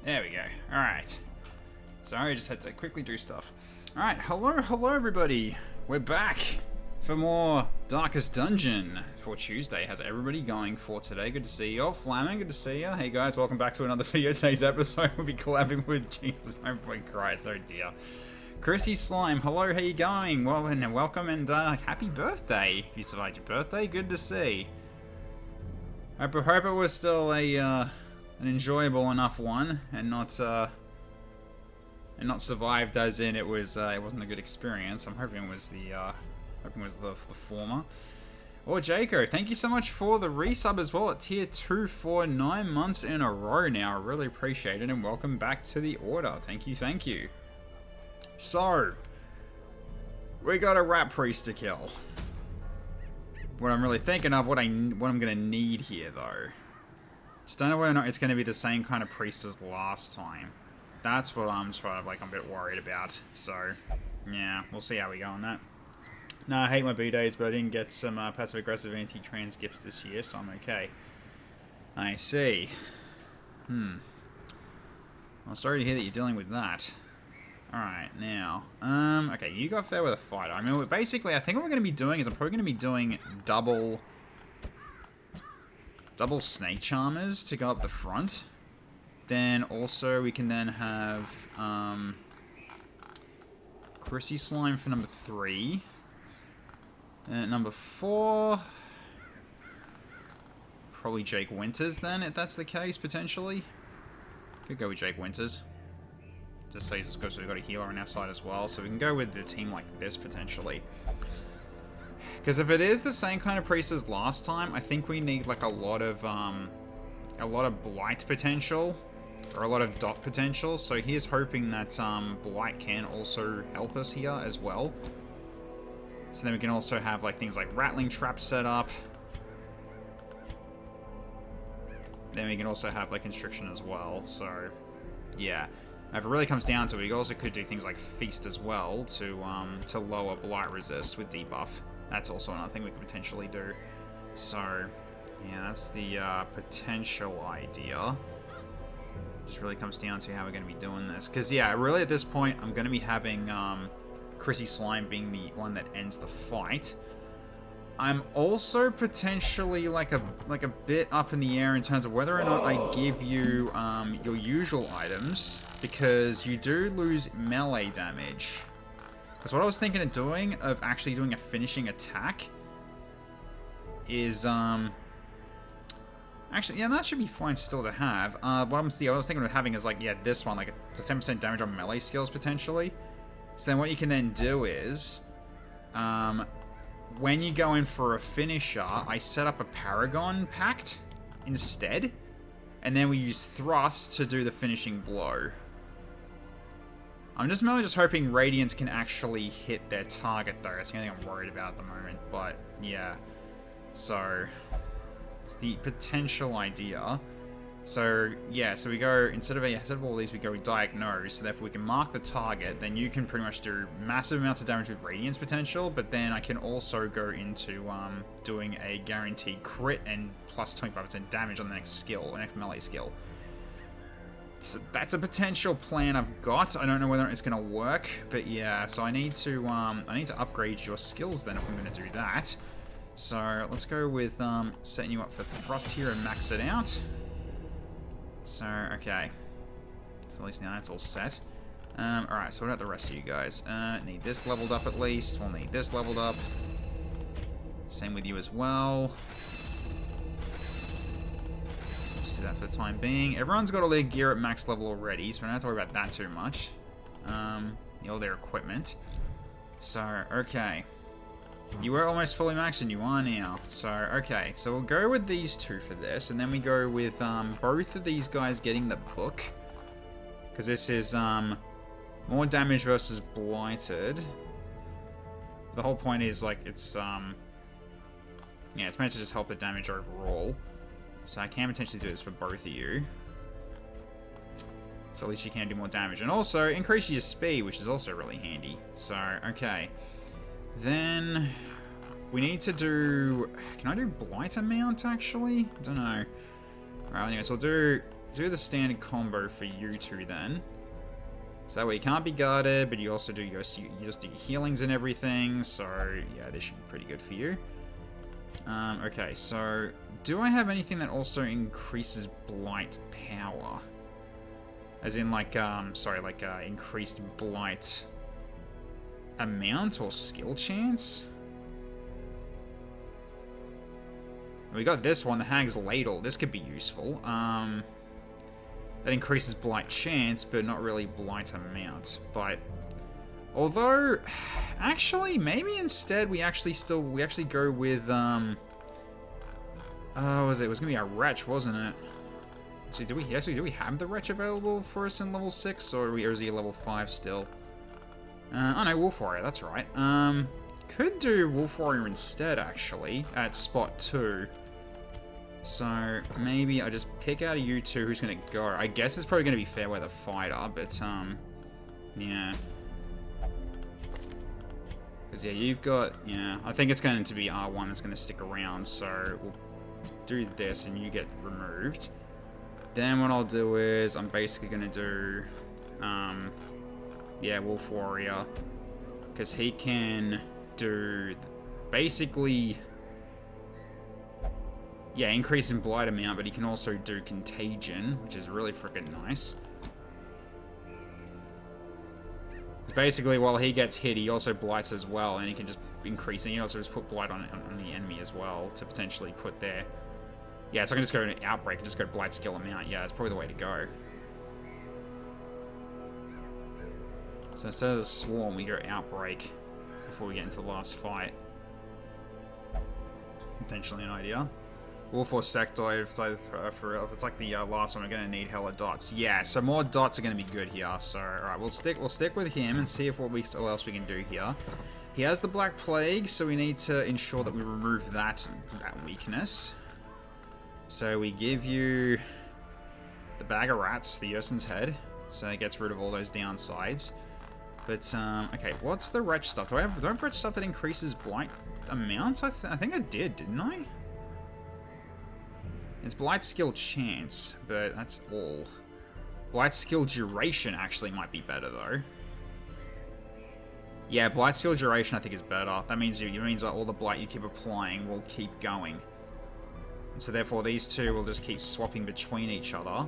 There we go. Alright. Sorry, I just had to quickly do stuff. Alright, hello everybody. We're back for more Darkest Dungeon for Tuesday. How's everybody going for today? Good to see you. Oh, Flamming, good to see you. Hey guys, welcome back to another video. Today's episode we'll be collabing with Jesus. Oh my Christ, oh dear. Chrissy Slime, hello, how you going? Well, and welcome and happy birthday. If you survived your birthday, good to see. I hope it was still a an enjoyable enough one, and not survived as in it wasn't a good experience. I'm hoping it was the former. Or Jaco, thank you so much for the resub as well at tier 2 for 9 months in a row now. I really appreciate it, and welcome back to the order. Thank you, thank you. So, we got a rat priest to kill. What I'm really thinking of, what I'm gonna need here though. Just don't know whether or not it's gonna be the same kind of priest as last time. That's what I'm sort of like I'm a bit worried about. So, yeah, we'll see how we go on that. No, I hate my B-days, but I didn't get some passive-aggressive anti-trans gifts this year, so I'm okay. I see. Well, sorry to hear that you're dealing with that. Alright, now, okay, you go up there with a fighter. I mean, basically, I think what we're going to be doing is I'm probably going to be doing double snake charmers to go up the front. Then also we can then have Chrissy Slime for number 3. And at number 4, probably Jake Winters then, if that's the case, potentially. Could go with Jake Winters. Just so we've got a healer on our side as well, so we can go with the team like this, potentially. Because if it is the same kind of priest as last time, I think we need like a lot of blight potential, or a lot of dot potential. So here's hoping that blight can also help us here as well. So then we can also have like things like rattling traps set up. Then we can also have like constriction as well. So yeah, if it really comes down to it, we also could do things like feast as well to lower blight resist with debuff. That's also another thing we could potentially do. So, yeah, that's the potential idea. Just really comes down to how we're going to be doing this. Because, yeah, really at this point, I'm going to be having Chrissy Slime being the one that ends the fight. I'm also potentially like a bit up in the air in terms of whether or not I give you your usual items, because you do lose melee damage. Because what I was thinking of doing, of actually doing a finishing attack, is actually, yeah, that should be fine still to have. What I was thinking of having is like, yeah, this one, like a 10% damage on melee skills potentially. So then what you can then do is, when you go in for a finisher, I set up a Paragon Pact instead, and then we use Thrust to do the finishing blow. I'm just mainly just hoping Radiance can actually hit their target though. That's the only thing I'm worried about at the moment, but yeah. So, it's the potential idea. So, yeah, so we go, instead of all these, we go diagnose, so therefore we can mark the target, then you can pretty much do massive amounts of damage with Radiance potential, but then I can also go into doing a guaranteed crit and plus 25% damage on the next skill, the next melee skill. So that's a potential plan I've got. I don't know whether it's going to work, but yeah, so I need to upgrade your skills then if I'm going to do that. So let's go with setting you up for thrust here and max it out. So, okay. So at least now that's all set. Alright, so what about the rest of you guys? Need this leveled up at least. We'll need this leveled up. Same with you as well. Just do that for the time being. Everyone's got all their gear at max level already, so we don't have to worry about that too much. All their equipment. So, okay. You were almost fully maxed and you are now. So, okay. So we'll go with these two for this. And then we go with both of these guys getting the book. Because this is more damage versus blighted. The whole point is, like, it's... yeah, it's meant to just help the damage overall. So I can potentially do this for both of you. So at least you can do more damage. And also, increase your speed, which is also really handy. So, okay. Then we need to do... Can I do Blighter Mount, actually? I don't know. Alright, anyways, we'll do the standard combo for you two then. So that way you can't be guarded, but you also do your, you just do your healings and everything. So, yeah, this should be pretty good for you. Okay, so do I have anything that also increases Blight power? As in, like, increased Blight amount or skill chance? We got this one, the Hag's Ladle. This could be useful. That increases Blight chance, but not really Blight amount. But although, actually, maybe instead we actually go with it was gonna be a Wretch, wasn't it? So do we have the Wretch available for us in level 6, or is he level 5 still? Oh no, Wolf Warrior, that's right. Could do Wolf Warrior instead, actually, at spot 2. So, maybe I just pick out of you two who's gonna go. I guess it's probably gonna be Fairweather Fighter, but, yeah. Because, yeah, you've got, yeah, I think it's going to be R1 that's gonna stick around, so we'll do this and you get removed. Then what I'll do is, I'm basically gonna do, yeah, Wolf Warrior, because he can do, basically, yeah, increase in Blight amount, but he can also do Contagion, which is really freaking nice. Basically, while he gets hit, he also blights as well, and he can just increase, and he also just put Blight on the enemy as well, to potentially put there. Yeah, so I can just go to Outbreak and just go Blight skill amount. Yeah, that's probably the way to go. So instead of the Swarm, we go Outbreak before we get into the last fight. Potentially an idea. Wolf or Sectoid, if it's like the last one, we're gonna need hella dots. Yeah, so more dots are gonna be good here. So, alright, we'll stick with him and see if what else we can do here. He has the Black Plague, so we need to ensure that we remove that weakness. So we give you the Bag of Rats, the Yersin's Head, so it gets rid of all those downsides. But, okay, what's the Wretch stuff? Do I have Wretch stuff that increases Blight amount? I think I did, didn't I? It's Blight skill chance, but that's all. Blight skill duration actually might be better, though. Yeah, blight skill duration I think is better. That means that all the blight you keep applying will keep going. And so therefore these two will just keep swapping between each other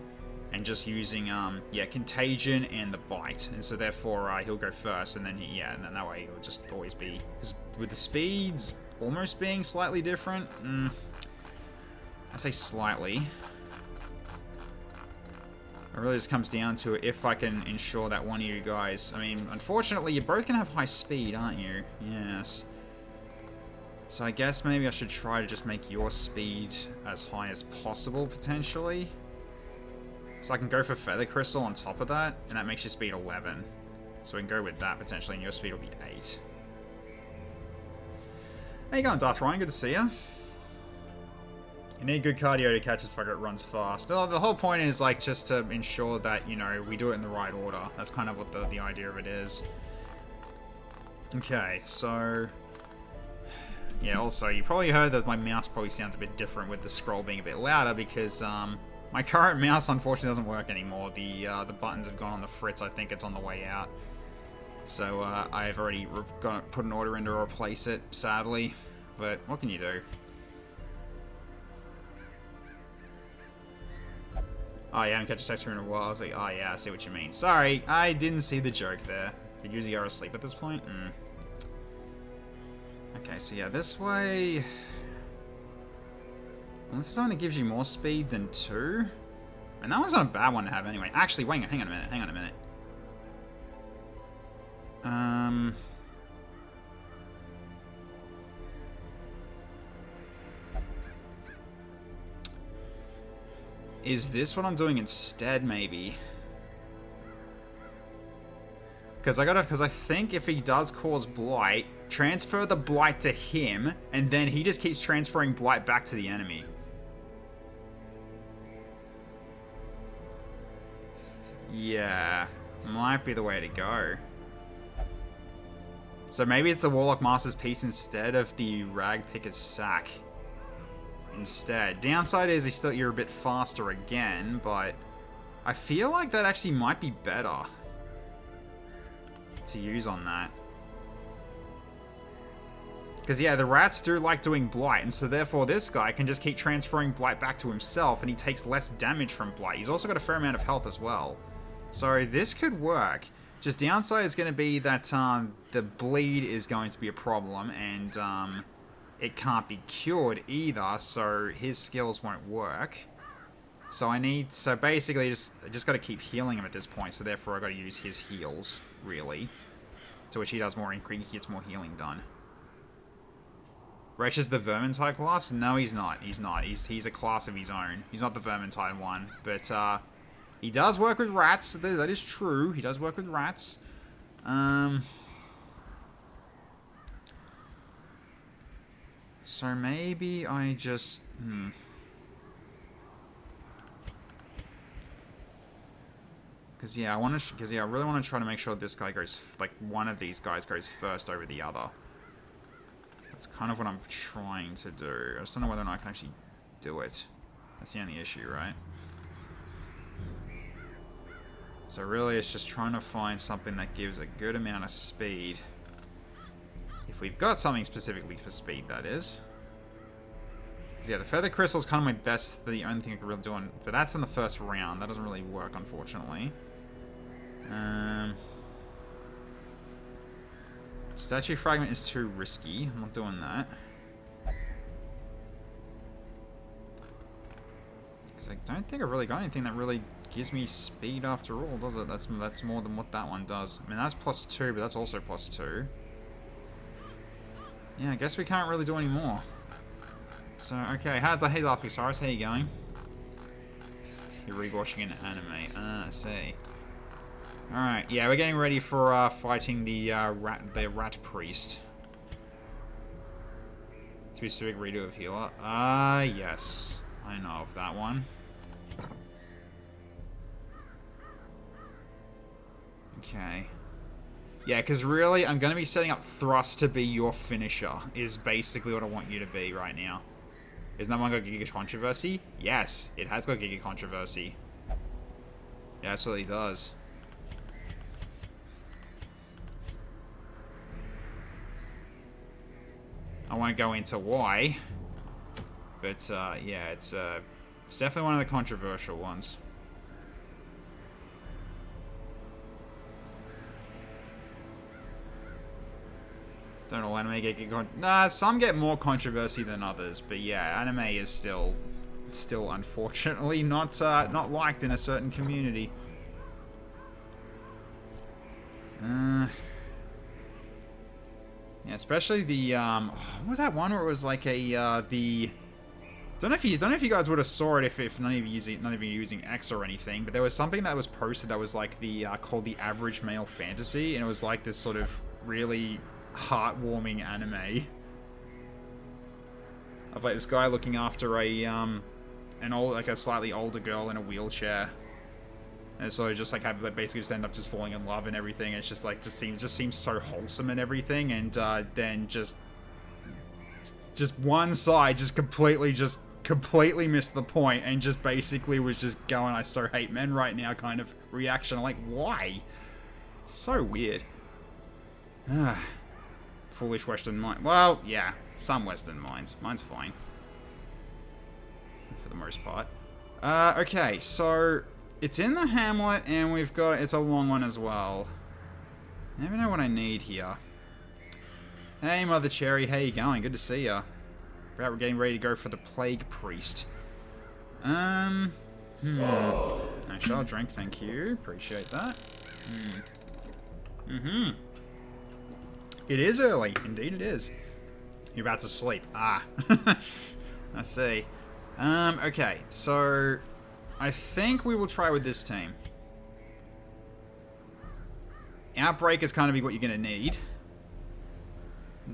and just using yeah, contagion and the bite. And so therefore he'll go first, and then and then that way he'll just always be, because with the speeds almost being slightly different, I say slightly. It really just comes down to if I can ensure that one of you guys... I mean, unfortunately, you both can have high speed, aren't you? Yes. So I guess maybe I should try to just make your speed as high as possible, potentially. So I can go for Feather Crystal on top of that, and that makes your speed 11. So we can go with that, potentially, and your speed will be 8. How you going, Darth Ryan? Good to see you. You need good cardio to catch this fucker. It runs fast. The whole point is, like, just to ensure that, you know, we do it in the right order. That's kind of what the idea of it is. Okay, so... yeah, also, you probably heard that my mouse probably sounds a bit different with the scroll being a bit louder because, my current mouse, unfortunately, doesn't work anymore. The buttons have gone on the fritz. I think it's on the way out. So, I've already put an order in to replace it, sadly. But, what can you do? Oh, yeah, I haven't catch a texture in a while. I was like, oh, yeah, I see what you mean. Sorry, I didn't see the joke there. But usually you're asleep at this point? Okay, so yeah, this way... well, this is something that gives you more speed than 2. And that one's not a bad one to have anyway. Actually, wait, hang on a minute. Is this what I'm doing instead, maybe? Because I think if he does cause blight, transfer the blight to him, and then he just keeps transferring blight back to the enemy. Yeah, might be the way to go. So maybe it's a Warlock Master's Piece instead of the Rag Picker's Sack. Instead. Downside is you're a bit faster again, but I feel like that actually might be better to use on that. Because yeah, the rats do like doing blight, and so therefore this guy can just keep transferring blight back to himself, and he takes less damage from blight. He's also got a fair amount of health as well. So this could work. Just downside is going to be that the bleed is going to be a problem, and it can't be cured either, so his skills won't work. So basically I just got to keep healing him at this point, so therefore I got to use his heals, really. To which he does more, he gets more healing done. Wretch is the Vermintide class? No, he's not. He's not. He's a class of his own. He's not the Vermintide one, but he does work with rats. That is true. He does work with rats. So maybe I just... Because yeah, I really want to try to make sure this guy goes... like, one of these guys goes first over the other. That's kind of what I'm trying to do. I just don't know whether or not I can actually do it. That's the only issue, right? So really, it's just trying to find something that gives a good amount of speed. If we've got something specifically for speed, that is. So yeah, the Feather Crystal is kind of my best, the only thing I can really do on... but that's in the first round. That doesn't really work, unfortunately. Statue Fragment is too risky. I'm not doing that. Because I don't think I've really got anything that really gives me speed after all, does it? That's more than what that one does. I mean, that's +2, but that's also +2. Yeah, I guess we can't really do any more. So, okay, hey Lapisaurus, how you going? You're rewatching an anime. I see. Alright, yeah, we're getting ready for fighting the rat priest. To be specific, redo of healer. Yes. I know of that one. Okay. Yeah, because really, I'm going to be setting up Thrust to be your finisher, is basically what I want you to be right now. Isn't that one got Giga Controversy? Yes, it has got Giga Controversy. It absolutely does. won't go into why. But, yeah, it's definitely one of the controversial ones. Don't all anime get nah, some get more controversy than others, but yeah, anime is still unfortunately not liked in a certain community. Yeah, especially the what was that one where it was like a the don't know if you guys would have saw it if none of you are using X or anything, but there was something that was posted that was like the called the Average Male Fantasy, and it was like this sort of really heartwarming anime of like this guy looking after a slightly older girl in a wheelchair, and so just like have basically just end up just falling in love and everything. It's just like just seems so wholesome and everything, and then just one side just completely missed the point and just basically was just going, I so hate men right now kind of reaction. I'm like, why? So weird. Foolish Western mind. Well, yeah, some Western minds. Mine's fine. For the most part. Okay, so it's in the hamlet and it's a long one as well. I never know what I need here. Hey, Mother Cherry, how you going? Good to see ya. We're getting ready to go for the Plague Priest. No shall drink, thank you. Appreciate that. It is early. Indeed it is. You're about to sleep. Ah. I see. Okay, so I think we will try with this team. Outbreak is kind of what you're going to need.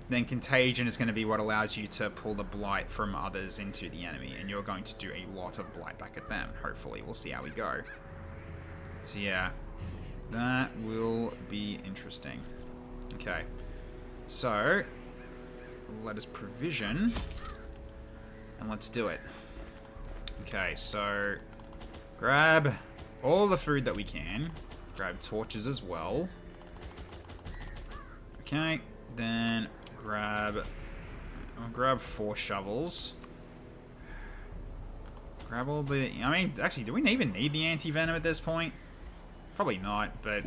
Then Contagion is going to be what allows you to pull the Blight from others into the enemy, and you're going to do a lot of Blight back at them. Hopefully, we'll see how we go. So yeah, that will be interesting. Okay, so let us provision, and let's do it. Okay, so grab all the food that we can. Grab torches as well. Okay, then I'll grab 4 shovels. Grab all the... I mean, actually, do we even need the anti-venom at this point? Probably not, but...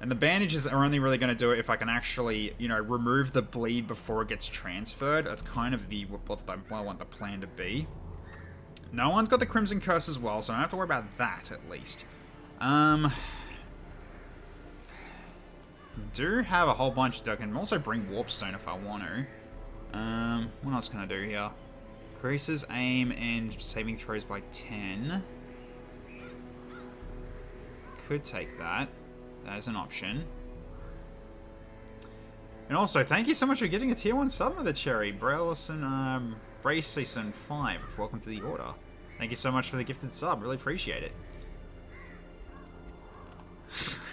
And the bandages are only really going to do it if I can actually, you know, remove the bleed before it gets transferred. That's kind of what I want the plan to be. No one's got the Crimson Curse as well, so I don't have to worry about that, at least. Do have a whole bunch that I can also bring Warpstone if I want to. What else can I do here? Increases aim and saving throws by 10. Could take that. That is an option. And also, thank you so much for getting a tier 1 sub with the Cherry. Braylison, Brace Season 5. Welcome to the order. Thank you so much for the gifted sub. Really appreciate it.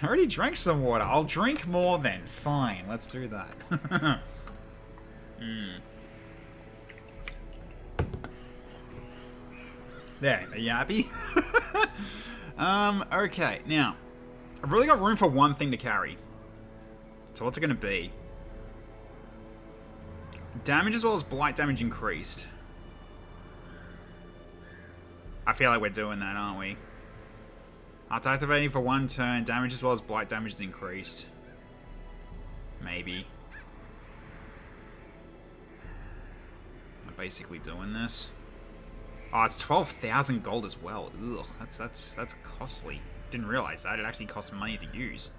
I already drank some water. I'll drink more then. Fine, let's do that. There, are you happy? Okay, now, I've really got room for one thing to carry. So what's it going to be? Damage as well as blight damage increased. I feel like we're doing that, aren't we? After activating for 1 turn, damage as well as blight damage is increased. Maybe. I'm basically doing this. Oh, it's 12,000 gold as well. Ugh, that's costly. Didn't realize that. It actually costs money to use.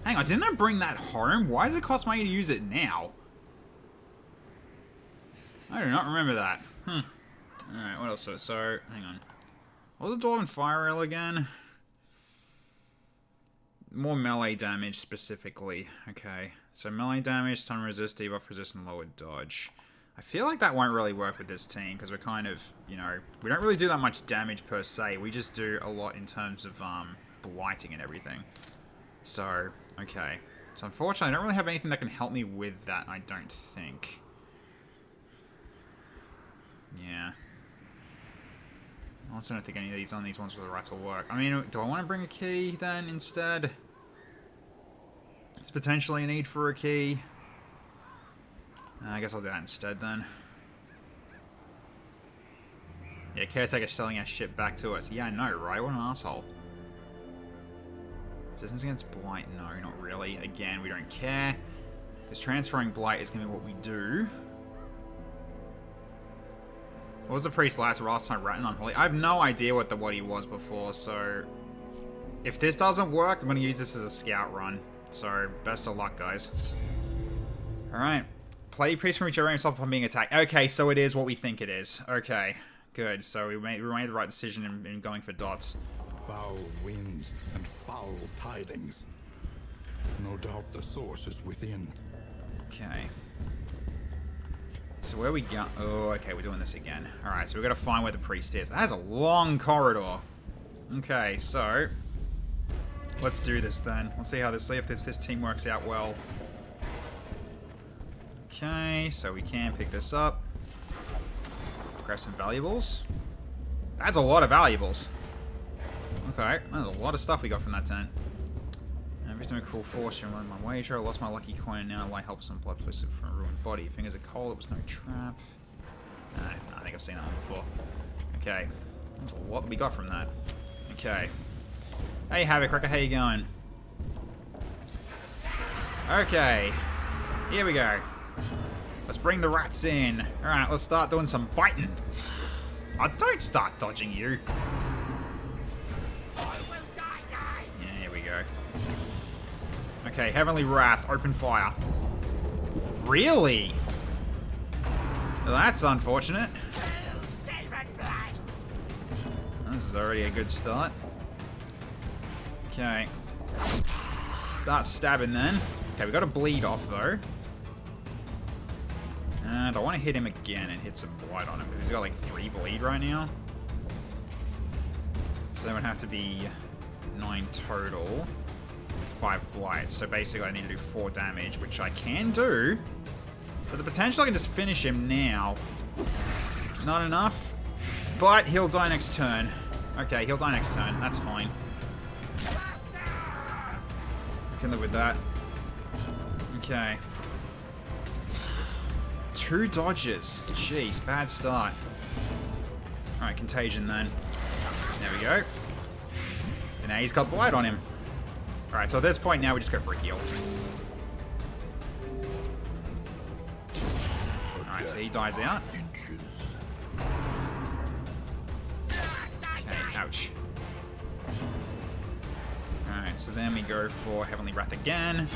Hang on, didn't I bring that home? Why does it cost money to use it now? I do not remember that. Alright, what else? So, hang on. What was the Dwarven Fire Ale again? More melee damage specifically. Okay. So melee damage, stun resist, debuff resist, and lower dodge. I feel like that won't really work with this team because we're kind of, you know, we don't really do that much damage per se. We just do a lot in terms of blighting and everything. So, okay. So unfortunately, I don't really have anything that can help me with that, I don't think. Yeah. I also don't think any of these ones with the rats will work. I mean, do I want to bring a key then instead? There's potentially a need for a key. I guess I'll do that instead then. Yeah, caretaker's selling our shit back to us. Yeah, I know, right? What an asshole. Resistance against blight? No, not really. Again, we don't care. Because transferring blight is going to be what we do. What was the priest last time? Ratting on Holy? I have no idea what he was before, so... If this doesn't work, I'm going to use this as a scout run. So, best of luck, guys. Alright. Play priest can regenerate himself upon being attacked. Okay, so it is what we think it is. Okay, good. So we made the right decision in going for dots. Foul winds and foul tidings. No doubt the source is within. Okay. So where we go? Oh, okay, we're doing this again. Alright, so we've got to find where the priest is. That has a long corridor. Okay, so... Let's do this then. Let's see if this team works out well. Okay, so we can pick this up. Grab some valuables. That's a lot of valuables. Okay, that's a lot of stuff we got from that tent. Every time I call fortune, run my wager. I lost my lucky coin and now light helps some blood flow from a ruined body. Fingers of coal, it was no trap. No, I think I've seen that one before. Okay, there's a lot that we got from that. Okay. Hey Havoc Wrecker, how you going? Okay, here we go. Let's bring the rats in. Alright, let's start doing some biting. I don't start dodging you. Yeah, here we go. Okay, Heavenly Wrath, open fire. Really? Well, that's unfortunate. This is already a good start. Okay. Start stabbing then. Okay, we got to bleed off though. And I want to hit him again and hit some blight on him because he's got like 3 bleed right now. So that would have to be 9 total. 5 blight. So basically I need to do 4 damage, which I can do. There's a potential I can just finish him now. Not enough. But he'll die next turn. Okay, he'll die next turn. That's fine. I can live with that. Okay. 2 dodges. Jeez, bad start. Alright, contagion then. There we go. And now he's got blight on him. Alright, so at this point now we just go for a heal. Alright, so he dies out. Okay, ouch. Alright, so then we go for Heavenly Wrath again.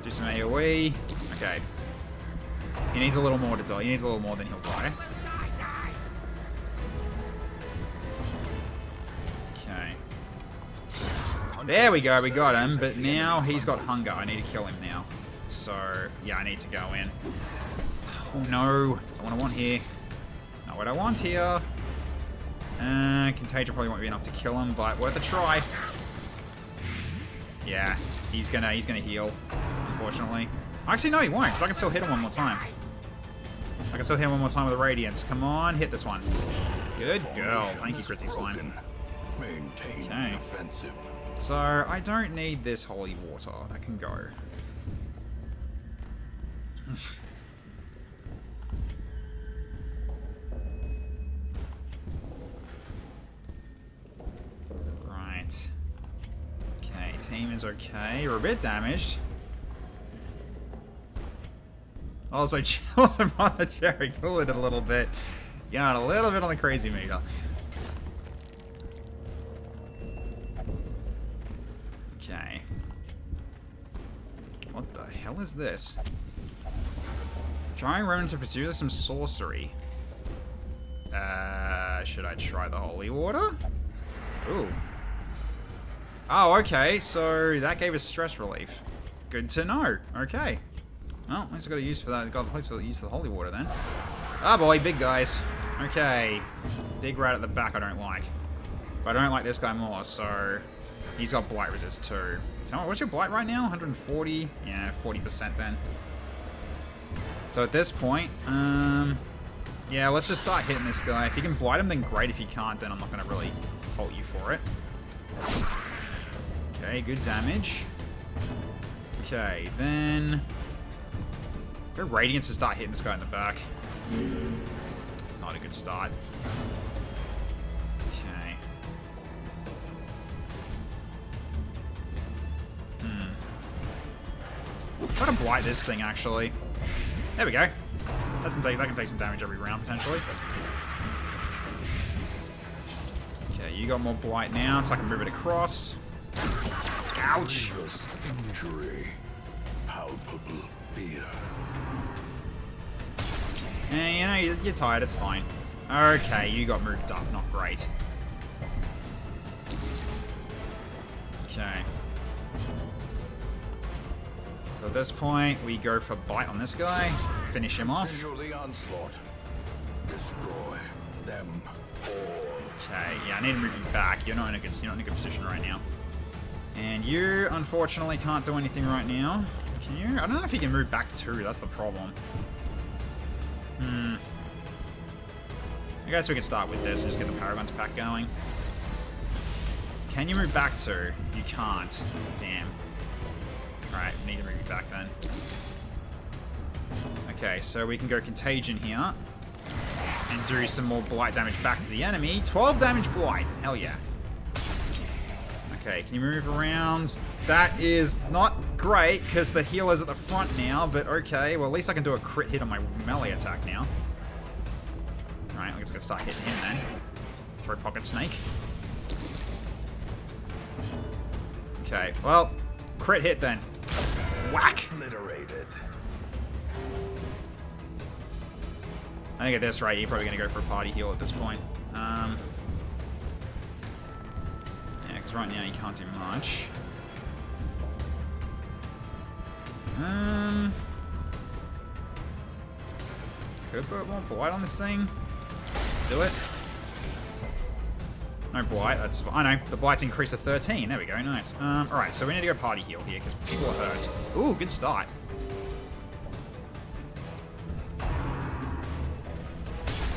Do some AoE. Okay. He needs a little more to die. He needs a little more than he'll die. Okay. There we go, we got him, but now he's got hunger. I need to kill him now. So, yeah, I need to go in. Oh no, that's not what I want here. Not what I want here. Contagion probably won't be enough to kill him, but worth a try. Yeah, he's gonna heal, unfortunately. Actually, no, he won't, because I can still hit him one more time. I can still hit him one more time with a Radiance. Come on, hit this one. Good girl. Thank you, Critzy Slime. Okay. So, I don't need this holy water. That can go. Right. Okay, team is okay. We're a bit damaged. Also, chills him on the cherry, cool it a little bit. Got a little bit on the crazy meter. Okay. What the hell is this? Trying Ronan to pursue some sorcery. Should I try the holy water? Ooh. Oh, okay, so that gave us stress relief. Good to know. Okay. Well, at least I got a use for that. Got a place for the use of the holy water then. Ah, boy, big guys. Okay. Big rat at the back I don't like. But I don't like this guy more, so... He's got blight resist too. Tell me, what's your blight right now? 140? Yeah, 40% then. So at this point, yeah, let's just start hitting this guy. If you can blight him, then great. If you can't, then I'm not going to really fault you for it. Okay, good damage. Okay, then... Go Radiance to start hitting this guy in the back. Not a good start. Okay. Try to blight this thing, actually. There we go. That can take some damage every round, potentially. Okay, you got more blight now, so I can move it across. Ouch! Injury. Palpable fear. And, you know, you're tired, it's fine. Okay, you got moved up, not great. Okay. So at this point, we go for bite on this guy, finish him off. Continue the onslaught. Destroy them all. Okay, yeah, I need to move you back. You're not in a good position right now. And you, unfortunately, can't do anything right now. Can you? I don't know if you can move back too. That's the problem. I guess we can start with this and just get the Paragon's pack going. Can you move back too? You can't. Damn. Alright, we need to move you back then. Okay, so we can go Contagion here. And do some more blight damage back to the enemy. 12 damage blight. Hell yeah. Okay, can you move around? That is not great, because the healer's at the front now, but okay. Well, at least I can do a crit hit on my melee attack now. Alright, I'm just going to start hitting him then. Throw Pocket Snake. Okay, well, crit hit then. Whack! Obliterated. I think at this rate, you're probably going to go for a party heal at this point. Yeah, because right now you can't do much. Could put more blight on this thing. Let's do it. No blight, that's fine. I know, the blight's increased to 13. There we go, nice. Alright, so we need to go party heal here, because people are hurt. Ooh, good start.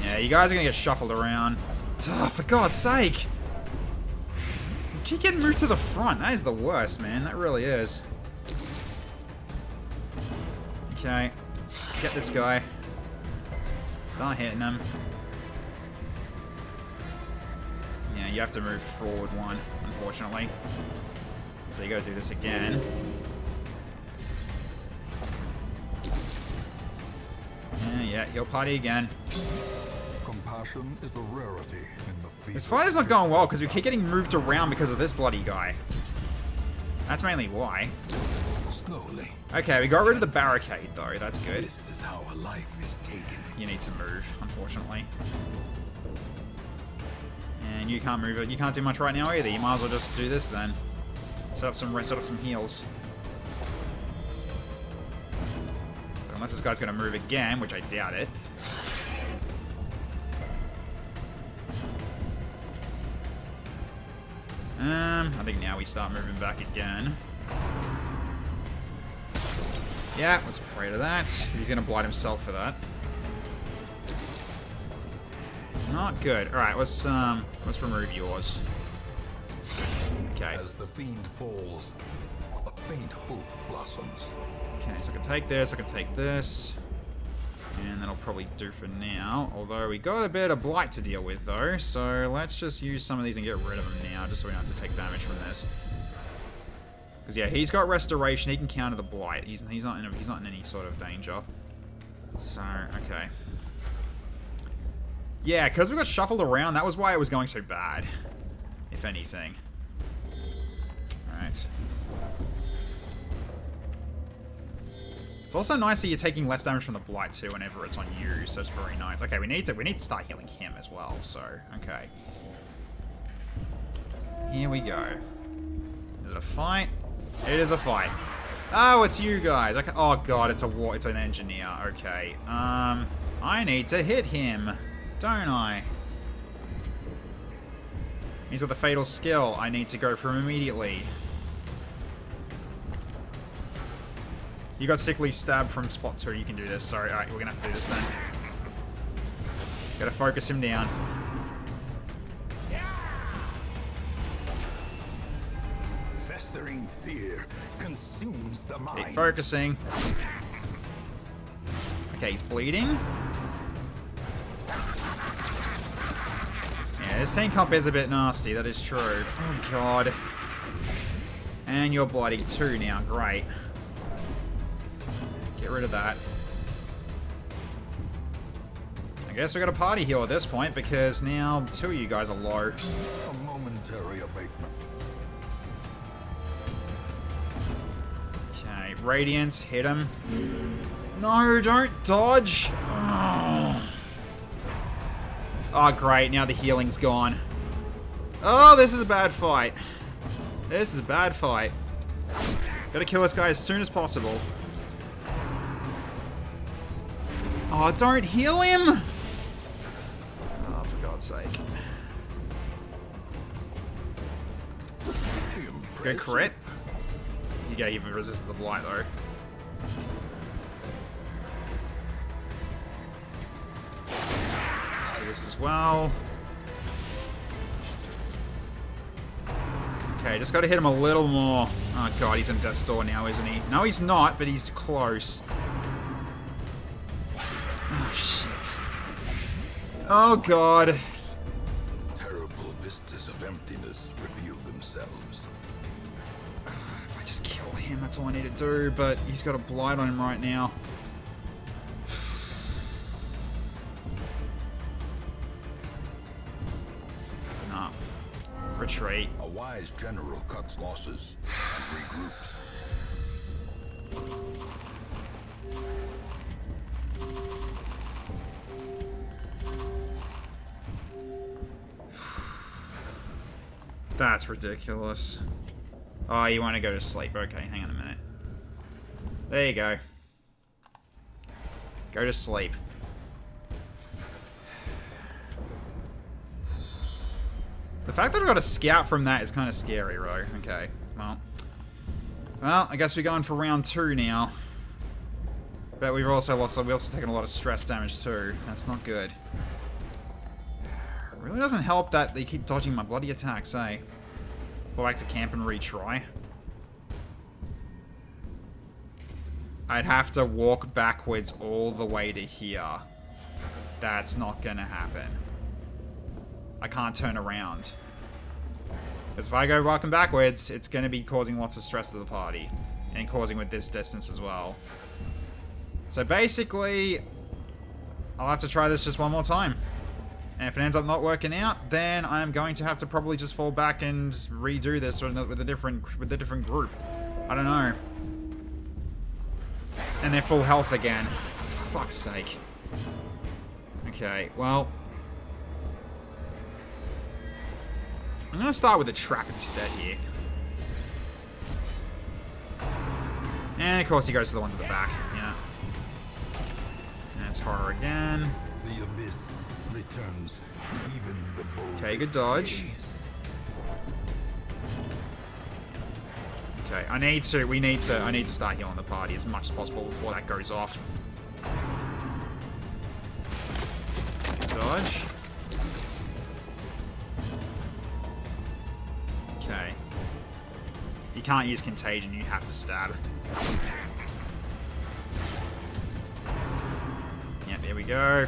Yeah, you guys are gonna get shuffled around. Oh, for God's sake! You keep getting moved to the front. That is the worst, man. That really is. Okay. Get this guy. Start hitting him. Yeah, you have to move forward one, unfortunately. So you gotta do this again. Yeah, heal party again. Compassion is a rarity in the field. This fight is not going well because we keep getting moved around because of this bloody guy. That's mainly why. Slowly. Okay, we got rid of the barricade though. That's good. This is how a life is taken. You need to move, unfortunately. And you can't move it. You can't do much right now either. You might as well just do this then. Set up some heals. So unless this guy's gonna move again, which I doubt it. I think now we start moving back again. Yeah, I was afraid of that. He's gonna blight himself for that. Not good. Alright, let's remove yours. Okay. As the fiend falls, a faint hope blossoms. Okay, so I can take this, I can take this. And that'll probably do for now. Although we got a bit of blight to deal with though, so let's just use some of these and get rid of them now, just so we don't have to take damage from this. Because yeah, he's got restoration, he can counter the blight. He's not in any sort of danger. So, okay. Yeah, because we got shuffled around, that was why it was going so bad. If anything. Alright. It's also nice that you're taking less damage from the blight too whenever it's on you, so it's very nice. Okay, we need to start healing him as well, so okay. Here we go. Is it a fight? It is a fight. Oh, it's you guys. Okay. Oh god, it's an engineer. Okay. I need to hit him, don't I? He's got the fatal skill. I need to go for him immediately. You got sickly stab from spot 2. You can do this. Sorry. Alright, we're gonna have to do this then. Gotta focus him down. Festering fear consumes the mind. Keep focusing. Okay, he's bleeding. Yeah, his tank comp is a bit nasty, that is true. Oh god. And you're bloody too now, great. Get rid of that. I guess we got a party heal at this point because now 2 of you guys are low. A momentary abatement. Okay, Radiance, hit him. No, don't dodge. Oh, great, now the healing's gone. Oh, this is a bad fight. This is a bad fight. Gotta kill this guy as soon as possible. Oh, don't heal him! Oh, for God's sake. Good crit. You even resisted the blight though. Let's do this as well. Okay, just gotta hit him a little more. Oh god, he's in death's door now, isn't he? No, he's not, but he's close. Oh shit. Oh god. Terrible vistas of emptiness reveal themselves. If I just kill him, that's all I need to do, but he's got a blight on him right now. No. Retreat. A wise general cuts losses and regroups. That's ridiculous. Oh, you want to go to sleep. Okay, hang on a minute. There you go. Go to sleep. The fact that I got a scout from that is kind of scary, bro. Okay, well, I guess we're going for round 2 now. But we've also taken a lot of stress damage too. That's not good. It really doesn't help that they keep dodging my bloody attacks, eh? Go back to camp and retry. I'd have to walk backwards all the way to here. That's not gonna happen. I can't turn around. Because if I go walking backwards, it's going to be causing lots of stress to the party. And causing with this distance as well. So basically, I'll have to try this just one more time. And if it ends up not working out, then I'm going to have to probably just fall back and redo this with a different group. I don't know. And they're full health again. For fuck's sake. Okay, well, I'm going to start with a trap instead here. And of course he goes to the one to the back. Yeah. And it's horror again. The abyss returns even the boldest. Okay, good dodge. Okay, I need to start healing the party as much as possible before that goes off. Dodge. Okay. You can't use contagion, you have to stab. Yep, there we go.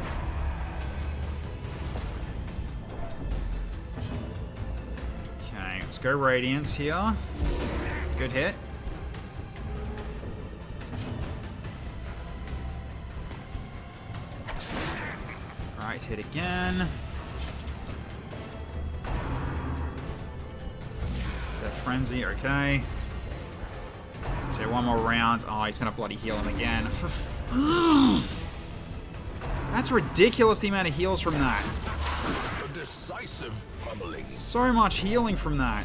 Okay, let's go Radiance here. Good hit. Right, hit again. Death Frenzy, okay. So one more round. Oh, he's gonna bloody heal him again. That's ridiculous, the amount of heals from that. A decisive pummeling. So much healing from that.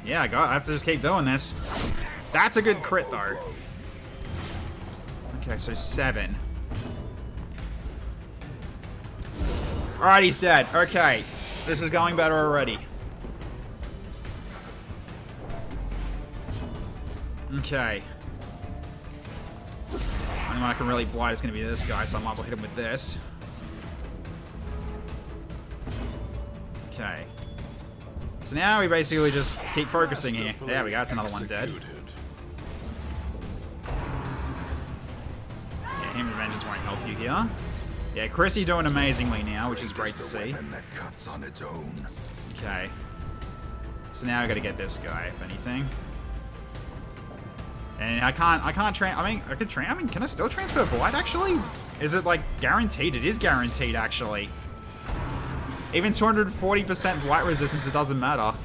Yeah, I have to just keep doing this. That's a good crit, though. Okay, so 7. Alright, he's dead. Okay. This is going better already. Okay. only one I can really blight is going to be this guy, so I might as well hit him with this. Okay. So now we basically just keep focusing here. There we go, that's another one dead. Yeah, him Avengers won't help you here. Yeah, Chrissy doing amazingly now, which is great to see. Okay. So now I gotta get this guy, if anything. And I can't can I still transfer Blight, actually? Is it, like, guaranteed? It is guaranteed, actually. Even 240% Blight resistance, it doesn't matter.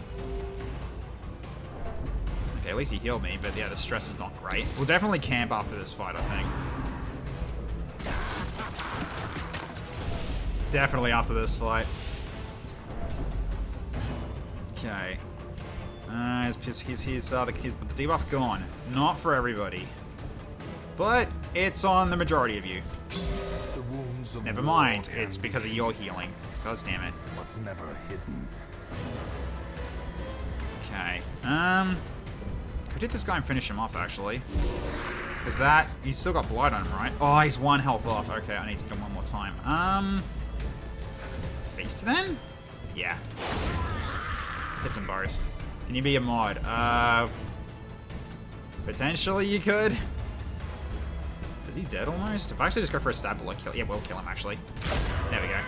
Okay, at least he healed me, but yeah, the stress is not great. We'll definitely camp after this fight, I think. Definitely after this fight. Okay. The debuff gone. Not for everybody. But it's on the majority of you. Never mind, it's because of your healing. God damn it. But never hidden. Okay. Could hit this guy and finish him off, actually. Is that... He's still got Blight on him, right? Oh, he's 1 health off. Okay, I need to hit him one more time. Feast then? Yeah. Hits them both. Can you be a mod? Potentially you could. Is he dead almost? If I actually just go for a stab, will it kill? Yeah, we'll kill him, actually. There we go.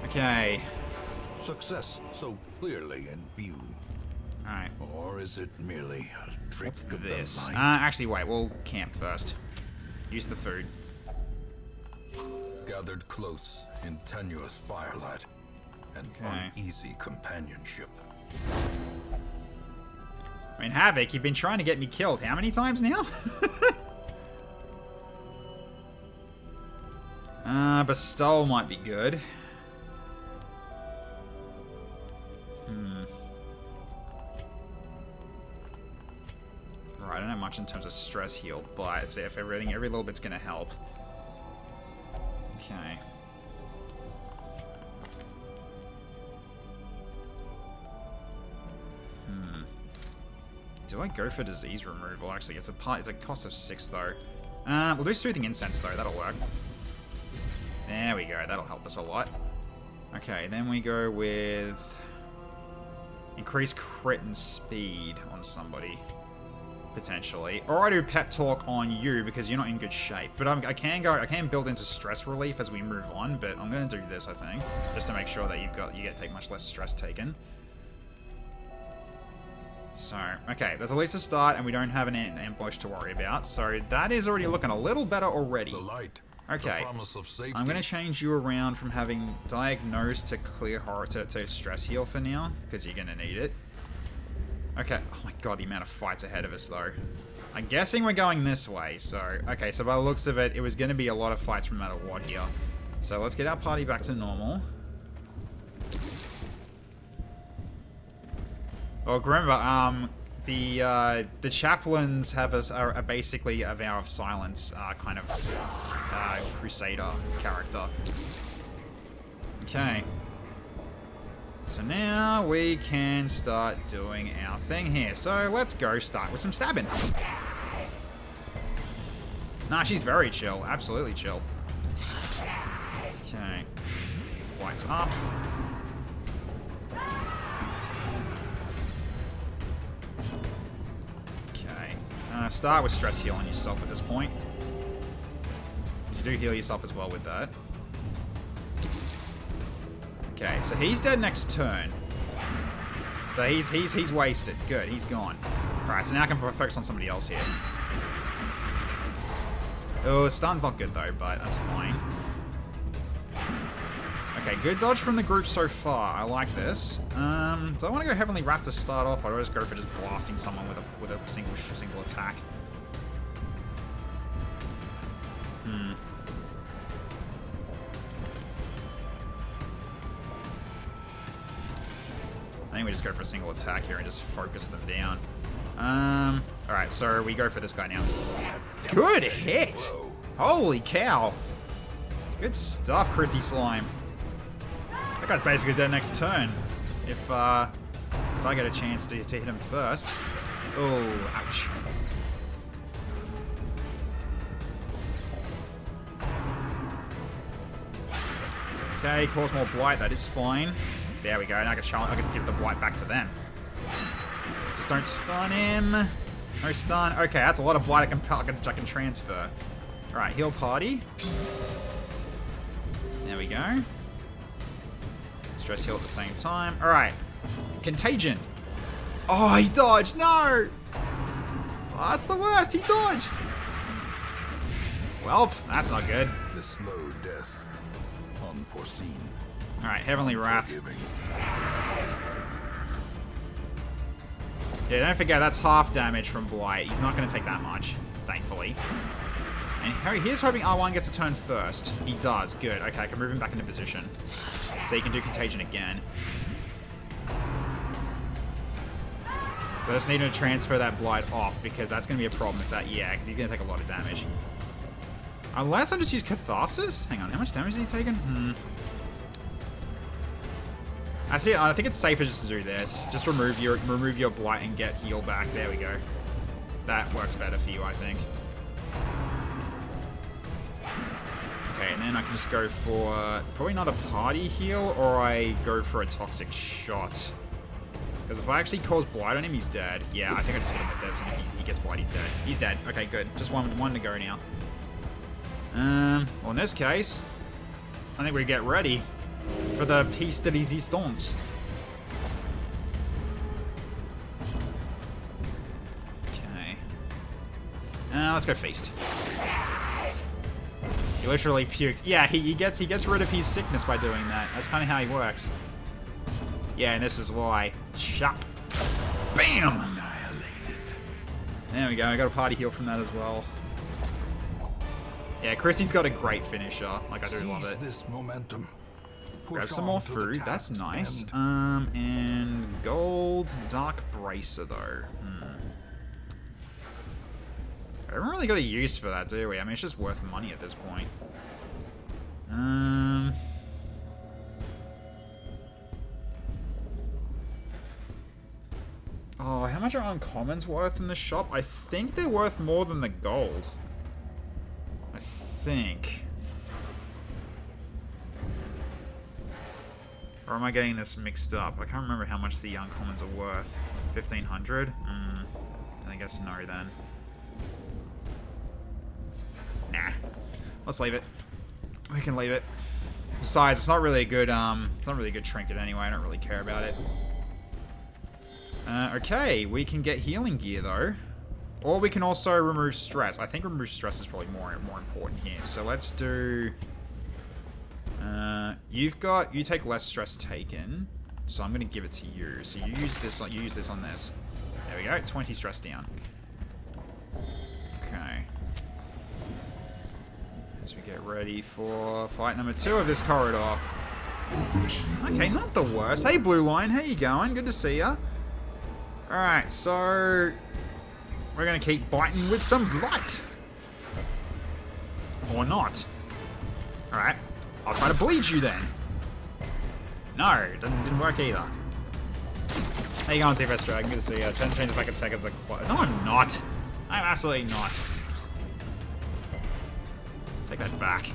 Okay. Success so clearly in view. Alright. Or is it merely a trick What's of this? the light? Actually, wait. We'll camp first. Use the food. Gathered close in tenuous firelight and uneasy companionship. I mean, Havoc, you've been trying to get me killed how many times now? Bestow might be good. Right, I don't have much in terms of stress heal, but it's if every little bit's gonna help. Okay. Do I go for disease removal? Actually, it's a cost of 6 though. We'll do soothing incense though. That'll work. There we go. That'll help us a lot. Okay, then we go with increase crit and speed on somebody potentially, or I do pep talk on you because you're not in good shape. But I can build into stress relief as we move on. But I'm gonna do this, I think, just to make sure that you take much less stress taken. So, okay, there's at least a start, and we don't have an ambush to worry about. So that is already looking a little better already. The light, okay, the promise of safety. I'm going to change you around from having diagnosed to clear horror to stress heal for now, because you're going to need it. Okay, oh my god, the amount of fights ahead of us, though. I'm guessing we're going this way, so... Okay, so by the looks of it, it was going to be a lot of fights no matter what here. So let's get our party back to normal. Well, remember, the chaplains have are basically a vow of silence kind of crusader character. Okay. So now we can start doing our thing here. So let's go start with some stabbing. Nah, she's very chill. Absolutely chill. Okay. Lights up. Start with stress heal on yourself at this point. You do heal yourself as well with that. Okay, so he's dead next turn. So he's wasted. Good, he's gone. Alright, so now I can focus on somebody else here. Oh, stun's not good though, but that's fine. Okay, good dodge from the group so far. I like this. Do I want to go Heavenly Wrath to start off, or do I just go for just blasting someone with a single attack? I think we just go for a single attack here and just focus them down. Alright, so we go for this guy now. Good hit! Holy cow! Good stuff, Chrissy Slime. That guy's basically dead next turn. If I get a chance to hit him first. Oh, ouch. Okay, cause more blight. That is fine. There we go. Now I can give the blight back to them. Just don't stun him. No stun. Okay, that's a lot of blight I can transfer. Alright, heal party. There we go. Stress heal at the same time. Alright. Contagion. Oh, he dodged. No! Oh, that's the worst. He dodged. Well, that's not good. The slow death, unforeseen. Alright, Heavenly Wrath. Yeah, don't forget, that's half damage from Blight. He's not going to take that much, thankfully. And here's hoping R1 gets a turn first. He does. Good. Okay, I can move him back into position. So he can do Contagion again. So I just need him to transfer that Blight off, because that's going to be a problem if that... Yeah, because he's going to take a lot of damage. Unless I just use Catharsis? Hang on, how much damage is he taking? I think it's safer just to do this. Just remove your Blight and get heal back. There we go. That works better for you, I think. Okay, and then I can just go for probably another party heal, or I go for a toxic shot. Because if I actually cause Blight on him, he's dead. Yeah, I think I just hit him with this, and if he gets Blight, he's dead. He's dead. Okay, good. Just one to go now. Well, in this case, I think we get ready for the piece de resistance. Okay. Let's go feast. He literally puked. Yeah, he gets rid of his sickness by doing that. That's kind of how he works. Yeah, and this is why. Chop. Bam! Annihilated. There we go. I got a party heal from that as well. Yeah, Chrissy's got a great finisher. Like, I do love it. This momentum. Grab some more food. That's nice. And gold. Dark Bracer, though. I haven't really got a use for that, do we? I mean, it's just worth money at this point. Oh, how much are uncommons worth in the shop? I think they're worth more than the gold. I think. Or am I getting this mixed up? I can't remember how much the uncommons are worth. 1,500? I guess no then. Nah. Let's leave it. We can leave it. Besides, it's not really a good trinket anyway. I don't really care about it. Okay, we can get healing gear though. Or we can also remove stress. I think remove stress is probably more important here. So let's do... you take less stress taken. So I'm going to give it to you. So you use this on this. There we go, 20 stress down. Okay. As we get ready for fight number 2 of this corridor. Okay, not the worst. Hey Blue Line, how you going? Good to see ya. Alright, so... we're going to keep biting with some blight. Or not. Alright. I'll try to bleed you then. No, didn't work either. How you going, TFS Dragon? Good to see you. Trying to change the fucking seconds like... No, I'm not. I'm absolutely not. Take that back.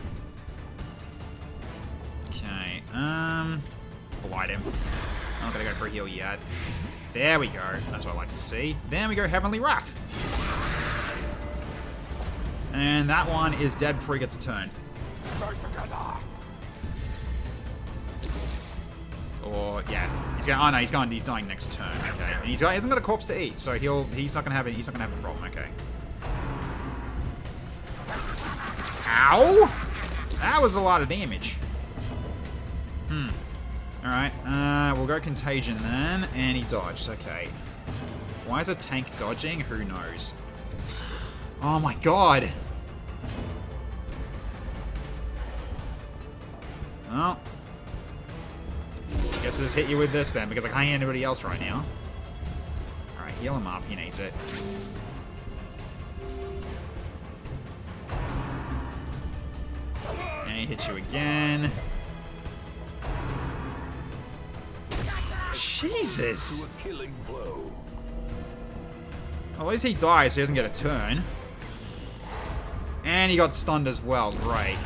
Okay, blight him. I'm not gonna go for a heal yet. There we go. That's what I like to see. There we go, Heavenly Wrath. And that one is dead before he gets a turn. Or yeah, he's going. Oh no, he's going. He's dying next turn. Okay, and he hasn't got a corpse to eat, so he's not gonna have it. He's not gonna have a problem. Okay. Ow! That was a lot of damage. Alright, we'll go Contagion then, and he dodged, okay. Why is a tank dodging? Who knows? Oh my god! Well, I guess I'll just hit you with this then, because I can't hit anybody else right now. Alright, heal him up, he needs it. And he hits you again. Jesus! Well, at least he dies so he doesn't get a turn. And he got stunned as well, great.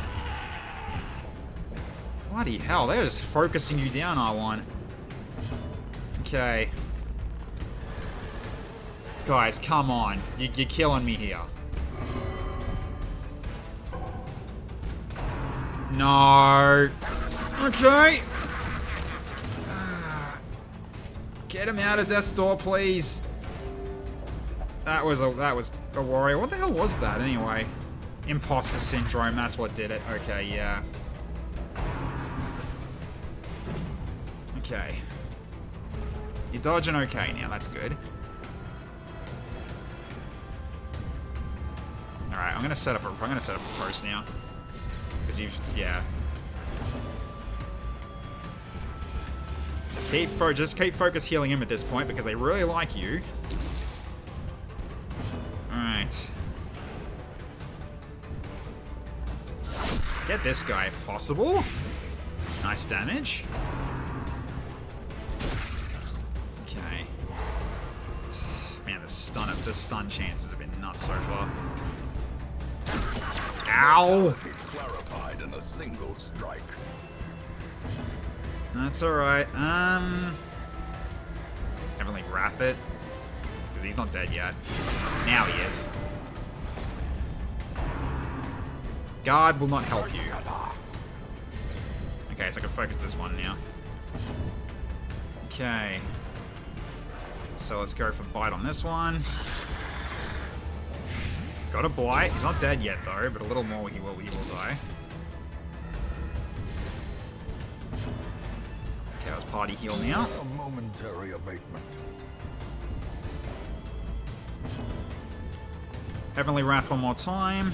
Bloody hell, they're just focusing you down, R1. Okay. Guys, come on. You're killing me here. No. Okay. Get him out of death's door, please. That was a warrior. What the hell was that anyway? Imposter syndrome, that's what did it. Okay, yeah. Okay. You're dodging okay now, that's good. Alright, I'm gonna set up a post now. Because yeah. Just keep focus healing him at this point because they really like you. Alright. Get this guy if possible. Nice damage. Okay. Man, the stun chances have been nuts so far. Ow! Clarified in a single strike. That's alright. Heavenly Wrath it. Because he's not dead yet. Now he is. Guard will not help you. Okay, so I can focus this one now. Okay. So let's go for bite on this one. Got a blight. He's not dead yet though, but a little more he will die. Okay, let's party heal now. A momentary abatement. Heavenly Wrath one more time.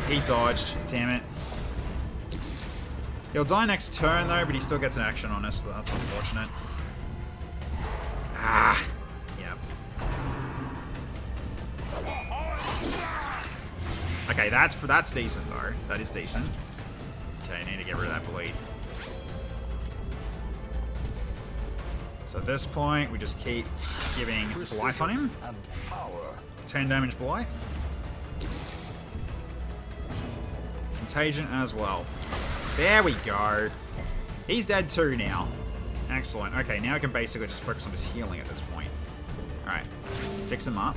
He dodged. Damn it. He'll die next turn though, but he still gets an action on us, so that's unfortunate. Ah. Yep. Okay, that's decent though. That is decent. Okay, I need to get rid of that bleed. So at this point, we just keep giving blight on him. 10 damage blight. Contagion as well. There we go. He's dead too now. Excellent. Okay, now I can basically just focus on his healing at this point. Alright. Fix him up.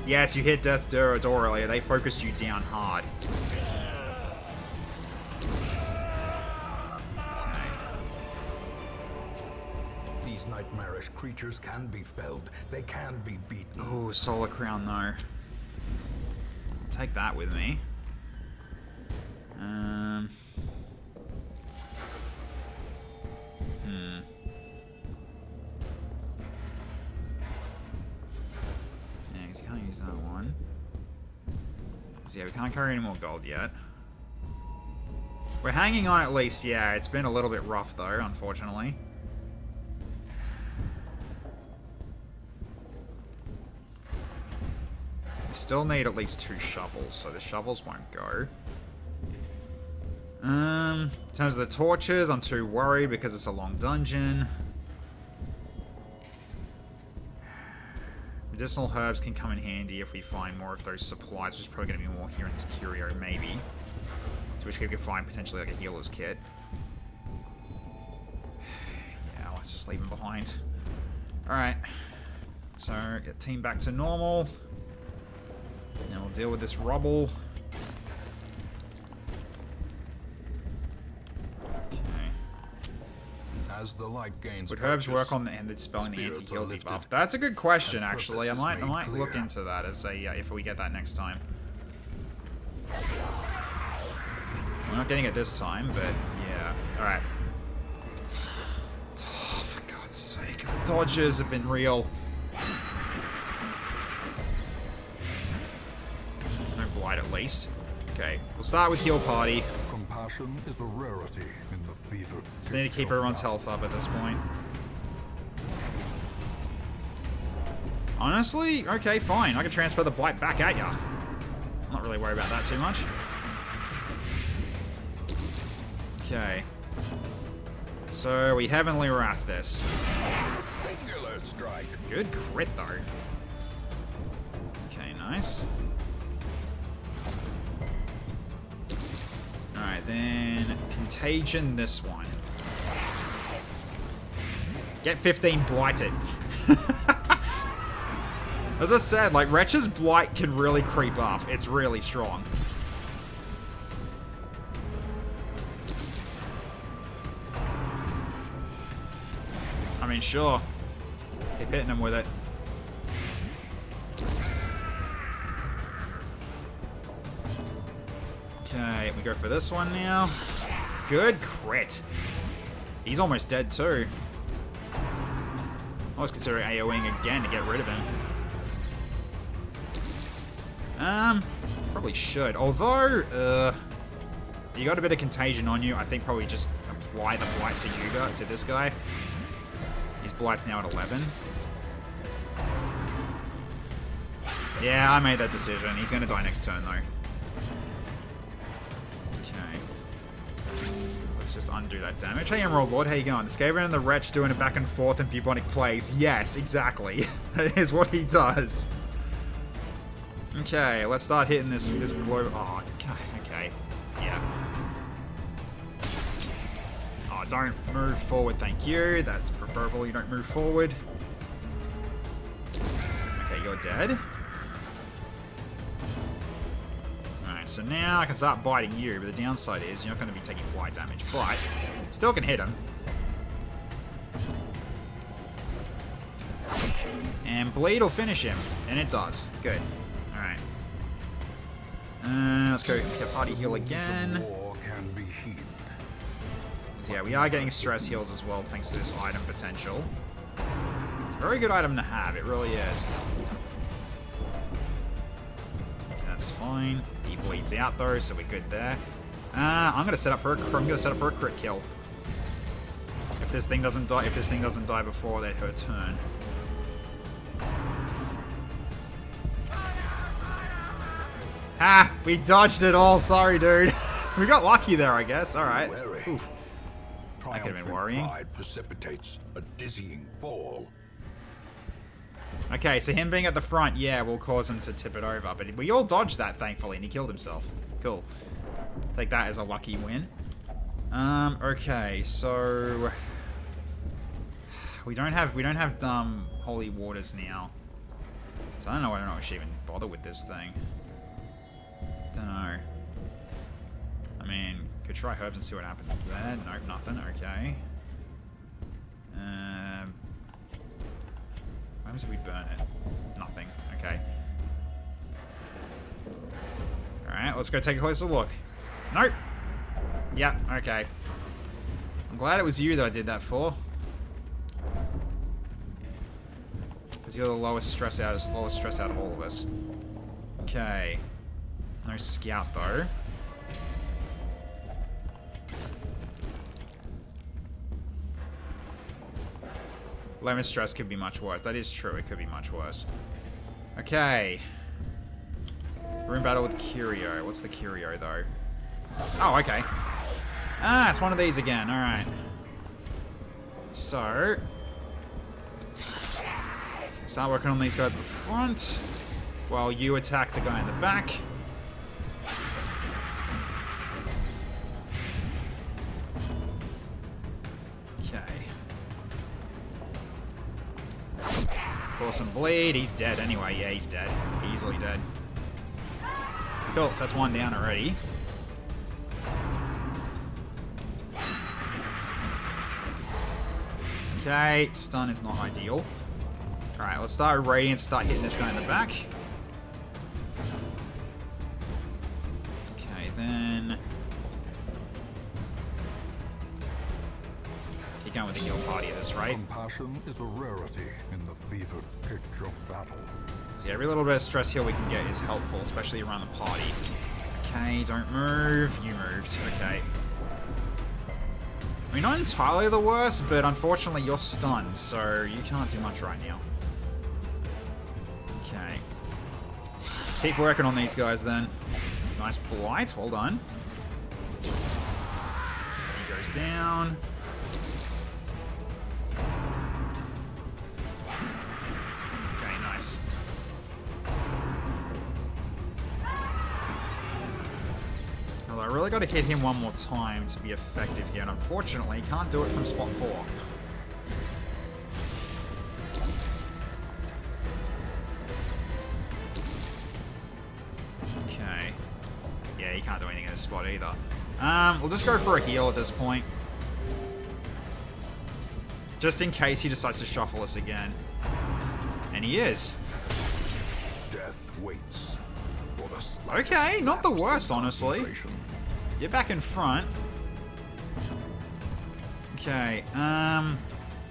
Yes, you hit Death's door earlier. They focused you down hard. Okay. These nightmarish creatures can be felled. They can be beaten. Ooh, Solar Crown though. Take that with me. Yeah, because you can't use that one. So yeah, we can't carry any more gold yet. We're hanging on at least, yeah. It's been a little bit rough though, unfortunately. We still need at least 2 shovels, so the shovels won't go. In terms of the torches, I'm too worried because it's a long dungeon. Medicinal herbs can come in handy if we find more of those supplies, which is probably going to be more here in this curio, maybe. So which we could find potentially like a healer's kit. Yeah, let's just leave him behind. Alright. So, get team back to normal. And we'll deal with this rubble. As the light gains Would herbs work on the end spelling the anti-heal debuff? That's a good question, actually. I might look into that as a if we get that next time. We're not getting it this time, but yeah. All right. Oh, for God's sake, the dodges have been real. No blight, at least. Okay, we'll start with heal party. Compassion is a rarity in the fever. Just need to keep everyone's health up at this point. Honestly, okay, fine. I can transfer the blight back at ya. I'm not really worried about that too much. Okay. So we Heavenly Wrath this. Singular strike. Good crit though. Okay, nice. Alright, then then Contagion this one. Get 15 blighted. As I said, like, Wretch's Blight can really creep up. It's really strong. I mean, sure. Keep hitting him with it. Okay, we go for this one now. Good crit. He's almost dead too. I was considering AoEing again to get rid of him. Probably should. Although, you got a bit of contagion on you. I think probably just apply the blight to this guy. His blight's now at 11. Yeah, I made that decision. He's going to die next turn, though. Okay. Let's just undo that damage. Hey, Emerald Lord, how you going? The Skaven and the Wretch doing a back and forth and bubonic plagues. Yes, exactly. That is what he does. Okay, let's start hitting this globe. Oh, okay. Yeah. Oh, don't move forward, thank you. That's preferable. You don't move forward. Okay, you're dead. Alright, so now I can start biting you, but the downside is you're not going to be taking blight damage, but still can hit him. And bleed will finish him, and it does. Good. Alright. Let's go party heal again. So yeah, we are getting stress heals as well, thanks to this item potential. It's a very good item to have, it really is. That's fine. He bleeds out though, so we're good there. I'm gonna set up for a crit kill. If this thing doesn't die before her turn. Ha! We dodged it all. Sorry, dude. We got lucky there, I guess. All right. Oof. That could have been worrying. Precipitates a dizzying fall. Okay, so him being at the front, yeah, will cause him to tip it over. But we all dodged that, thankfully, and he killed himself. Cool. Take that as a lucky win. Okay, so we don't have holy waters now. So I don't know whether or not we should even bother with this thing. Don't know. I mean, could try herbs and see what happens there. Nope, nothing. Okay. What happens if we burn it? Nothing. Okay. Alright, let's go take a closer look. Nope. Yeah, okay. I'm glad it was you that I did that for. Because you're the lowest stress out of all of us. Okay. No scout though. Lemon stress could be much worse. That is true. It could be much worse. Okay. Room battle with Curio. What's the Curio though? Oh, okay. Ah, it's one of these again. All right. So start working on these guys at the front while you attack the guy in the back. Some bleed. He's dead anyway. Yeah, he's dead. Easily dead. Cool, so that's one down already. Okay, stun is not ideal. Alright, let's start Radiant to start hitting this guy in the back. Okay, then keep going with the heal party of this, right? Compassion is a rarity in the fevered pitch of battle. So yeah, every little bit of stress heal we can get is helpful, especially around the party. Okay, don't move. You moved. Okay. I mean, not entirely the worst, but unfortunately you're stunned, so you can't do much right now. Okay. Keep working on these guys then. Nice blight. Well done. He goes down. really got to hit him one more time to be effective here, and unfortunately, can't do it from spot 4. Okay. Yeah, he can't do anything in this spot either. We'll just go for a heal at this point. Just in case he decides to shuffle us again. And he is. Death waits for the Okay, not the worst, honestly. Get back in front. Okay, I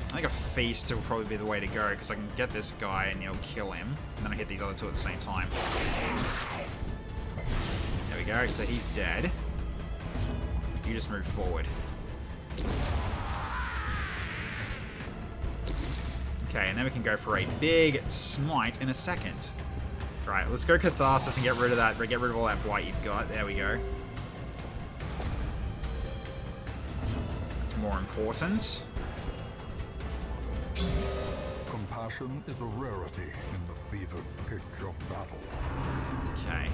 think a feast will probably be the way to go, because I can get this guy and he'll kill him. And then I hit these other two at the same time. There we go, so he's dead. You just move forward. Okay, and then we can go for a big smite in a second. Right, let's go Catharsis and get rid of that. Get rid of all that blight you've got. There we go. That's more important. Compassion is a rarity in the fevered pitch of battle. Okay.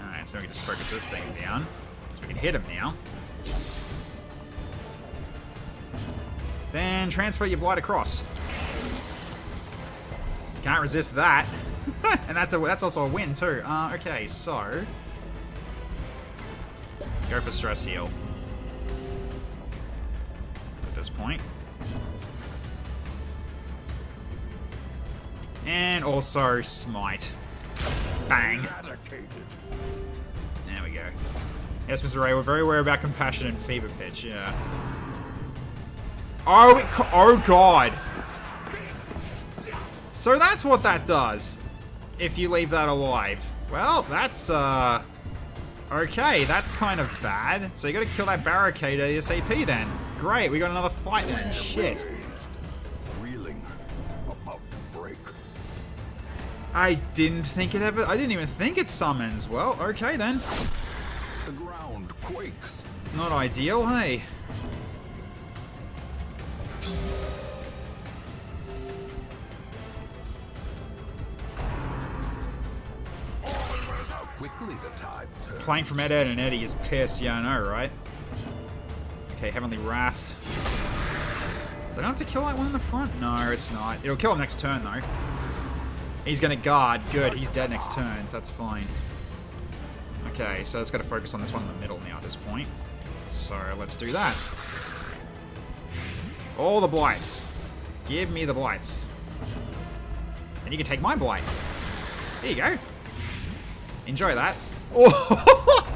Alright, so we can just focus this thing down. So we can hit him now. Then transfer your blight across. Can't resist that. And that's also a win too. Okay, so go for stress heal at this point. And also smite. Bang. There we go. Yes, Mr. Ray, we're very aware about compassion and fever pitch, yeah. Oh god. So that's what that does. If you leave that alive. Well, that's, okay, that's kind of bad. So you gotta kill that barricade ASAP then. Great, we got another fight then. Shit. Reeling, about to break. I didn't even think it summons. Well, okay then. The ground quakes. Not ideal, hey? How quickly the tide turns. Playing from Ed, Ed, and Eddie is piss. Yeah, I know, right? Okay, Heavenly Wrath. Do I have to kill that one in the front? No, it's not. It'll kill him next turn, though. He's gonna guard. Good, he's dead next turn, so that's fine. Okay, so it's got to focus on this one in the middle now at this point. So let's do that. All the blights. Give me the blights. And you can take my blight. There you go. Enjoy that. Oh.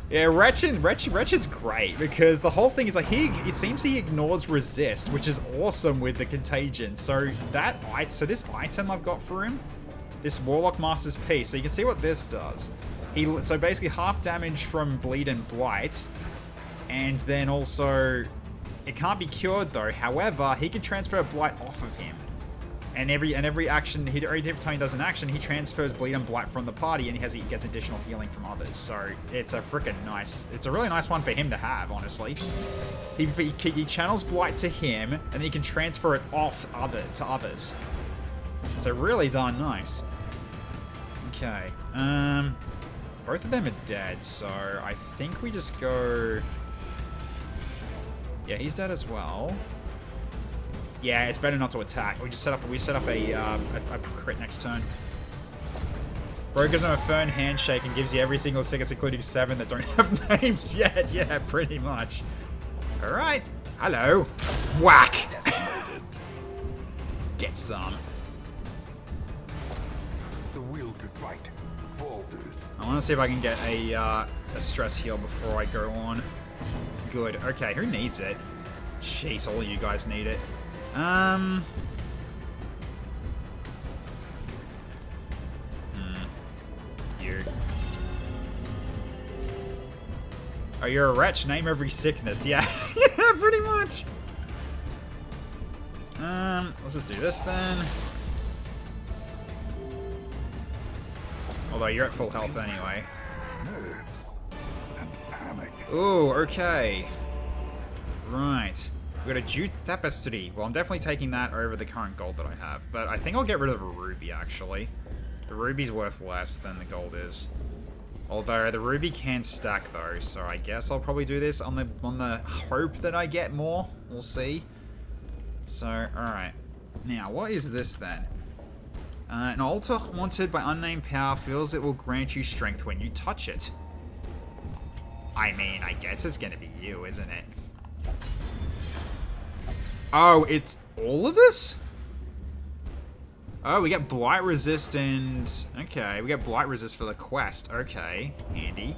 Yeah, Wretched's great because the whole thing is like it seems he ignores resist, which is awesome with the contagion. So this item I've got for him, this Warlock Master's Piece. So you can see what this does. So basically half damage from bleed and blight, and then also it can't be cured though. However, he can transfer blight off of him. And every action, every time he does an action, he transfers bleed and blight from the party, and he gets additional healing from others. So it's a really nice one for him to have, honestly. He channels blight to him, and then he can transfer it off to others. So really darn nice. Okay, both of them are dead, so I think we just go. Yeah, he's dead as well. Yeah, it's better not to attack. We set up a crit next turn. Bro gives him a Fern Handshake and gives you every single sickness, including 7 that don't have names yet. Yeah, pretty much. Alright. Hello. Whack! Get some. The will to fight falters. I want to see if I can get a stress heal before I go on. Good. Okay, who needs it? Jeez, all of you guys need it. You. Oh, you're a wretch. Name every sickness. Yeah. Yeah, pretty much. Let's just do this then. Although you're at full health anyway. Nerves and panic. Ooh, okay. Right. We got a Jute Tapestry. Well, I'm definitely taking that over the current gold that I have. But I think I'll get rid of a ruby, actually. The ruby's worth less than the gold is. Although the ruby can stack though, so I guess I'll probably do this on the hope that I get more. We'll see. So, alright. Now, what is this then? An altar haunted by unnamed power feels it will grant you strength when you touch it. I mean, I guess it's gonna be you, isn't it? Oh, it's all of this? Oh, we get blight resist and... Okay, we get blight resist for the quest. Okay, handy.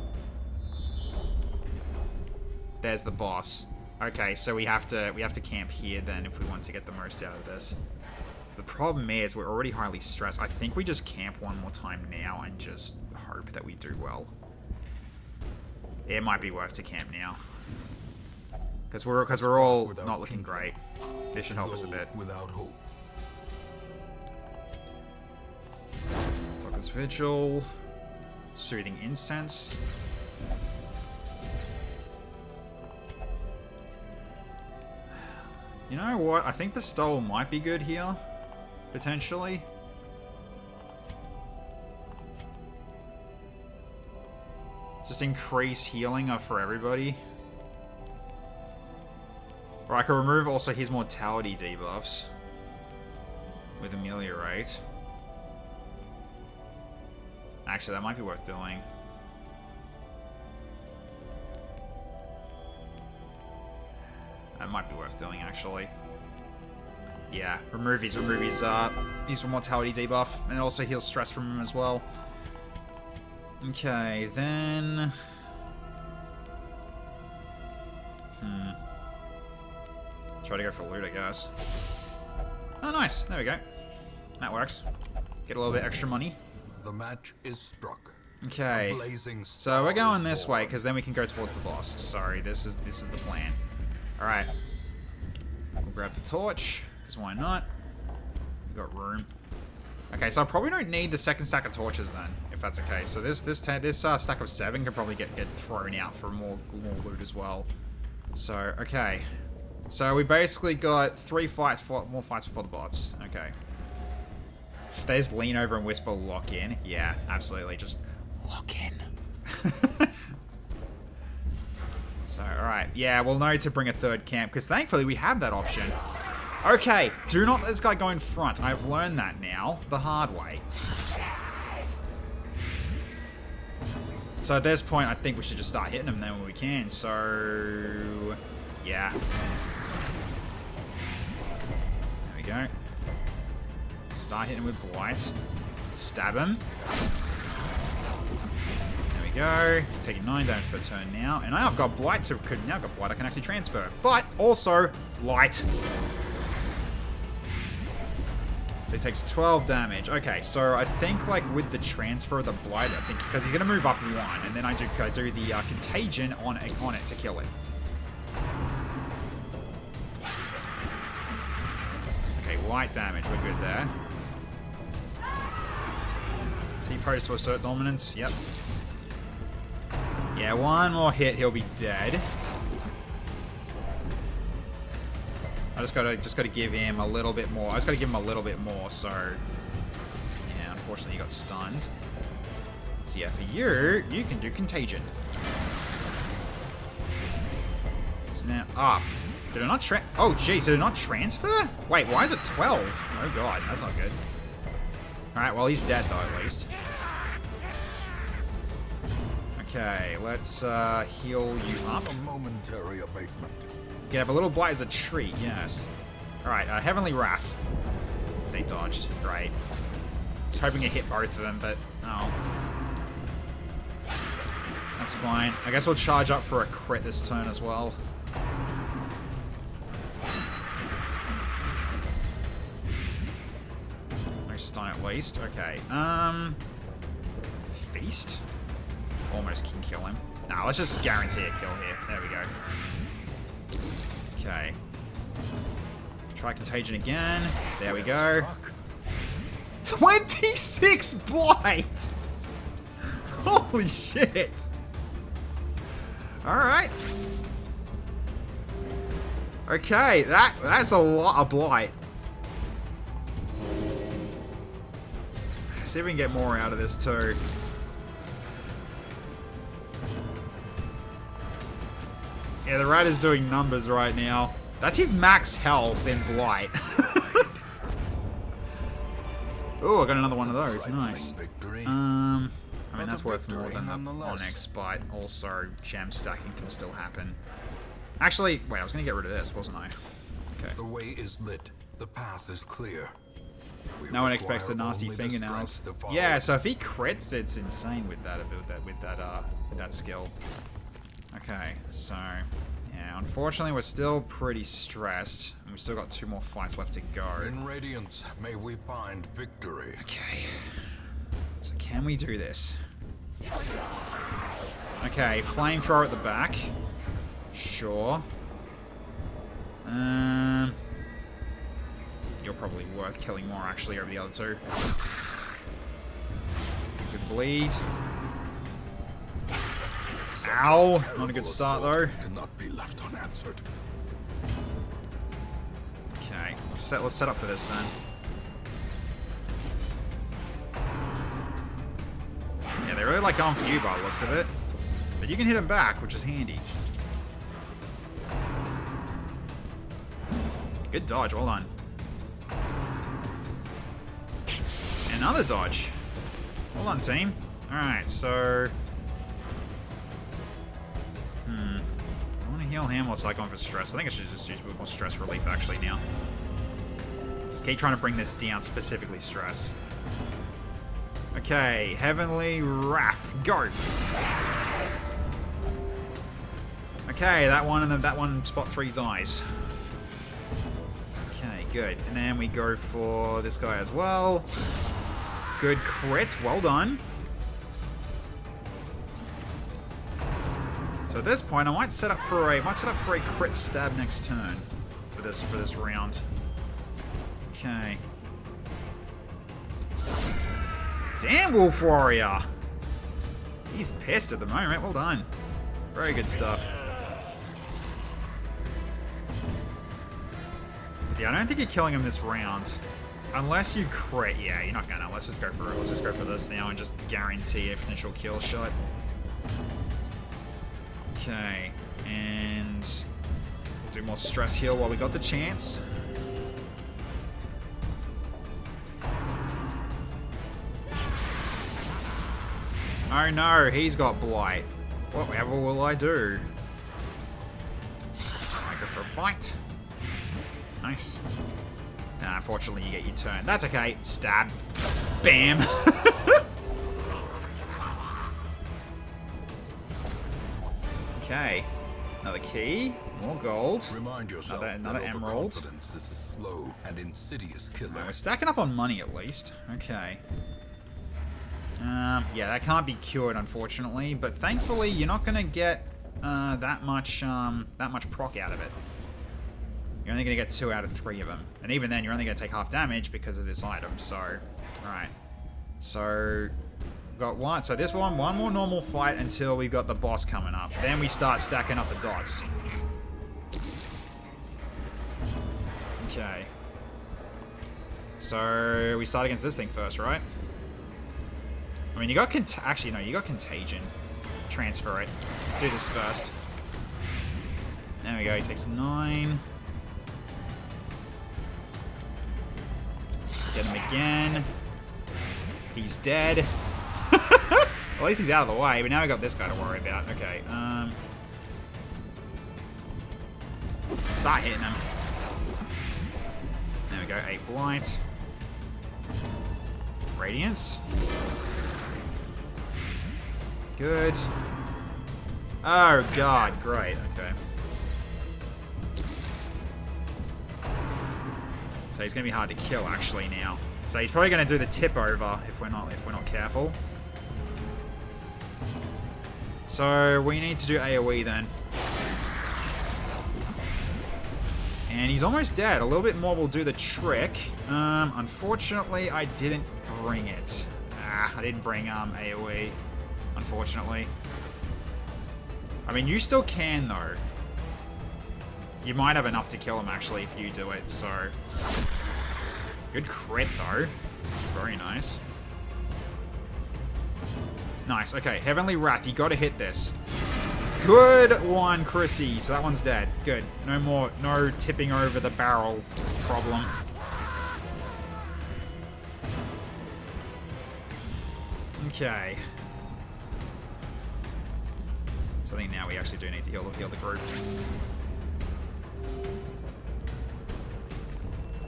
There's the boss. Okay, so we have to camp here then if we want to get the most out of this. The problem is we're already highly stressed. I think we just camp one more time now and just hope that we do well. It might be worth to camp now. Because we're all not looking great. This should help us a bit. Without hope. Talker's Vigil. Soothing Incense. You know what? I think the Stole might be good here. Potentially. Just increase healing for everybody. Or I can remove also his mortality debuffs. With Ameliorate. Actually, that might be worth doing. That might be worth doing, actually. Yeah, remove his mortality debuff, and it also heals stress from him as well. Okay, then... Try to go for loot, I guess. Oh, nice. There we go. That works. Get a little bit extra money. The match is struck. Okay. So we're going this way, because then we can go towards the boss. Sorry, this is the plan. Alright. We'll grab the torch, because why not? We've got room. Okay, so I probably don't need the second stack of torches then, if that's okay. So this stack of 7 could probably get thrown out for more loot as well. So, okay. So we basically got more fights before the bots. Okay. They just lean over and whisper, lock in. Yeah, absolutely. Just lock in. So, alright. Yeah, we'll know to bring a third camp, because thankfully we have that option. Okay, do not let this guy go in front. I've learned that now, the hard way. So at this point, I think we should just start hitting him then when we can. So, yeah. There we go. Start hitting him with blight. Stab him. There we go. He's taking 9 damage per turn now. And I've got blight now I've got blight I can actually transfer. But also light. So he takes 12 damage. Okay, so I think like with the transfer of the blight, I think because he's gonna move up 1, and then I do the contagion on it to kill it. Okay, light damage, we're good there. T-pose to assert dominance, yep. Yeah, 1 more hit, he'll be dead. I just gotta give him a little bit more. I just gotta give him a little bit more, so... Yeah, unfortunately he got stunned. So yeah, for you can do Contagion. So now, did it not oh geez, did it not transfer? Wait, why is it 12? Oh god, that's not good. Alright, well he's dead though, at least. Okay, let's heal you up. A momentary abatement. You can have a little blight as a treat, yes. Alright, Heavenly Wrath. They dodged. Great. I was hoping it hit both of them, but oh. That's fine. I guess we'll charge up for a crit this turn as well. No stun at least. Okay. Feast? Almost can kill him. Nah, let's just guarantee a kill here. There we go. Okay. Try Contagion again. There we go. 26 blight! Holy shit! Alright. Okay, that's a lot of blight. See if we can get more out of this too. Yeah, the rat is doing numbers right now. That's his max health in blight. Oh, I got another one of those. Nice. I mean, that's worth more than the Onyx, but also gem stacking can still happen. Actually, wait, I was going to get rid of this, wasn't I? Okay. The way is lit. The path is clear. No one expects the nasty fingernails. Yeah, so if he crits, it's insane with that skill. Okay, so yeah, unfortunately we're still pretty stressed, and we've still got 2 more fights left to go. In Radiance, may we find victory. Okay, so can we do this? Okay, flamethrower at the back. Sure. You're probably worth killing more actually over the other 2. Good bleed. Ow! Not a good start though. Cannot be left unanswered. Okay, let's set up for this then. Yeah, they really like going for you by the looks of it. But you can hit them back, which is handy. Good dodge, well done. Another dodge. Well done, team. Alright, so... I want to heal him while it's like on for stress. I think I should just use more stress relief actually now. Just keep trying to bring this down, specifically stress. Okay, Heavenly Wrath, go! Okay, that one and that one spot 3 dies. Okay, good. And then we go for this guy as well. Good crit, well done. So at this point, I might set up for a crit stab next turn for this round. Okay. Damn, Wolf Warrior! He's pissed at the moment. Well done. Very good stuff. See, I don't think you're killing him this round. Unless you crit. Yeah, you're not gonna. Let's just go for this now and just guarantee a potential kill shot. Okay. And we'll do more stress heal while we got the chance. Oh no, he's got blight. Whatever will I do? I go for a bite. Nice. Nah, unfortunately you get your turn. That's okay. Stab. Bam. Okay. Another key. More gold. Remind yourself another emerald. Confidence is a slow and insidious killer. We're stacking up on money at least. Okay. Yeah, that can't be cured, unfortunately. But thankfully, you're not gonna get that much proc out of it. You're only gonna get 2 out of 3 of them, and even then, you're only gonna take half damage because of this item. So, all right. So, got one. So this one more normal fight until we got the boss coming up. Then we start stacking up the dots. Okay. So we start against this thing first, right? I mean, you got actually no, you got Contagion. Transfer it. Do this first. There we go. He takes 9. Get him again. He's dead. At least he's out of the way, but now we got this guy to worry about. Okay, start hitting him. There we go, 8 blight. Radiance. Good. Oh god, great, okay. So he's gonna be hard to kill actually now. So he's probably gonna do the tip over if we're not careful. So we need to do AoE then. And he's almost dead. A little bit more will do the trick. Unfortunately, I didn't bring it. I didn't bring AoE, unfortunately. I mean, you still can though. You might have enough to kill him, actually, if you do it, so... Good crit, though. Very nice. Nice, okay. Heavenly Wrath, you gotta hit this. Good one, Chrissy. So that one's dead. Good. No more, no tipping over the barrel problem. Okay. So I think now we actually do need to heal the group.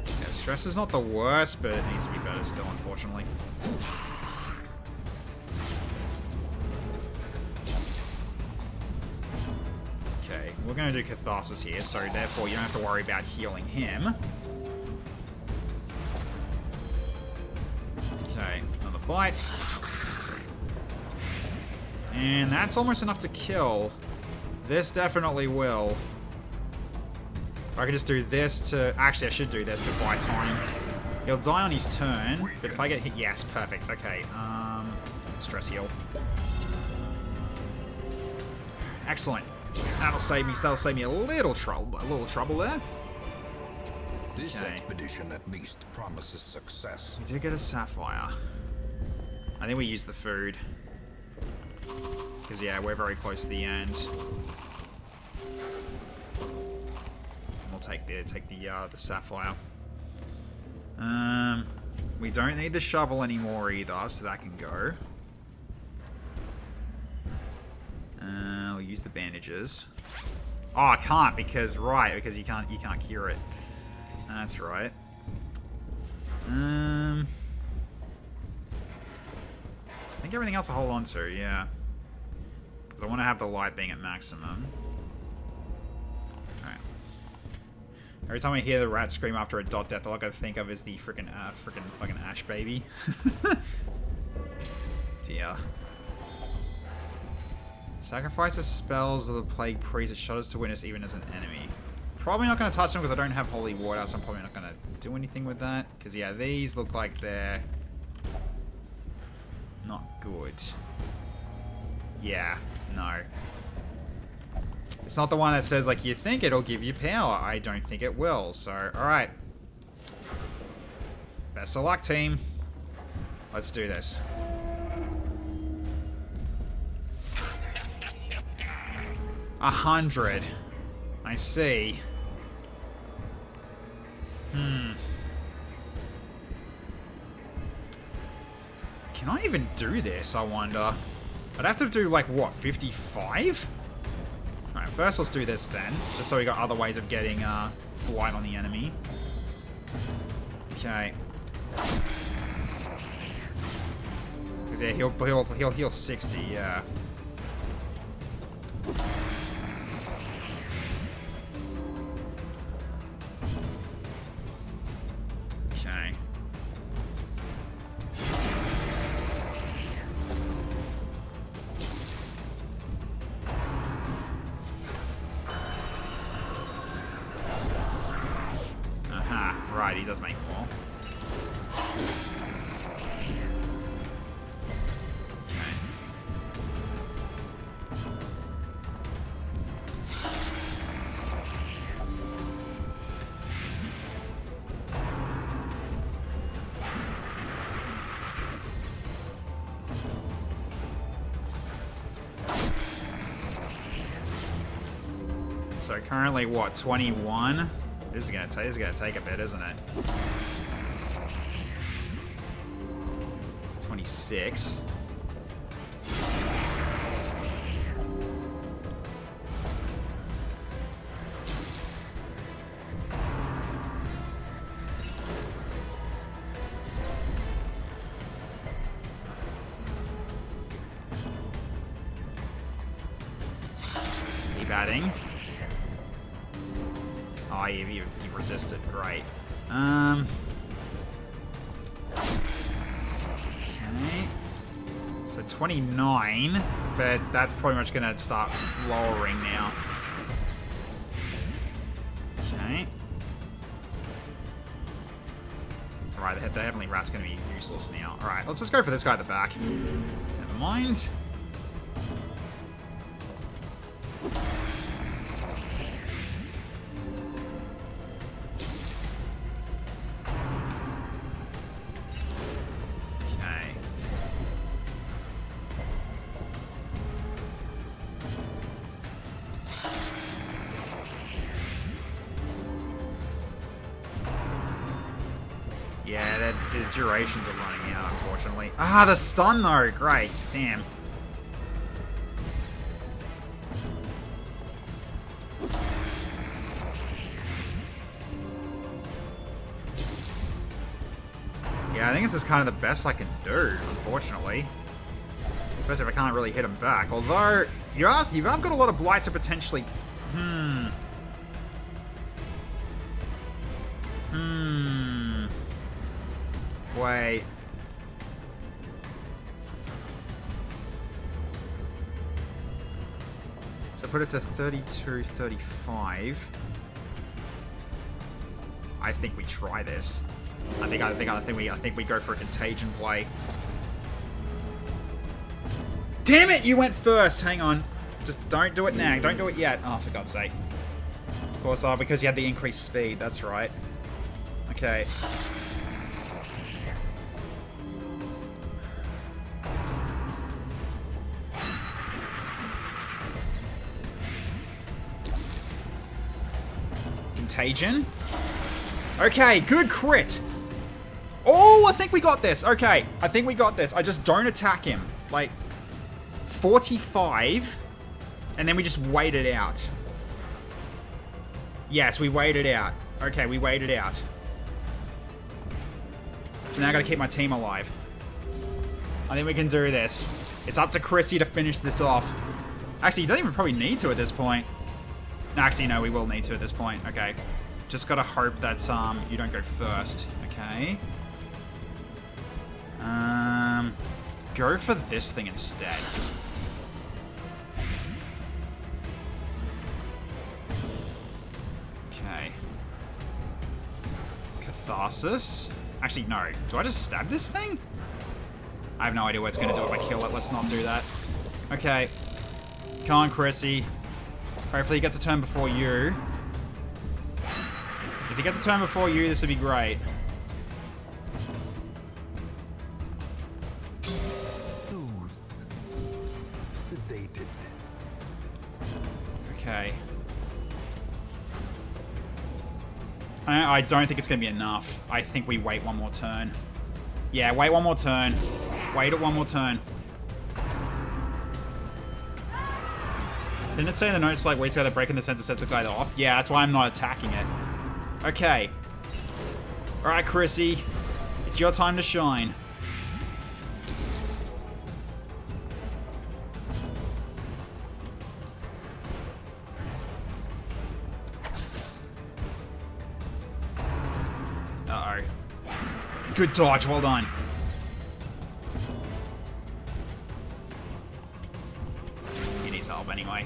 Yeah, stress is not the worst, but it needs to be better still, unfortunately. Okay, we're going to do Catharsis here, so therefore you don't have to worry about healing him. Okay, another bite. And that's almost enough to kill. This definitely will. I can just do this to... Actually, I should do this to buy time. He'll die on his turn, but if I get hit... Yes, perfect. Okay, stress heal. Excellent. That'll save me a little trouble there. This expedition at least promises success. We did get a sapphire. I think we used the food. Because, yeah, we're very close to the end. We'll take the sapphire. We don't need the shovel anymore either, so that can go. We'll use the bandages. Oh, I can't because you can't cure it. That's right. I think everything else I'll hold on to, yeah. Because I want to have the light being at maximum. Alright. Every time I hear the rat scream after a dot death, all I gotta think of is the freaking fucking Ash baby. Dear. Sacrifices spells of the Plague Priest. It shudders to witness even as an enemy. Probably not going to touch them because I don't have Holy Water, so I'm probably not going to do anything with that. Because, yeah, these look like they're not good. Yeah, no. It's not the one that says, like, you think it'll give you power. I don't think it will, so, alright. Best of luck, team. Let's do this. A 100. I see. Can I even do this, I wonder? I'd have to do, like, what, 55? Alright, first let's do this then. Just so we got other ways of getting, light on the enemy. Okay. Because, yeah, he'll heal 60, yeah. Okay. Aha, right, he does make more. So currently, what, 21? This is gonna take a bit, isn't it? 26. Keep adding. Oh, you resisted. Great. Okay. So 29, but that's pretty much going to start lowering now. Okay. Alright, the Heavenly Rat's going to be useless now. Alright, let's just go for this guy at the back. Never mind. Yeah, the durations are running out, unfortunately. Ah, the stun, though. Great. Damn. Yeah, I think this is kind of the best I can do, unfortunately. Especially if I can't really hit him back. Although, you have got a lot of blight to potentially... Wait. So put it to 32, 35. I think we try this. I think we go for a contagion play. Damn it! You went first. Hang on. Just don't do it now. Don't do it yet. Oh, for God's sake. Of course, because you had the increased speed. That's right. Okay. Contagion. Okay, good crit. Oh, I think we got this. Okay, I think we got this. I just don't attack him. Like, 45. And then we just wait it out. Yes, we wait it out. Okay, we wait it out. So now I gotta keep my team alive. I think we can do this. It's up to Chrissy to finish this off. Actually, you don't even probably need to at this point. No, actually, no, we will need to at this point. Okay. Just gotta hope that you don't go first. Okay. Go for this thing instead. Okay. Catharsis. Actually, no. Do I just stab this thing? I have no idea what it's gonna do if I kill it. Let's not do that. Okay. Come on, Chrissy. Hopefully he gets a turn before you. If he gets a turn before you, this would be great. Sedated. Okay. I don't think it's going to be enough. I think we wait one more turn. Yeah, wait one more turn. Wait it one more turn. Didn't it say in the notes, like, wait till they're breaking the sensor, set the guy off? Yeah, that's why I'm not attacking it. Okay. Alright, Chrissy. It's your time to shine. Uh-oh. Good dodge, well done. He needs help anyway.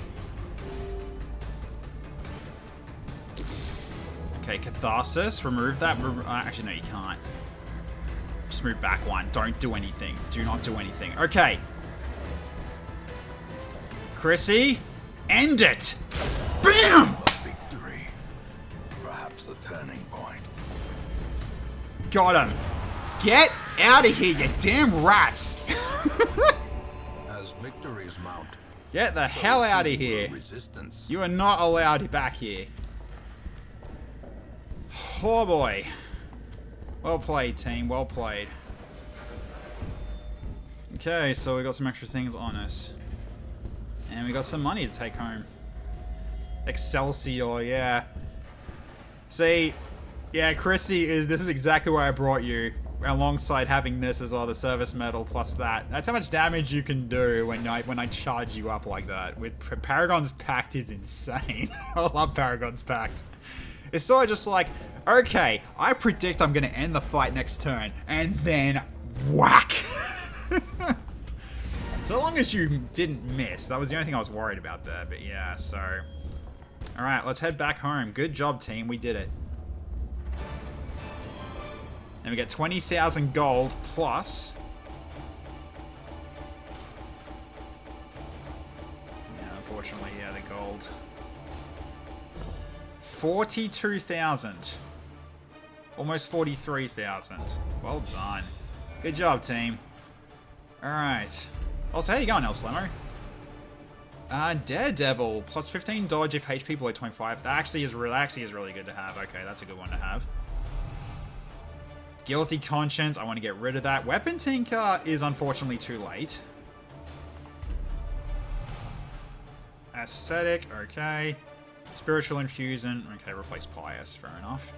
Okay, Catharsis. Remove that. Actually, no, you can't. Just move back one. Don't do anything. Do not do anything. Okay. Chrissy, end it! Bam! Victory. Perhaps the turning point. Got him. Get out of here, you damn rats! As victories mount, Get the hell out of here. resistance. You are not allowed back here. Oh boy. Well played, team. Well played. Okay, so we got some extra things on us. And we got some money to take home. Excelsior, yeah. See, yeah, Chrissy, this is exactly why I brought you. Alongside having this as well, the service medal plus that. That's how much damage you can do when I charge you up like that. With Paragon's Pact is insane. I love Paragon's Pact. It's sort of just like, okay, I predict I'm going to end the fight next turn, and then whack! So long as you didn't miss. That was the only thing I was worried about there, but yeah, so... Alright, let's head back home. Good job, team. We did it. And we get 20,000 gold plus... Yeah, unfortunately, yeah, the gold... 42,000. Almost 43,000. Well done. Good job, team. Alright. Also, how you going, El Slemo? Daredevil. Plus 15 dodge if HP below 25. That actually is really good to have. Okay, that's a good one to have. Guilty Conscience, I want to get rid of that. Weapon Tinker is unfortunately too late. Aesthetic, okay. Spiritual Infusion, okay, replace Pious, fair enough.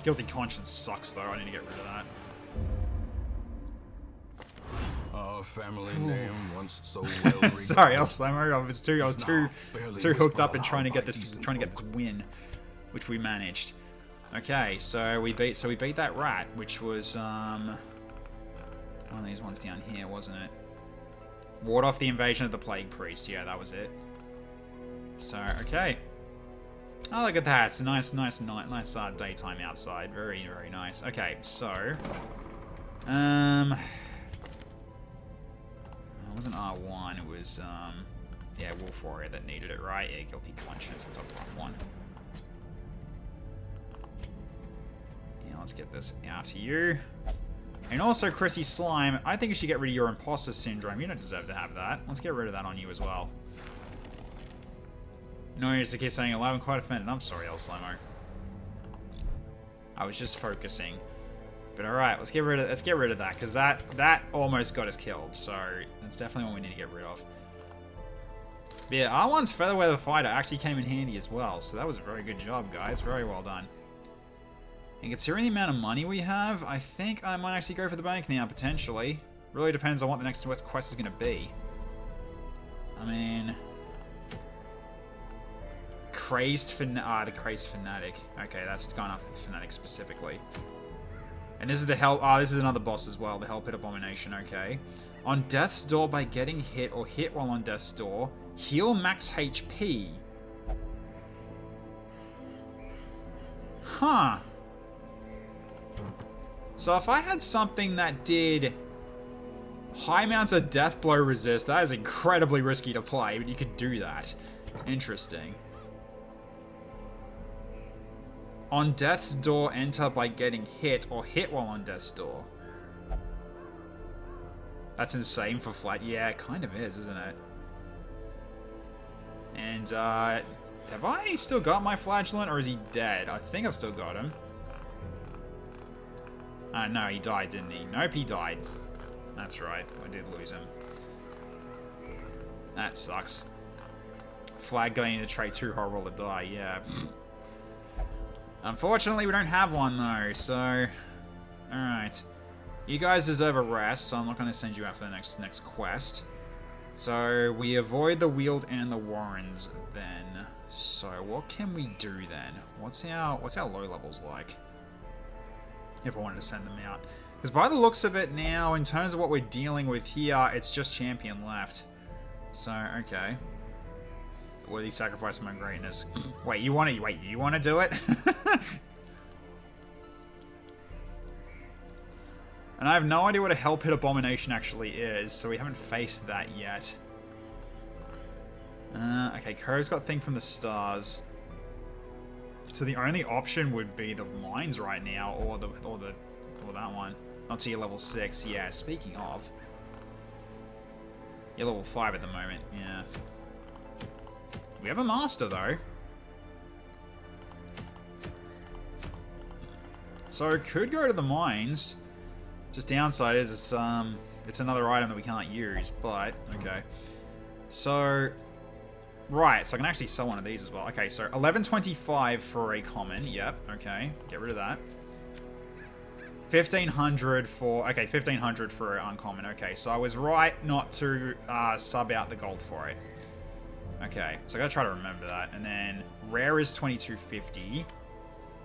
Guilty Conscience sucks though, I need to get rid of that. Our family name once so well regarded. Sorry, I was too hooked up in trying to get this win, which we managed. Okay, so we beat that rat, which was one of these ones down here, wasn't it? Ward off the invasion of the Plague Priest. Yeah, that was it. So, okay. Oh, look at that. It's a nice daytime outside. Very, very nice. Okay, so it wasn't R1, it was yeah, Wolf Warrior that needed it, right? Yeah, Guilty Conscience. That's a rough one. Let's get this out to you. And also, Chrissy Slime, I think you should get rid of your imposter syndrome. You don't deserve to have that. Let's get rid of that on you as well. No, you just keep saying alive. I'm quite offended. I'm sorry, El Slimo. I was just focusing. But alright, let's get rid of that, because that almost got us killed. So that's definitely what we need to get rid of. But yeah, R1's Featherweather Fighter actually came in handy as well. So that was a very good job, guys. Very well done. And considering the amount of money we have, I think I might actually go for the bank now, potentially. Really depends on what the next quest is going to be. I mean... the Crazed Fanatic. Okay, that's gone after the Fanatic specifically. And this is the this is another boss as well, the Hell Pit Abomination, okay. On Death's Door, by getting hit or hit while on Death's Door, heal max HP. Huh. So if I had something that did high amounts of death blow resist, that is incredibly risky to play, but you could do that. Interesting. On Death's Door, enter by getting hit or hit while on Death's Door. That's insane for flat. Yeah, it kind of is, isn't it? And, have I still got my Flagellant, or is he dead? I think I've still got him. No, he died, didn't he? Nope, he died. That's right, I did lose him. That sucks. Flag going into trait too horrible to die, yeah. Unfortunately, we don't have one though, so... Alright. You guys deserve a rest, so I'm not going to send you out for the next quest. So, we avoid the Weald and the Warrens then. So, what can we do then? What's our low levels like? If I wanted to send them out. Because by the looks of it now, in terms of what we're dealing with here, it's just champion left. So, okay. Worthy sacrifice my greatness. Wait, you want to do it? And I have no idea what a Hell Pit Abomination actually is, so we haven't faced that yet. Okay, Cove's got Thing from the Stars. So the only option would be the mines right now, or that one. Not till you're level 6. Yeah, speaking of. You're level 5 at the moment, yeah. We have a master though. So could go to the mines. Just downside is it's another item that we can't use, but okay. So right, so I can actually sell one of these as well. Okay, so 1125 for a common. Yep, okay. Get rid of that. 1500 for 1500 for an uncommon. Okay, so I was right not to sub out the gold for it. Okay, so I gotta try to remember that. And then rare is 2250.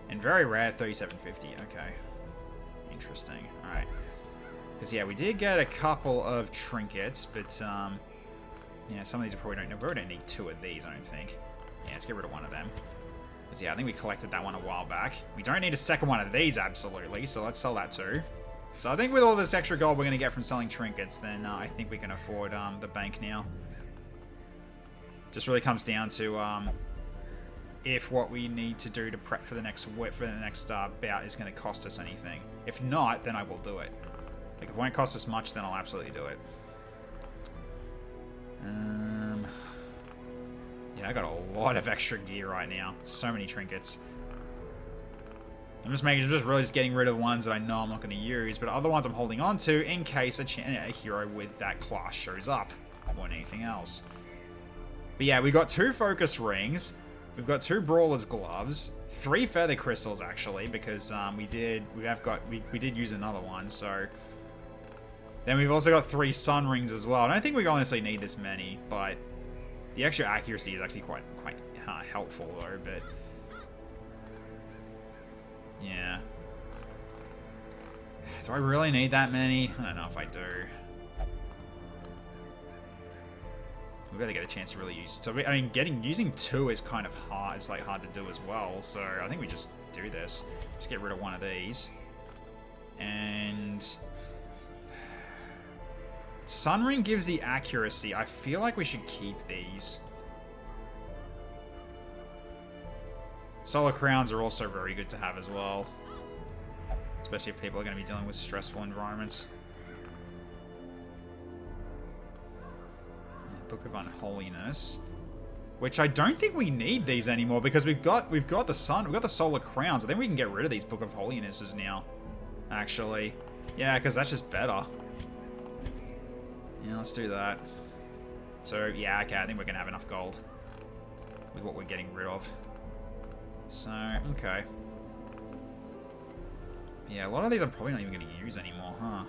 And very rare, 3750. Okay. Interesting. Alright. Because, yeah, we did get a couple of trinkets, but, yeah, some of these are probably don't... We probably don't need 2 of these, I don't think. Yeah, let's get rid of one of them. Because, yeah, I think we collected that one a while back. We don't need a second one of these, absolutely, so let's sell that too. So I think with all this extra gold we're going to get from selling trinkets, then I think we can afford the bank now. Just really comes down to if what we need to do to prep for the next bout is going to cost us anything. If not, then I will do it. Like, if it won't cost us much, then I'll absolutely do it. Yeah, I got a lot of extra gear right now. So many trinkets. I'm just really getting rid of ones that I know I'm not going to use, but other ones I'm holding on to in case a hero with that class shows up more than anything else. But yeah, we got 2 focus rings, we've got 2 brawler's gloves, 3 feather crystals actually, because we did use another one. So then we've also got 3 sun rings as well. I don't think we honestly need this many, but the extra accuracy is actually quite helpful though. But yeah, do I really need that many? I don't know if I do. We better get a chance to really use. So I mean, using 2 is kind of hard. It's like hard to do as well. So I think we just do this. Just get rid of one of these. And Sun Ring gives the accuracy. I feel like we should keep these. Solar Crowns are also very good to have as well. Especially if people are going to be dealing with stressful environments. Book of Unholiness, which I don't think we need these anymore because we've got the sun, we've got the Solar Crowns. I think we can get rid of these Book of Holinesses now. Actually, yeah, because that's just better. Yeah, let's do that. So yeah, okay, I think we're gonna have enough gold with what we're getting rid of. So okay, yeah, a lot of these I'm probably not even gonna use anymore, huh?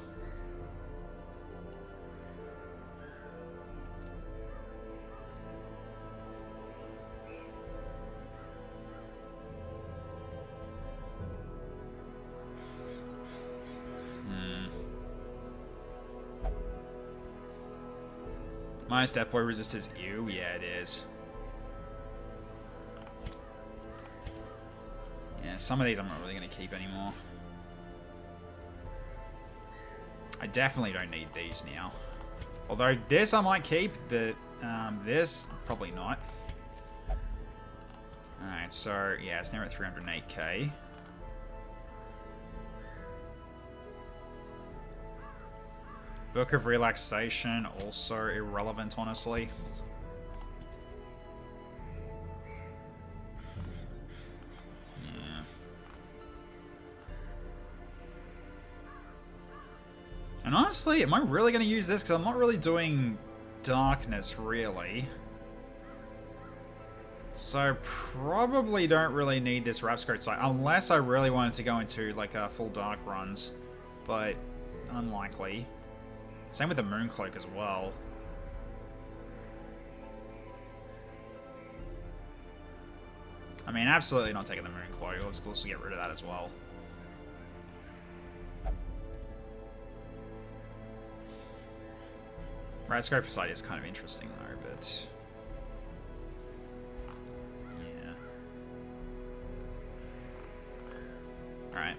Minus Death Blow resistance, ew, yeah it is. Yeah, some of these I'm not really going to keep anymore. I definitely don't need these now. Although this I might keep, this probably not. Alright, so yeah, it's now at 308k. Book of Relaxation, also irrelevant, honestly. Yeah. And honestly, am I really going to use this? Because I'm not really doing darkness, really. So probably don't really need this Rapscoat site, unless I really wanted to go into like full dark runs. But unlikely. Same with the Mooncloak as well. I mean, absolutely not taking the Mooncloak. Let's also get rid of that as well. Radscope site is kind of interesting though, but yeah. Alright.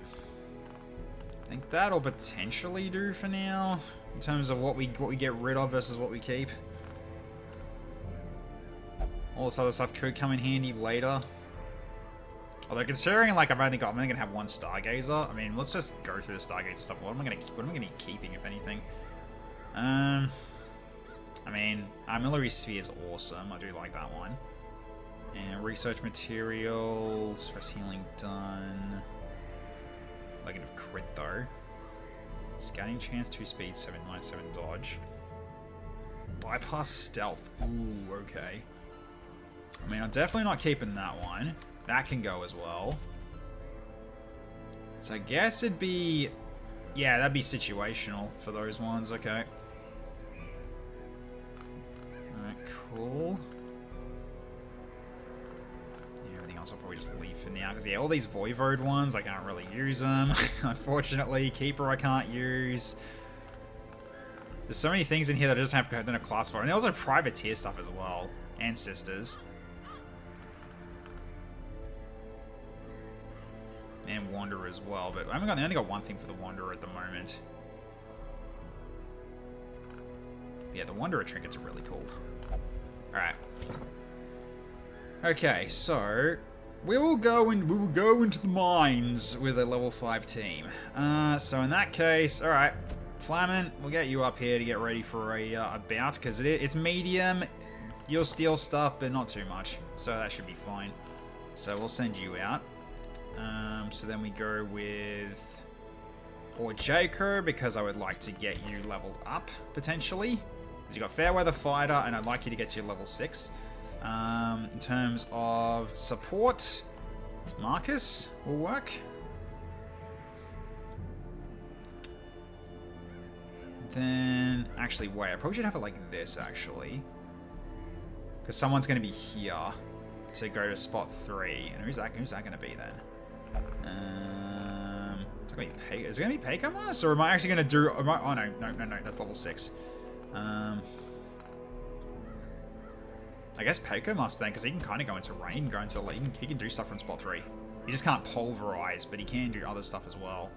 I think that'll potentially do for now. In terms of what we get rid of versus what we keep. All this other stuff could come in handy later. Although considering like I'm only gonna have 1 Stargazer, I mean let's just go through the Stargazer stuff. What am I gonna be keeping, if anything? I mean, Armillary Sphere is awesome. I do like that one. And research materials, stress healing done. Negative crit though. Scouting chance, 2 speed, 797 dodge. Bypass stealth. Ooh, okay. I mean, I'm definitely not keeping that one. That can go as well. So I guess it'd be... Yeah, that'd be situational for those ones, okay. Alright, cool. Everything else I'll probably just leave for now, because yeah, all these Voivode ones, I can't really use them. Unfortunately, Keeper I can't use. There's so many things in here that I just don't have class for. And also Privateer stuff as well. And Sisters. And Wanderer as well, but I only got one thing for the Wanderer at the moment. Yeah, the Wanderer trinkets are really cool. Alright. Okay, so we will go into the mines with a level 5 team. So in that case, alright, Flamin, we'll get you up here to get ready for a bout, because it's medium. You'll steal stuff, but not too much. So that should be fine. So we'll send you out. So then we go with or Jaco, because I would like to get you leveled up potentially. Because you got Fairweather Fighter, and I'd like you to get to your level 6. In terms of support, Marcus will work. Then, actually, wait, I probably should have it like this, actually. Because someone's going to be here to go to spot 3. And who's that going to be then? Is it going to be Paycomas? Or am I actually going to do... oh, no, that's level 6. I guess Paycomas then, because he can kind of go into rain, he can do stuff from spot 3. He just can't pulverize, but he can do other stuff as well.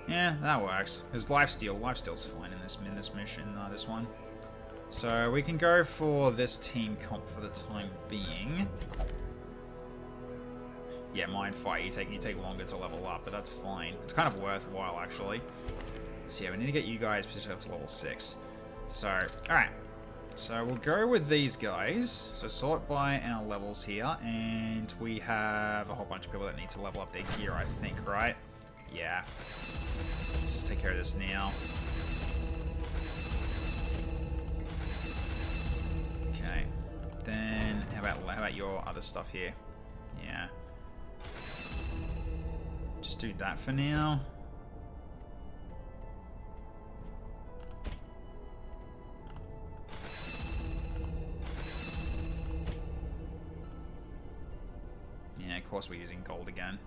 Yeah, that works. Because lifesteal's fine in this mission, this one. So we can go for this team comp for the time being. Yeah, Mind Fight, you take longer to level up, but that's fine. It's kind of worthwhile, actually. So yeah, we need to get you guys positioned up to level 6. So, alright. So we'll go with these guys. So sort by our levels here, and we have a whole bunch of people that need to level up their gear, I think, right? Yeah. Just take care of this now. Okay. Then how about your other stuff here? Yeah. Just do that for now. Yeah, of course we're using gold again.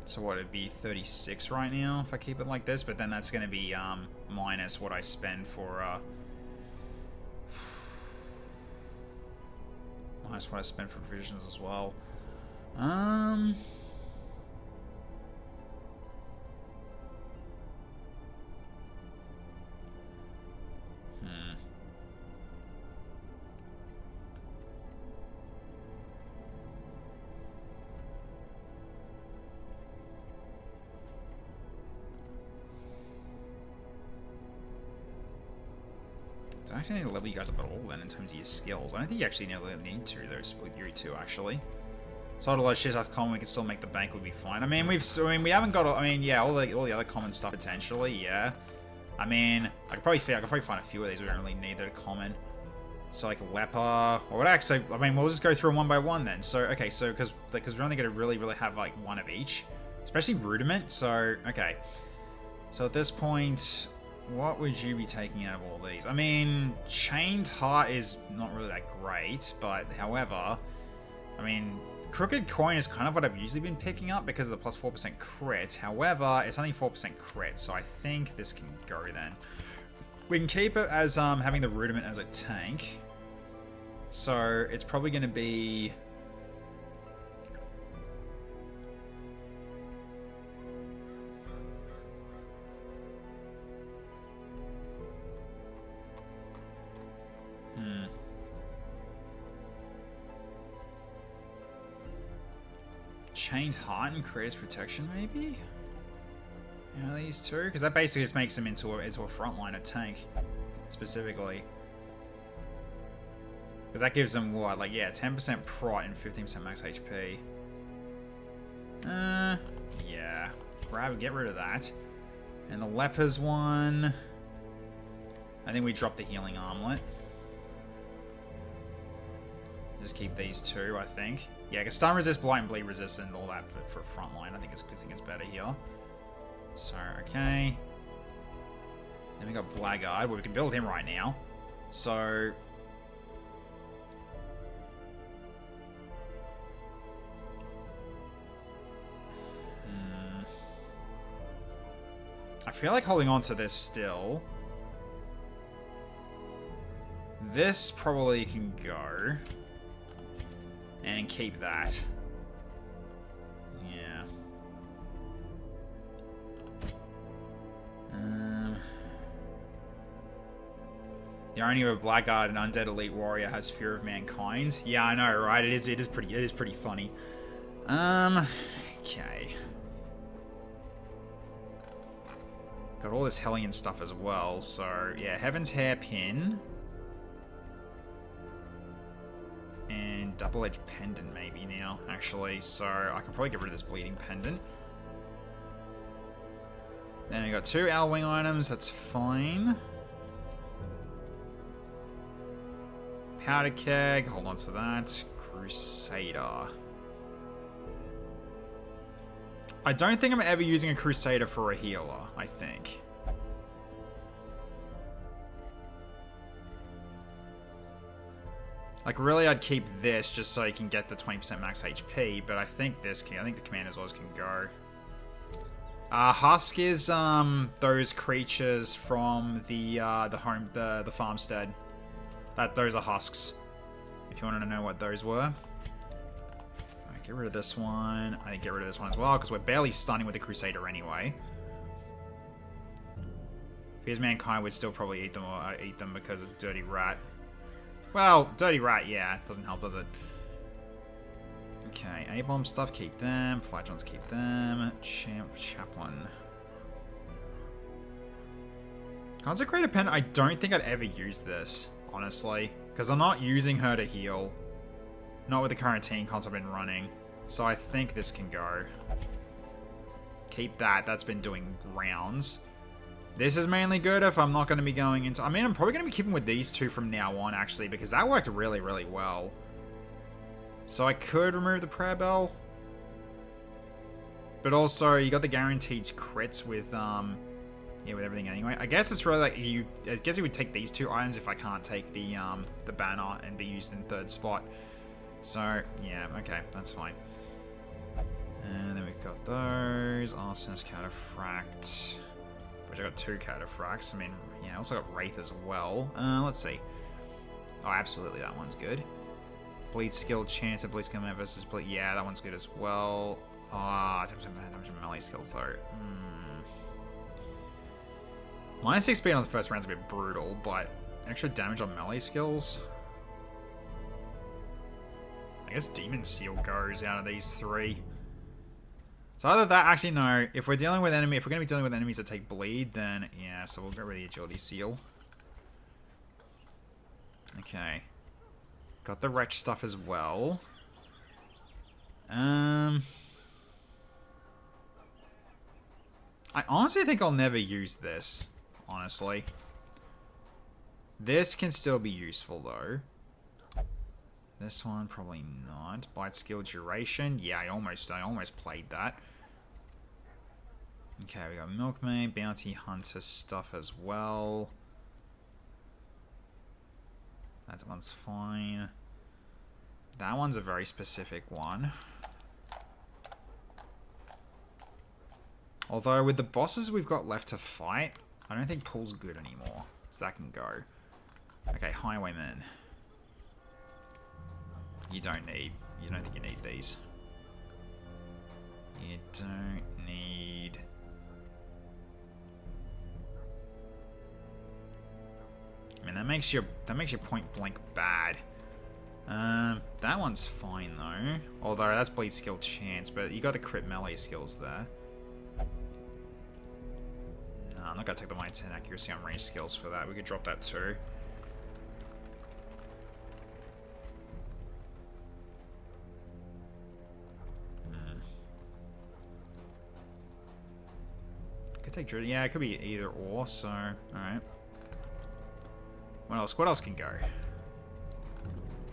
So what, it'd be 36 right now if I keep it like this, but then that's going to be minus what I spend for minus what I spend for provisions as well. So I actually need to level you guys up at all then in terms of your skills. I don't think you actually need to, those with you two actually. So all those shit that's common, we can still make the bank, would be fine. I mean, we haven't got. Yeah, all the other common stuff potentially. Yeah. I mean, I could probably find a few of these we don't really need that are common. So like leper, or what actually? I mean, we'll just go through them one by one then. So okay, so because we're only gonna really have like one of each, especially rudiment. So okay, so at this point, what would you be taking out of all these? I mean, Chained Heart is not really that great, but however, I mean, Crooked Coin is kind of what I've usually been picking up because of the plus 4% crit. However, it's only 4% crit, so I think this can go then. We can keep it as having the Rudiment as a tank. So it's probably going to be... Chained Heart and Creator's Protection, maybe? You know, these two? Because that basically just makes them into a frontliner tank, specifically. Because that gives them what? Like, yeah, 10% prot and 15% max HP. Yeah. Get rid of that. And the Lepers one... I think we dropped the Healing Armlet. Just keep these two, I think. Yeah, because Stun Resist, Blight, and Bleed Resist, and all that for frontline. I think it's better here. So, okay. Then we got Blackguard. Well, we can build him right now. So... I feel like holding on to this still. This probably can go. And keep that. Yeah. The only other Blackguard and Undead Elite Warrior has Fear of Mankind. Yeah, I know, right? It is pretty funny. Okay. Got all this Hellion stuff as well, so yeah, Heaven's Hairpin. and double-edged pendant maybe now, actually. So I can probably get rid of this bleeding pendant. Then we got 2 owl wing items, that's fine. Powder keg, hold on to that. Crusader. I don't think I'm ever using a Crusader for a healer, I think. Like, really, I'd keep this just so you can get the 20% max HP, but I think the Commander's Laws can go. Husk is, those creatures from the farmstead. Those are husks. If you wanted to know what those were. Alright, get rid of this one. I think get rid of this one as well, because we're barely stunning with the Crusader anyway. If he was Mankind, we'd still probably eat them because of Dirty Rat. Well, Dirty Rat, yeah. Doesn't help, does it? Okay, A-bomb stuff, keep them. Flagellants, keep them. Chaplain. Consecrated Pen, I don't think I'd ever use this, honestly. Because I'm not using her to heal. Not with the current team cons I've been running. So I think this can go. Keep that. That's been doing rounds. This is mainly good if I'm not going to be going into... I mean, I'm probably going to be keeping with these 2 from now on, actually. Because that worked really, really well. So I could remove the prayer bell. But also, you got the guaranteed crits with, yeah, with everything anyway. I guess it's really like I guess you would take these 2 items if I can't take the banner and be used in 3rd spot. So, yeah, okay, that's fine. And then we've got those. Arsonist, Cataphract. Which I got 2 Cataphracts. I mean, yeah, I also got Wraith as well. Let's see. Oh, absolutely, that one's good. Bleed skill chance of Bleed skill versus Bleed. Yeah, that one's good as well. Ah, damage melee skills though. Minus 6 speed on the first round's a bit brutal, but extra damage on melee skills. I guess Demon Seal goes out of these 3. So either that, actually no. If we're going to be dealing with enemies that take bleed, then yeah. So we'll get rid of the Agility Seal. Okay. Got the Wretch stuff as well. I honestly think I'll never use this. Honestly. This can still be useful though. This one probably not. Bite skill duration. Yeah, I almost played that. Okay, we got Milkmaid, Bounty Hunter stuff as well. That one's fine. That one's a very specific one. Although with the bosses we've got left to fight, I don't think Pull's good anymore. So that can go. Okay, Highwayman. You don't think you need these. You don't need... I mean, that makes your point blank bad. That one's fine though. Although that's bleed skill chance, but you got the crit melee skills there. No, I'm not gonna take the minus 10 accuracy on range skills for that. We could drop that too. Could take Druid. Yeah, it could be either or. So, all right. What else? What else can go?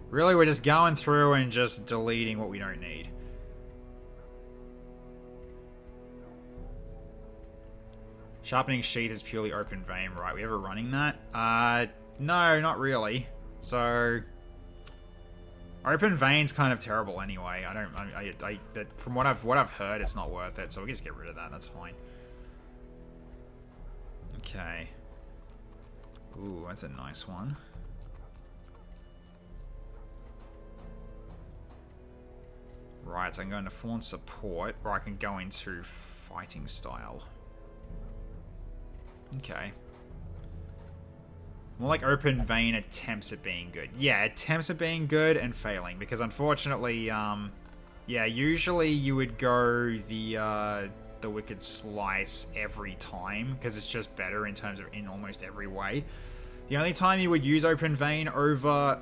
Really, we're just going through and just deleting what we don't need. Sharpening Sheath is purely open vein, right? We ever running that? No, not really. So, open vein's kind of terrible anyway. From what I've heard, it's not worth it. So we can just get rid of that. That's fine. Okay. Ooh, that's a nice one. Right, so I can go into full-on support, or I can go into fighting style. Okay. More like open vein attempts at being good. Yeah, attempts at being good and failing, because unfortunately, yeah, usually you would go the Wicked Slice every time, because it's just better in almost every way. The only time you would use open vein over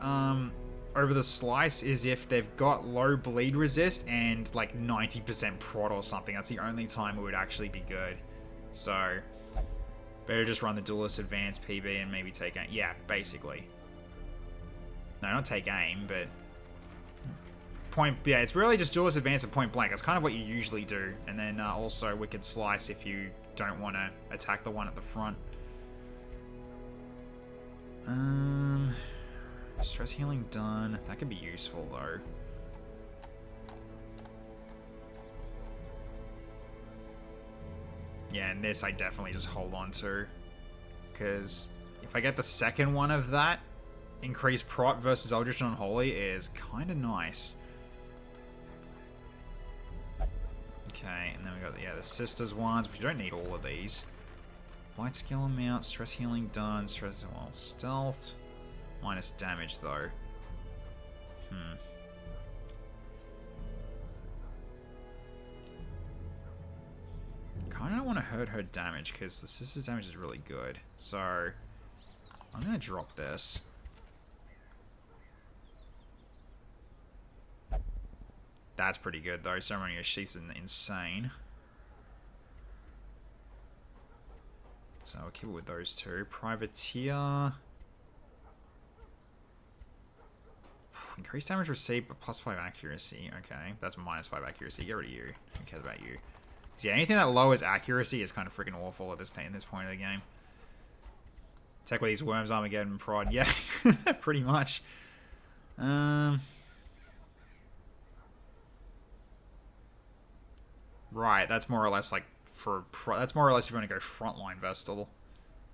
over the slice is if they've got low bleed resist and like 90% prot or something. That's the only time it would actually be good. So, better just run the duelist advanced PB and maybe take aim. Yeah, basically. No, not take aim, but point. Yeah, it's really just duelist advance and point blank. That's kind of what you usually do. And then also wicked slice if you don't want to attack the one at the front. Stress healing done. That could be useful though. Yeah, and this I definitely just hold on to. Because if I get the second one of that, increased prot versus Eldritch and Unholy is kind of nice. Okay, and then we got the sisters ones, but you don't need all of these. Light skill amount, stress healing done, stress, well, stealth. Minus damage, though. Kinda don't want to hurt her damage, because the sister's damage is really good. So, I'm gonna drop this. That's pretty good, though. Ceremony of Sheath's insane. So, I'll keep it with those two. Privateer. Increased damage received, but plus 5 accuracy. Okay, that's minus 5 accuracy. Get rid of you. Who cares about you? So yeah, anything that lowers accuracy is kind of freaking awful at this point of the game. Attack with these worms, Armageddon, prod. Yeah, pretty much. Right, that's more or less like that's more or less if you want to go frontline Vestal.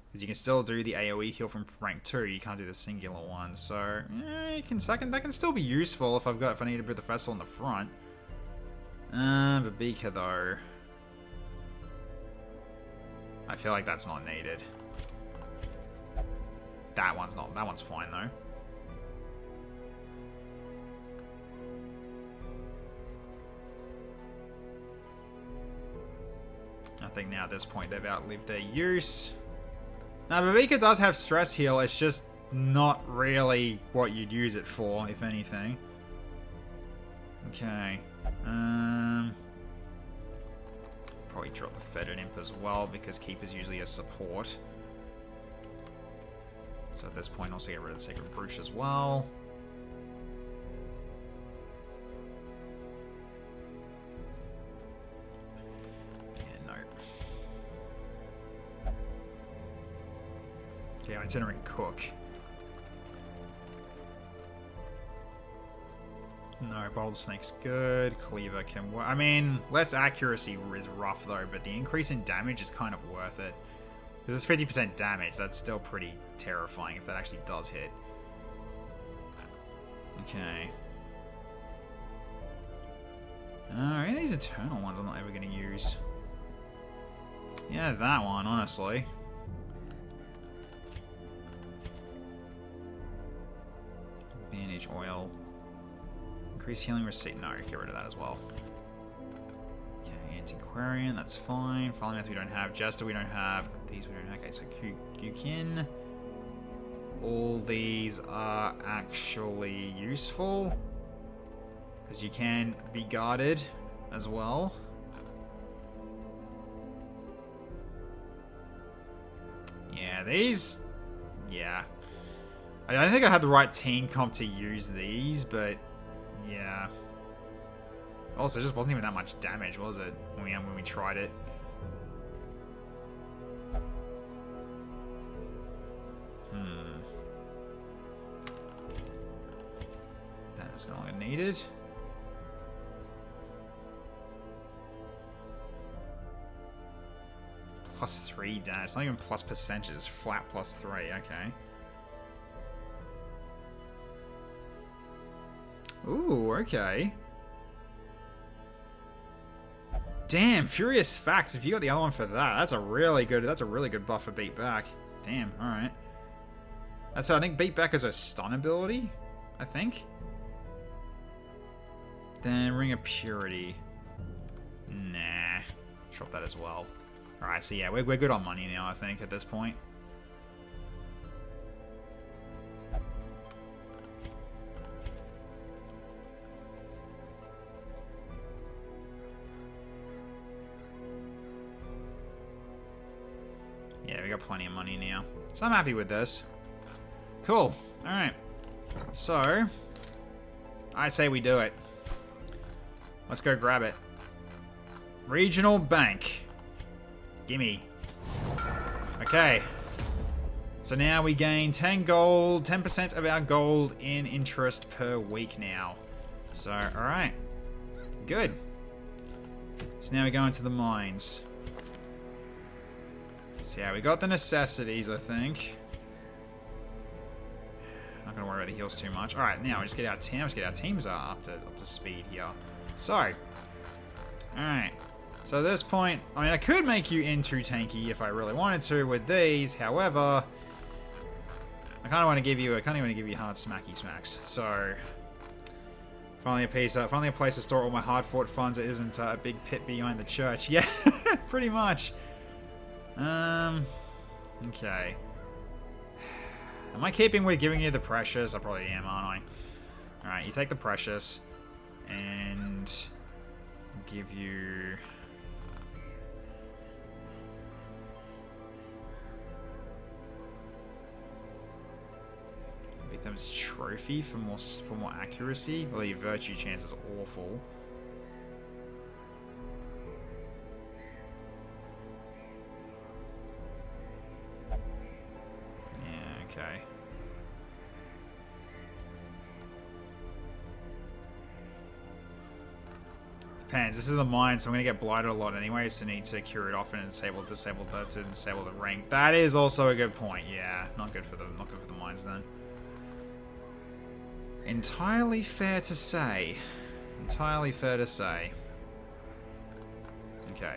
Because you can still do the AoE heal from rank 2, you can't do the singular one. So, yeah, that can still be useful if I need to put the Vessel in the front. But Beaker though, I feel like that's not needed. That one's fine though. I think now at this point they've outlived their use. Now, Viveka does have stress heal, it's just not really what you'd use it for, if anything. Okay. Probably drop the Fettered Imp as well, because Keeper's usually a support. So at this point, also get rid of the Sacred Brooch as well. Yeah, Itinerant Cook. No, Bold Snake's good. Cleaver can work. I mean, less accuracy is rough though, but the increase in damage is kind of worth it. Because it's 50% damage, that's still pretty terrifying if that actually does hit. Okay. Any of these Eternal ones I'm not ever going to use. Yeah, that one, honestly. Bandage oil. Increase healing receipt. No, get rid of that as well. Okay, Antiquarian, that's fine. Falling Method we don't have. Jester we don't have. These we don't have. Okay, so Gyukin. All these are actually useful. Because you can be guarded as well. Yeah, these... Yeah. I don't think I had the right team comp to use these, but yeah. Also, it just wasn't even that much damage, was it? When we tried it. That is no longer needed. Plus 3 damage. It's not even plus percentage, it's flat plus 3, okay. Ooh, okay. Damn, Furious Facts. If you got the other one for that, that's a really good buff for Beat Back. Damn, alright. So I think Beat Back is a stun ability, I think. Then Ring of Purity. Nah. Drop that as well. Alright, so yeah, we're good on money now, I think, at this point. we got plenty of money now. So I'm happy with this. Cool. Alright. So, I say we do it. Let's go grab it. Regional Bank. Gimme. Okay. So now we gain 10 gold, 10% of our gold in interest per week now. So, alright. Good. So now we go into the mines. So yeah, we got the necessities, I think. Not gonna worry about the heals too much. Alright, now we just get our team. Let's get our teams up to speed here. So, alright. So at this point, I mean, I could make you into tanky if I really wanted to with these. However, I kind of want to give you hard smacky smacks. So, finally a place to store all my hard-fought funds that isn't a big pit behind the church. Yeah, pretty much. Okay. Am I keeping with giving you the precious? I probably am, aren't I? Alright, you take the precious, and give you... Victim's trophy for more accuracy. Well, your virtue chance is awful. Yeah, okay. Depends. This is the mine, so I'm gonna get blighted a lot anyway, so I need to cure it off and disable the ring. That is also a good point. Yeah, not good for the mines then. Entirely fair to say. Entirely fair to say. Okay.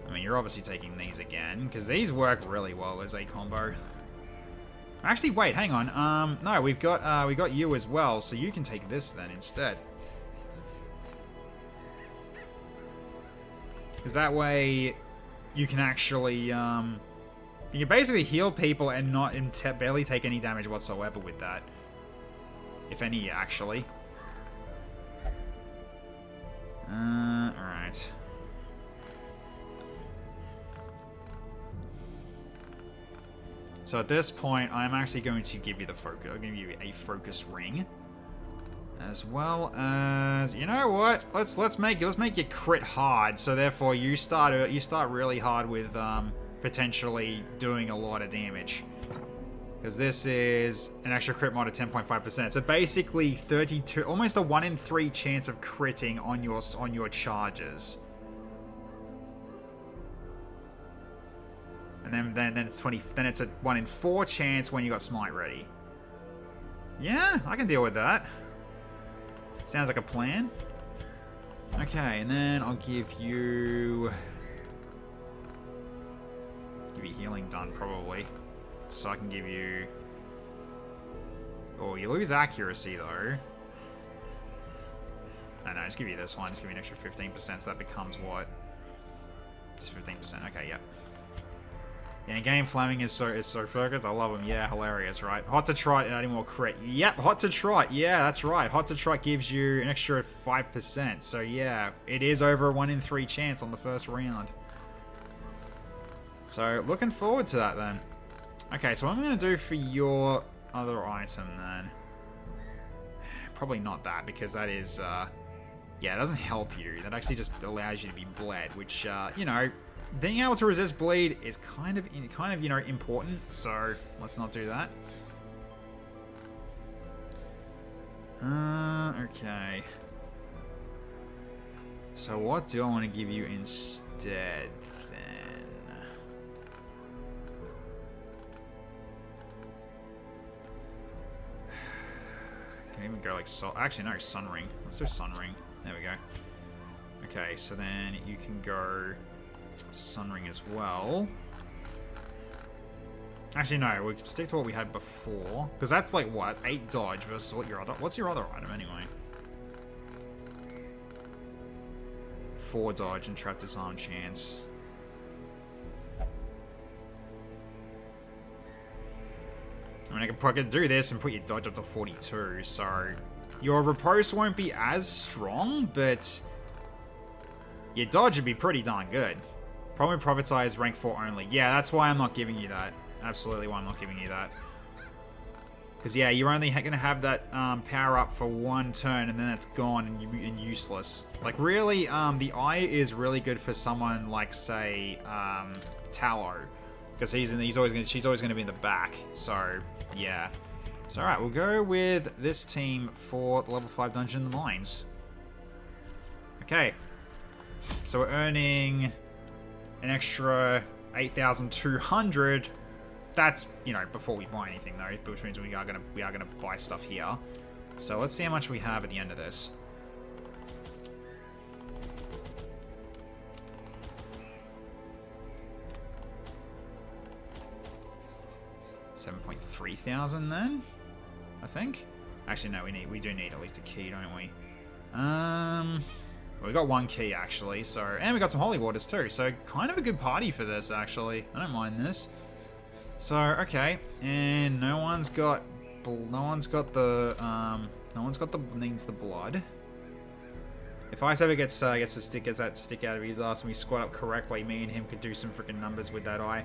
I mean, you're obviously taking these again, because these work really well as a combo. Actually, wait, hang on. No, we got you as well, so you can take this then instead. Because that way, you can actually, you can basically heal people and barely take any damage whatsoever with that. If any, actually. Alright. So at this point, I'm actually going to give you the focus. I'm going to give you a focus ring. As well as, you know what? Let's make you crit hard. So therefore, you start really hard with potentially doing a lot of damage. Because this is an extra crit mod of 10.5%. So basically 32, almost a 1 in 3 chance of critting on your charges. And then it's 20. Then it's a 1 in 4 chance when you got smite ready. Yeah, I can deal with that. Sounds like a plan. Okay, and then I'll give you healing done probably. So I can give you... Oh, you lose accuracy, though. No, just give you this one. Just give you an extra 15%, so that becomes what? Just 15%. Okay, yep. Yeah, game Fleming is so focused. I love him. Yeah, hilarious, right? Hot to Trot and adding more crit. Yep, Hot to Trot. Yeah, that's right. Hot to Trot gives you an extra 5%. So yeah, it is over a 1 in 3 chance on the first round. So looking forward to that then. Okay, so what I'm going to do for your other item then... Probably not that, because that is, yeah, it doesn't help you. That actually just allows you to be bled, which, you know, being able to resist bleed is kind of, you know, important. So let's not do that. Okay. So what do I want to give you instead? Can even go like actually no, Sun Ring. Let's do Sun Ring. There we go. Okay, so then you can go Sun Ring as well. Actually no, we'll stick to what we had before, because that's like what? 8 dodge versus what's your other item anyway? 4 dodge and trap disarm chance. I mean, I could do this and put your dodge up to 42, so your riposte won't be as strong, but your dodge would be pretty darn good. Problem with Prophet's Eye is rank 4 only. Yeah, that's why I'm not giving you that. Absolutely why I'm not giving you that. Because, yeah, you're only going to have that power up for one turn, and then it's gone and useless. Like, really, the Eye is really good for someone like, say, Tallow. Because she's always going to be in the back. So, yeah. So, alright, we'll go with this team for the level 5 Dungeon in the Mines. Okay. So, we're earning an extra 8,200. That's, you know, before we buy anything, though, which means we are gonna buy stuff here. So let's see how much we have at the end of this. $7.3 thousand then, I think. Actually, no, we do need at least a key, don't we? Well, we got one key actually. So, and we got some holy waters too. So, kind of a good party for this actually. I don't mind this. So, okay, and no one's got the needs the blood. If Ice ever gets that stick out of his ass and we squat up correctly, me and him could do some freaking numbers with that eye.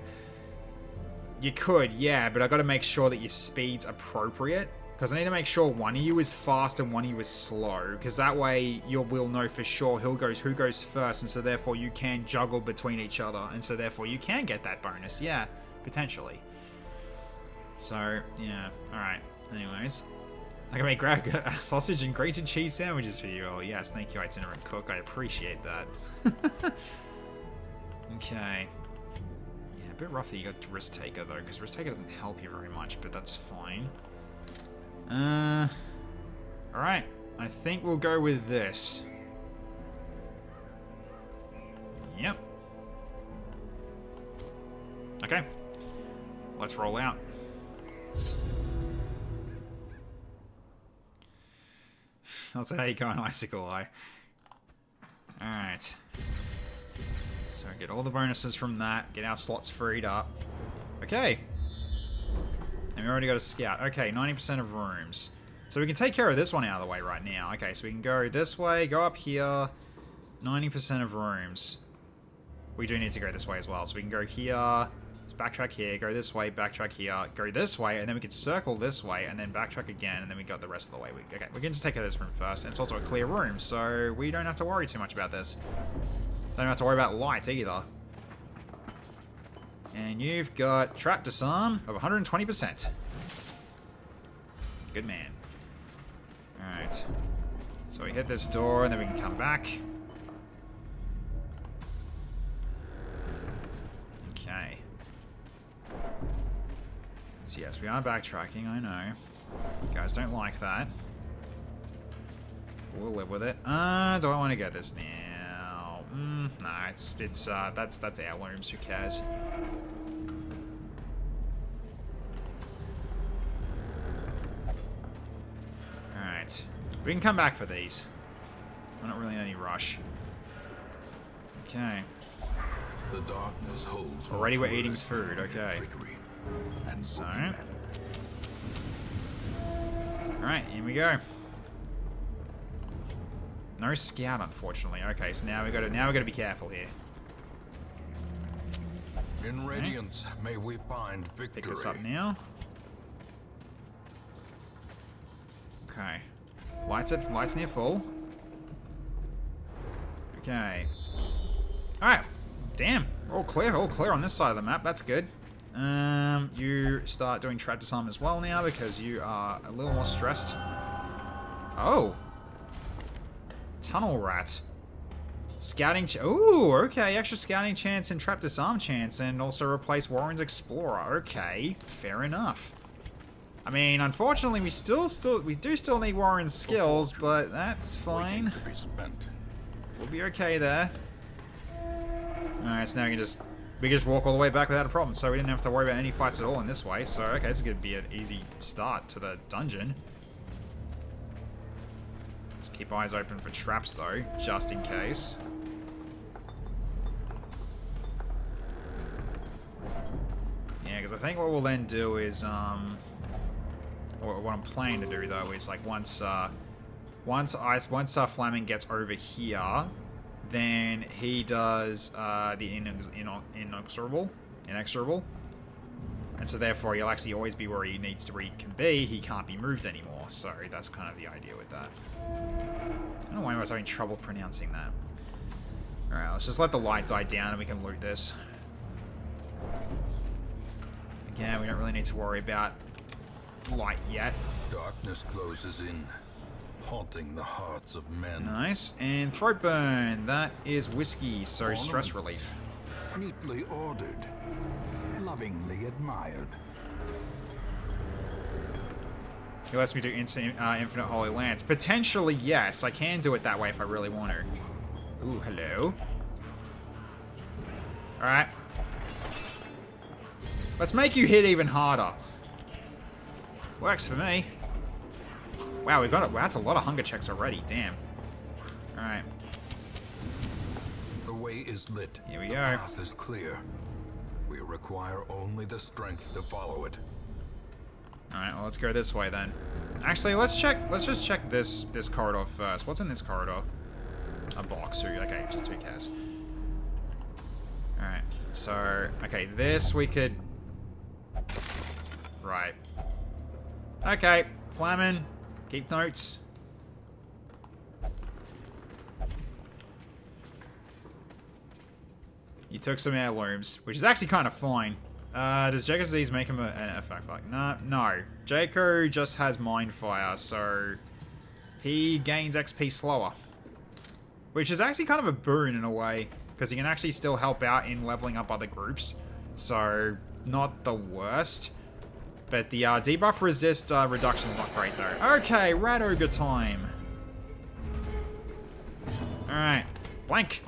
You could, yeah, but I got to make sure that your speed's appropriate, because I need to make sure one of you is fast and one of you is slow, because that way we'll know for sure who goes first, and so therefore you can juggle between each other, and so therefore you can get that bonus, yeah. Potentially. So, yeah. Alright. Anyways. I can make sausage and grated cheese sandwiches for you all. Yes, thank you, itinerant cook. I appreciate that. Okay. Yeah, a bit rough that you got Risk Taker, though, because Risk Taker doesn't help you very much, but that's fine. Alright. I think we'll go with this. Yep. Okay. Let's roll out. That's how you go on Icicle Eye. Alright. So get all the bonuses from that. Get our slots freed up. Okay. And we already got a scout. Okay, 90% of rooms. So we can take care of this one out of the way right now. Okay, so we can go this way, go up here. 90% of rooms. We do need to go this way as well. So we can go here. Backtrack here, go this way, backtrack here, go this way, and then we can circle this way, and then backtrack again, and then we got the rest of the way. Okay, we can just take care of this room first, and it's also a clear room, so we don't have to worry too much about this. Don't have to worry about light either. And you've got Trap Disarm of 120%. Good man. Alright. So we hit this door, and then we can come back. Okay. So yes, we are backtracking, I know. You guys don't like that. We'll live with it. Do I want to get this now? Nah, that's heirlooms, who cares? Alright. We can come back for these. We're not really in any rush. Okay. The darkness holds Already we're eating food, okay. And So. Alright, here we go. No scout, unfortunately. Okay, so now we gotta be careful here. In radiance, may we find victory. Pick this up now. Okay. Lights near full. Okay. Alright. Damn. All clear on this side of the map. That's good. You start doing Trap Disarm as well now because you are a little more stressed. Oh. Tunnel Rat. Scouting ooh, okay. Extra scouting chance and Trap Disarm chance, and also replace Warren's Explorer. Okay, fair enough. I mean, unfortunately, we do still need Warren's skills, but that's fine. We'll be okay there. Alright, so now we can just walk all the way back without a problem, so we didn't have to worry about any fights at all in this way. So, okay, this is going to be an easy start to the dungeon. Just keep eyes open for traps, though, just in case. Yeah, because I think what we'll then do is, or what I'm planning to do, though, is, like, once Flaming gets over here, then he does the inexorable. And so therefore he'll actually always be where he can be. He can't be moved anymore. So that's kind of the idea with that. I don't know why I was having trouble pronouncing that. Alright, let's just let the light die down and we can loot this. Again, we don't really need to worry about light yet. Darkness closes in, haunting the hearts of men. Nice. And throat burn. That is whiskey, so stress relief. Neatly ordered, lovingly admired. It lets me do infinite Holy Lance. Potentially, yes. I can do it that way if I really want to. Ooh, hello. Alright. Let's make you hit even harder. Works for me. Wow, we've got it. Wow, that's a lot of hunger checks already. Damn. Alright. The way is lit. Here we the go. Path is clear. We require only the strength to follow it. Alright, well, let's go this way then. Actually, let's just check this corridor first. What's in this corridor? A box. Okay, just who cares. Alright, so, okay, this we could... Right. Okay, Flamin', keep notes. You took some heirlooms, which is actually kind of fine. Does Jaco's disease make him an effect? No. Jaco just has mind fire, so he gains XP slower. Which is actually kind of a boon in a way, because he can actually still help out in leveling up other groups. So, not the worst. But the debuff resist reduction is not great though. Okay, Rat Ogre time. Alright, blank.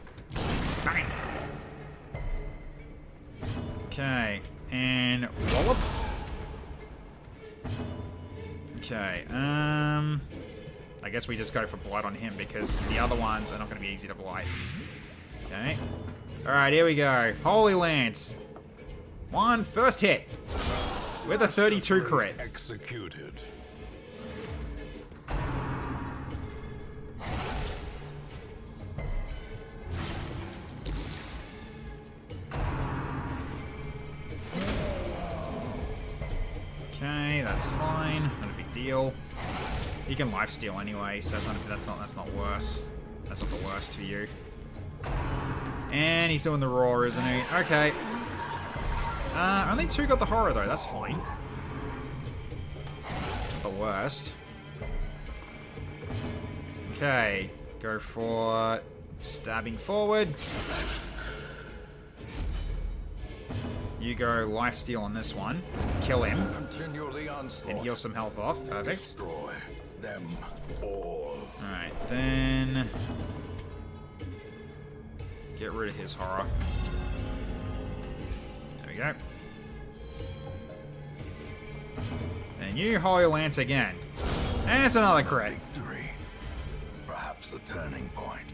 Bang. Okay, and wallop. Okay, I guess we just go for blight on him because the other ones are not going to be easy to blight. Okay. Alright, here we go. Holy Lance. First hit. With a 32 crit. Executed. Okay, that's fine. Not a big deal. You can lifesteal anyway, so that's not worse. That's not the worst for you. And he's doing the roar, isn't he? Okay. Only 2 got the horror though. That's fine. Not the worst. Okay, go for stabbing forward. You go lifesteal on this one. Kill him. And heal some health off. Perfect. Destroy them all. Alright, then... get rid of his horror. There we go. And you Holy Lance again. And it's another crit. Victory. Perhaps the turning point.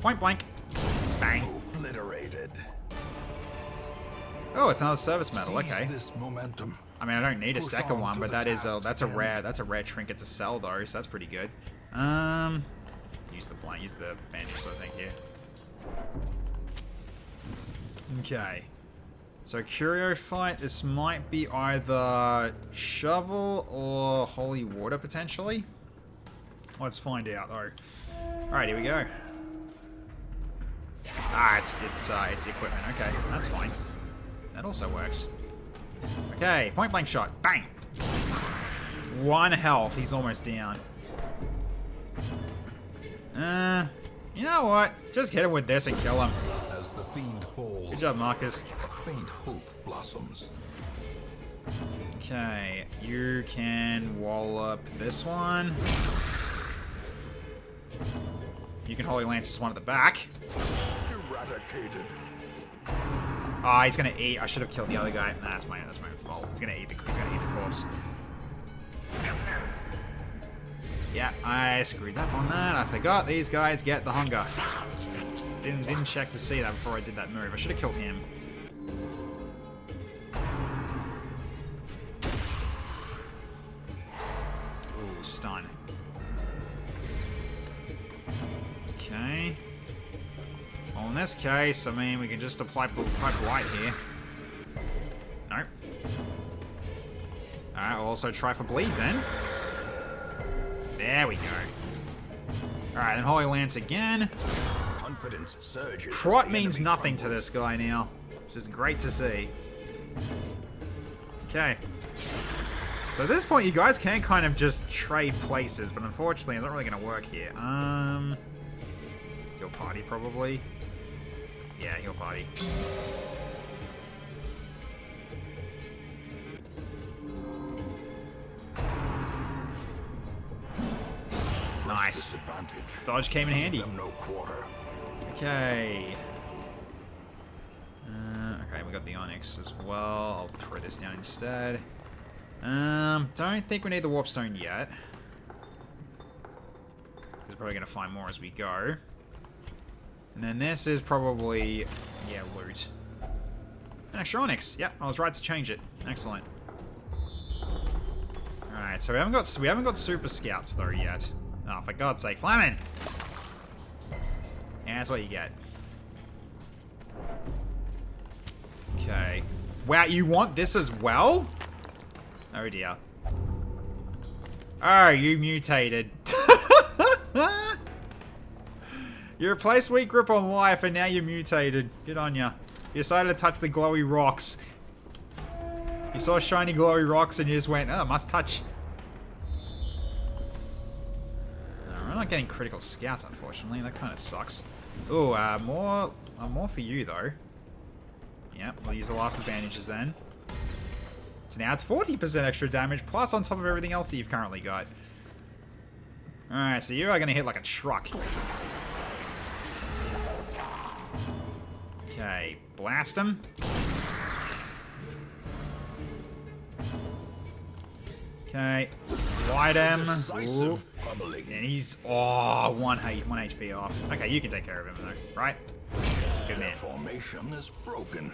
Point blank. Bang. Obliterated. Oh, it's another service medal. Okay. This momentum. I mean, I don't need a second one, but that's a rare trinket to sell though, so that's pretty good. Use the bandages, I think here. Okay. So curio fight. This might be either shovel or holy water potentially. Let's find out though. All right, here we go. Ah, it's equipment. Okay, that's fine. That also works. Okay, point blank shot. Bang! 1 health. He's almost down. You know what? Just hit him with this and kill him. As the fiend falls, Good job, Marcus. a faint hope blossoms. Okay, you can wallop this one. You can Holy Lance this one at the back. Eradicated. Ah, he's gonna eat. I should have killed the other guy. Nah, that's my own fault. He's gonna eat the corpse. Yeah, I screwed up on that. I forgot these guys get the hunger. Didn't check to see that before I did that move. I should have killed him. Ooh, stun. this case, I mean, we can just apply blight here. Nope. Alright, we'll also try for bleed then. There we go. Alright, then Holy Lance again. Confidence surges. Trot means nothing to this guy now. This is great to see. Okay. So at this point, you guys can kind of just trade places, but unfortunately, it's not really going to work here. Heal party, probably. Yeah, heal party. Nice. Dodge came in handy. Okay. Okay, we got the Onyx as well. I'll throw this down instead. Don't think we need the Warp Stone yet. We're probably going to find more as we go. And then this is probably, yeah, loot. An extra Onyx. Yeah, I was right to change it. Excellent. Alright, so we haven't got Super Scouts though yet. Oh, for God's sake, Flamin! Yeah, that's what you get. Okay. Wow, you want this as well? Oh dear. Oh, you mutated. You replaced weak grip on life and now you're mutated. Good on ya. You decided to touch the glowy rocks. You saw shiny glowy rocks and you just went, oh, must touch. We're not getting critical scouts, unfortunately. That kind of sucks. Ooh, more for you, though. Yep, we'll use the last advantages then. So now it's 40% extra damage, plus on top of everything else that you've currently got. Alright, so you are going to hit like a truck. Okay, blast him. Okay, light him. Ooh. And he's, oh, 1 HP off. Okay, you can take care of him though, right? Good man. Formation is broken.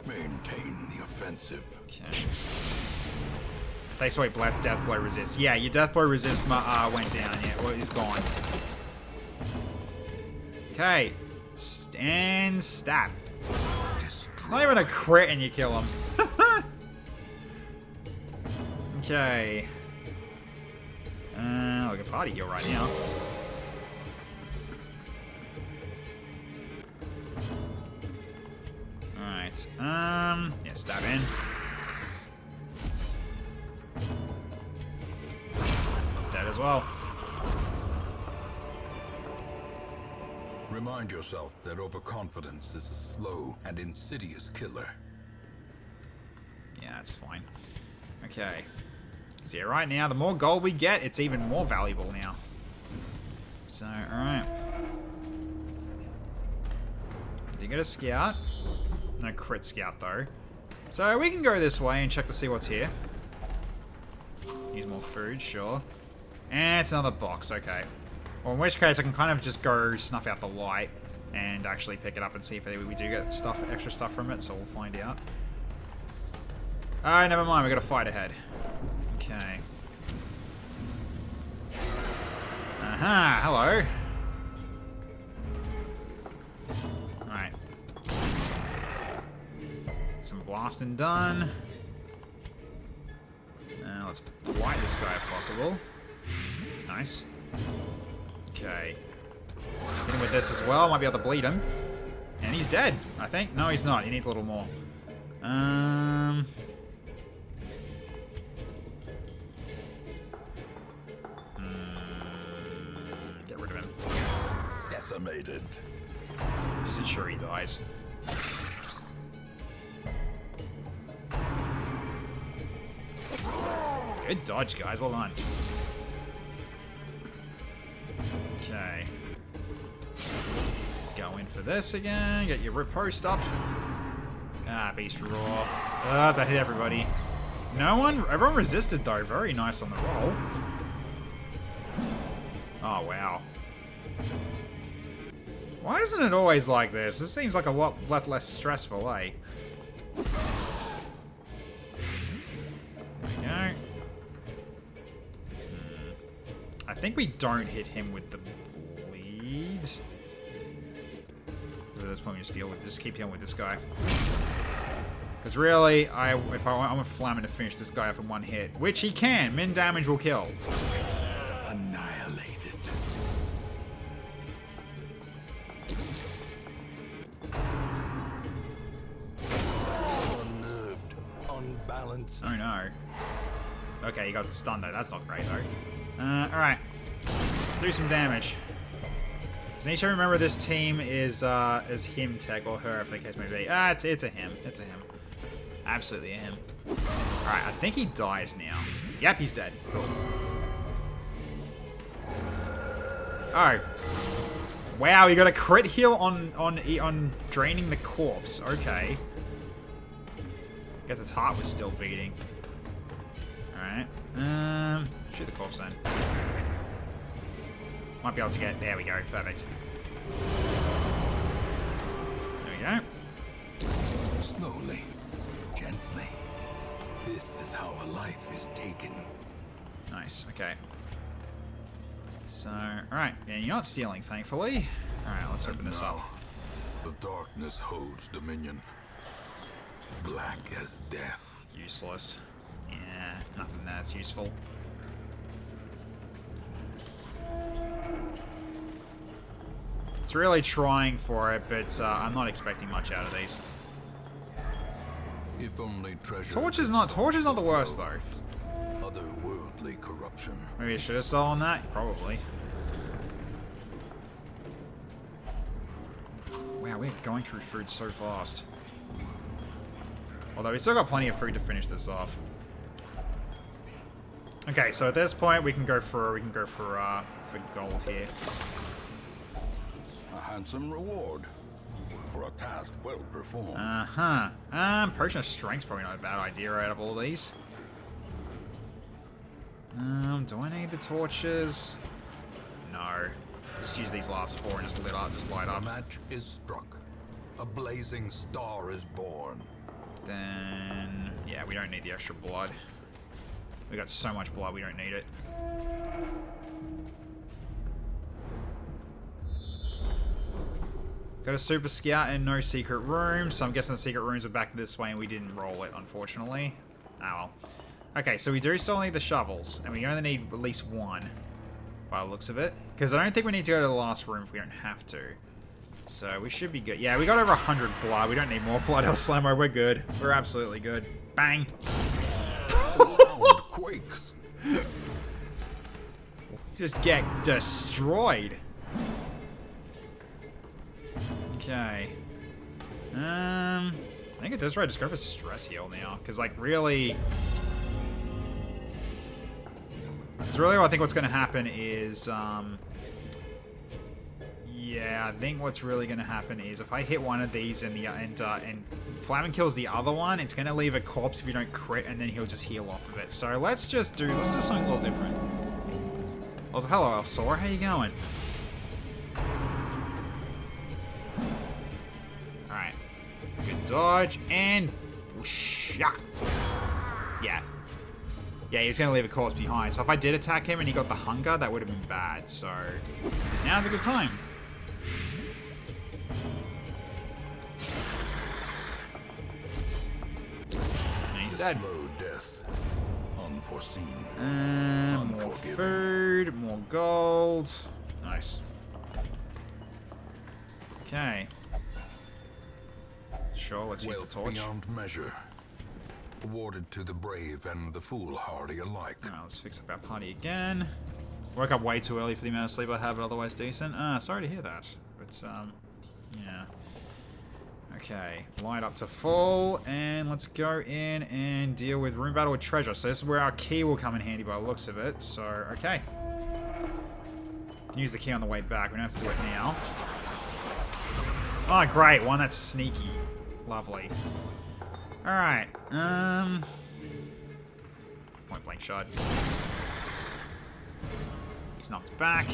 Maintain the offensive. Okay. Takes away Death Blow resist. Yeah, your Death Blow resist went down. Yeah, well, he's gone. Okay. And stab. Not even a crit and you kill him. Okay. Like a party heal right now. Alright. Yeah, stab in. Dead as well. Remind yourself that overconfidence is a slow and insidious killer. Yeah, that's fine. Okay. So yeah, right now, the more gold we get, it's even more valuable now. So, alright. Did get a scout. No crit scout, though. So we can go this way and check to see what's here. Use more food, sure. And it's another box, okay. Well, in which case, I can kind of just go snuff out the light and actually pick it up and see if we do get stuff, extra stuff from it, so we'll find out. Alright, never mind, we got a fight ahead. Okay. Aha, hello. Alright. Some blasting done. Let's blight this guy if possible. Nice. Okay. Hit him with this as well, might be able to bleed him. And he's dead, I think. No, he's not, he needs a little more. Get rid of him. Decimated. Just ensure he dies. Good dodge, guys. Well done. Okay. Let's go in for this again. Get your riposte up. Ah, Beast Roar. Ah, that hit everybody. Everyone resisted though. Very nice on the roll. Oh, wow. Why isn't it always like this? This seems like a lot less stressful, eh? There we go. I think we don't hit him with the bleed. The this point we just keep dealing with this guy. Because really, I want Flamin to finish this guy off in one hit, which he can. Min damage will kill. Annihilated. Unnerved, unbalanced. Oh no. Okay, he got stunned though. That's not great though. Alright. Do some damage. So need to remember this team is him tech or her if the case may be. It's a him. It's a him. Absolutely a him. Alright, I think he dies now. Yep, he's dead. Cool. Oh. Wow, he got a crit heal on draining the corpse. Okay. Guess his heart was still beating. Alright. Shoot the corpse then. Might be able to get... There we go. Perfect. There we go. Slowly, gently. This is how a life is taken. Nice. Okay. So, alright. And you're not stealing, thankfully. Alright, let's open this up. The darkness holds dominion. Black as death. Useless. Yeah, nothing that's useful. It's really trying for it, but I'm not expecting much out of these. If only treasure. Torch is not the worst though. Otherworldly corruption. Maybe I should have stolen that. Probably. Wow, we're going through food so fast. Although we still got plenty of food to finish this off. Okay, so at this point we can go for gold here. A handsome reward for a task well performed. Potion of Strength's probably not a bad idea out of all these. Do I need the torches? No. Just use these last four and just light up. A match is struck. A blazing star is born. Then, yeah, we don't need the extra blood. We got so much blood, we don't need it. Got a super scout and no secret room, so I'm guessing the secret rooms are back this way and we didn't roll it, unfortunately. Ah well. Okay, so we do still need the shovels, and we only need at least one, by the looks of it. Because I don't think we need to go to the last room if we don't have to. So we should be good. Yeah, we got over 100 blood. We don't need more blood, El Slamo. We're good. We're absolutely good. Bang. Quakes. Just get destroyed. Okay. I think at this rate, just go for stress heal now. Because, like, really... Because really, I think what's going to happen is... Yeah, I think what's really going to happen is if I hit one of these and Flamin kills the other one, it's going to leave a corpse if you don't crit, and then he'll just heal off of it. So let's do something a little different. Also, hello, Elsora, how you going? Alright. Good dodge, and... whoosh, yeah. Yeah, he's going to leave a corpse behind. So if I did attack him and he got the hunger, that would have been bad. So now's a good time. And he's dead. Slow death. Unforeseen. More food, more gold. Nice. Okay. Sure, let's use the torch. Beyond measure. Awarded to the brave and the foolhardy alike. Alright, let's fix up our party again. Woke up way too early for the amount of sleep I have, but otherwise decent. Sorry to hear that. But, yeah. Okay, light up to full, and let's go in and deal with room battle with treasure. So this is where our key will come in handy by the looks of it. So, okay. Use the key on the way back. We don't have to do it now. Oh, great. One that's sneaky. Lovely. Alright, point blank shot. He's knocked back.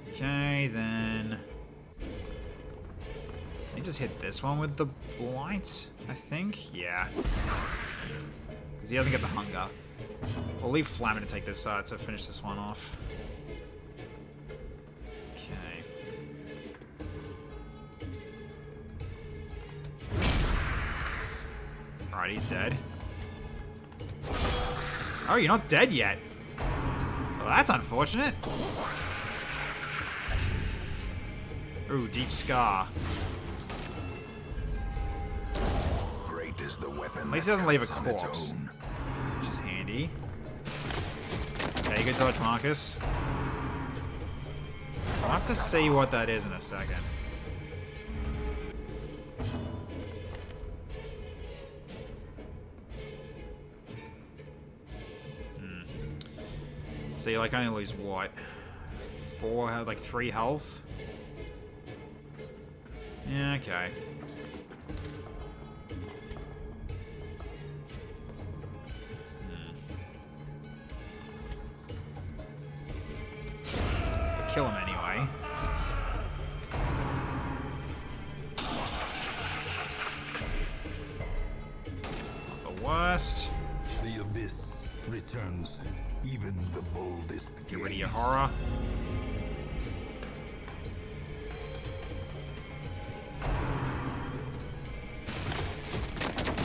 Okay, then... I just hit this one with the blight, I think? Yeah. Because he doesn't get the hunger. We'll leave Flamin to take this to finish this one off. Okay. Alright, he's dead. Oh, you're not dead yet. Well, that's unfortunate. Ooh, deep scar. Great is the weapon. At least he doesn't leave a corpse, which is handy. Okay, good dodge, Marcus. I'll have to see what that is in a second. So you like only lose what? 4, like 3 health? Yeah, okay. Kill him anyway. Not the worst. The abyss returns even the boldest. Get rid of your horror.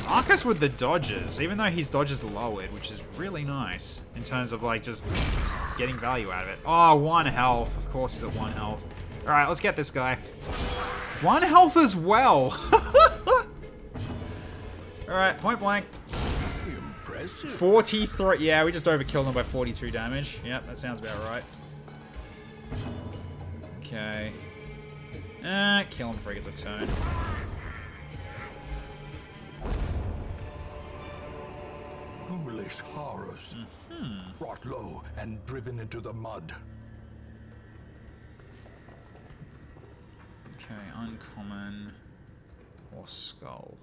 Marcus with the dodges, even though his dodges lowered, which is really nice in terms of like just getting value out of it. Oh, 1 health. Of course he's at 1 health. Alright, let's get this guy. 1 health as well. Alright, point blank. Impressive. 43. Yeah, we just overkilled him by 42 damage. Yep, that sounds about right. Okay. Kill him before he gets a turn. Foolish horrors. Brought low and driven into the mud. Okay, uncommon or skull.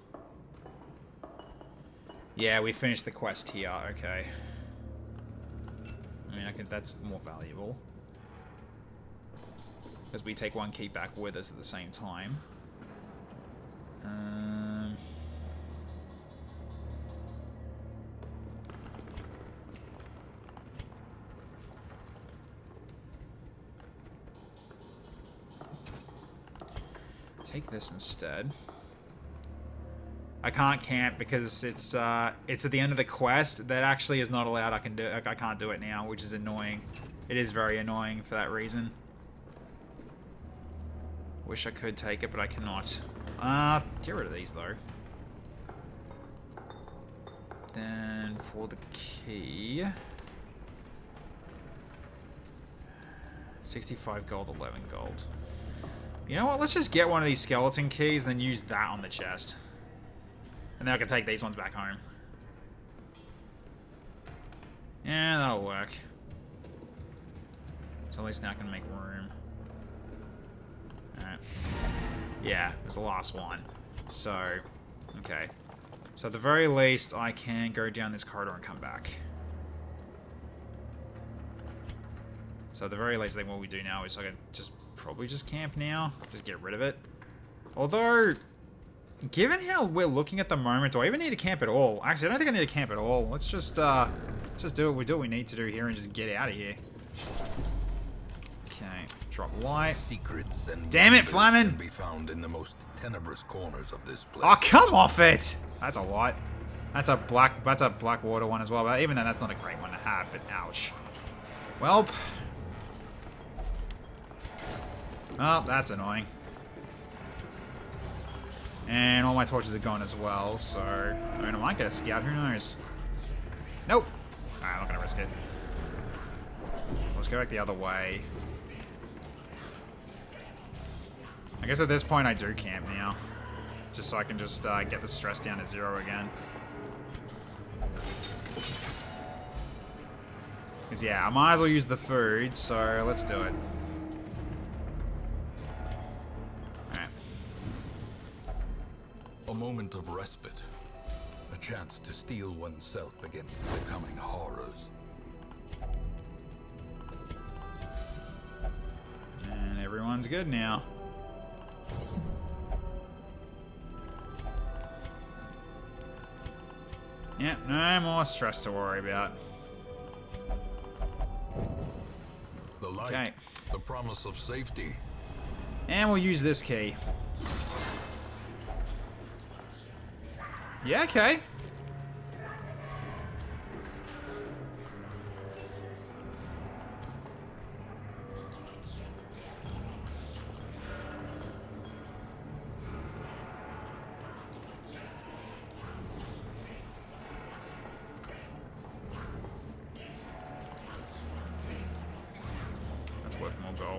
Yeah, we finished the quest here. Okay. I mean, that's more valuable because we take 1 key back with us at the same time. Take this instead. I can't camp because it's at the end of the quest. That actually is not allowed. I can't do it now, which is annoying. It is very annoying for that reason. Wish I could take it, but I cannot. Get rid of these though. Then for the key, 65 gold, 11 gold. You know what? Let's just get one of these skeleton keys, then use that on the chest. And then I can take these ones back home. Yeah, that'll work. So at least now I can make room. Alright. Yeah, it's the last one. So, okay. So at the very least, I can go down this corridor and come back. So at the very least, I think what we do now is I can probably just camp now. Just get rid of it. Although, given how we're looking at the moment, do I even need to camp at all? Actually, I don't think I need to camp at all. Let's just do what we need to do here and just get out of here. Okay, drop light. Secrets and damn it, wonders Flamin! can be found in the most tenebrous corners of this place. Oh, come off it! That's a lot. That's a black water one as well, but even then that's not a great one to have, but ouch. Welp. Oh, that's annoying. And all my torches are gone as well, so... I mean, I might get a scout, who knows? Nope! Alright, I'm not gonna risk it. Let's go back the other way. I guess at this point I do camp now. Just so I can just get the stress down to 0 again. Because yeah, I might as well use the food, so let's do it. A moment of respite. A chance to steel oneself against the coming horrors. And everyone's good now. Yeah, no more stress to worry about. The light, Okay. the promise of safety. And we'll use this key. Yeah, okay.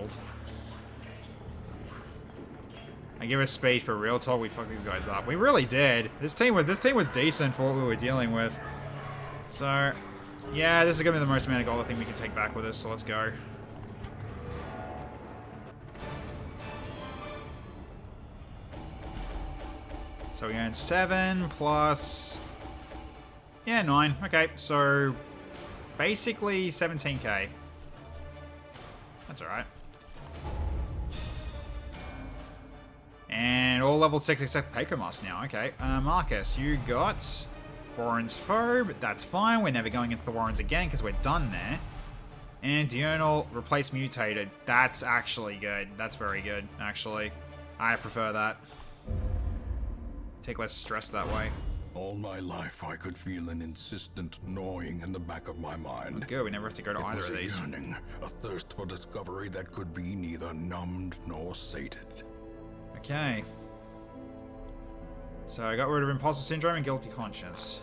killed. I give us speech, but real talk, we fucked these guys up. We really did. This team was decent for what we were dealing with. So, yeah, this is gonna be the most amount of gold I think we can take back with us. So let's go. So we earned 7 plus... Yeah, 9. Okay, so basically 17k. That's alright. And all level 6 except Paycomas now. Okay, Marcus, you got Warren's Foe, but that's fine. We're never going into the Warrens again because we're done there. And Diurnal, replace Mutated. That's actually good. That's very good, actually. I prefer that. Take less stress that way. All my life, I could feel an insistent gnawing in the back of my mind. Good, we never have to go to either of these. Yearning, a thirst for discovery that could be neither numbed nor sated. Okay. So I got rid of Imposter Syndrome and Guilty Conscience.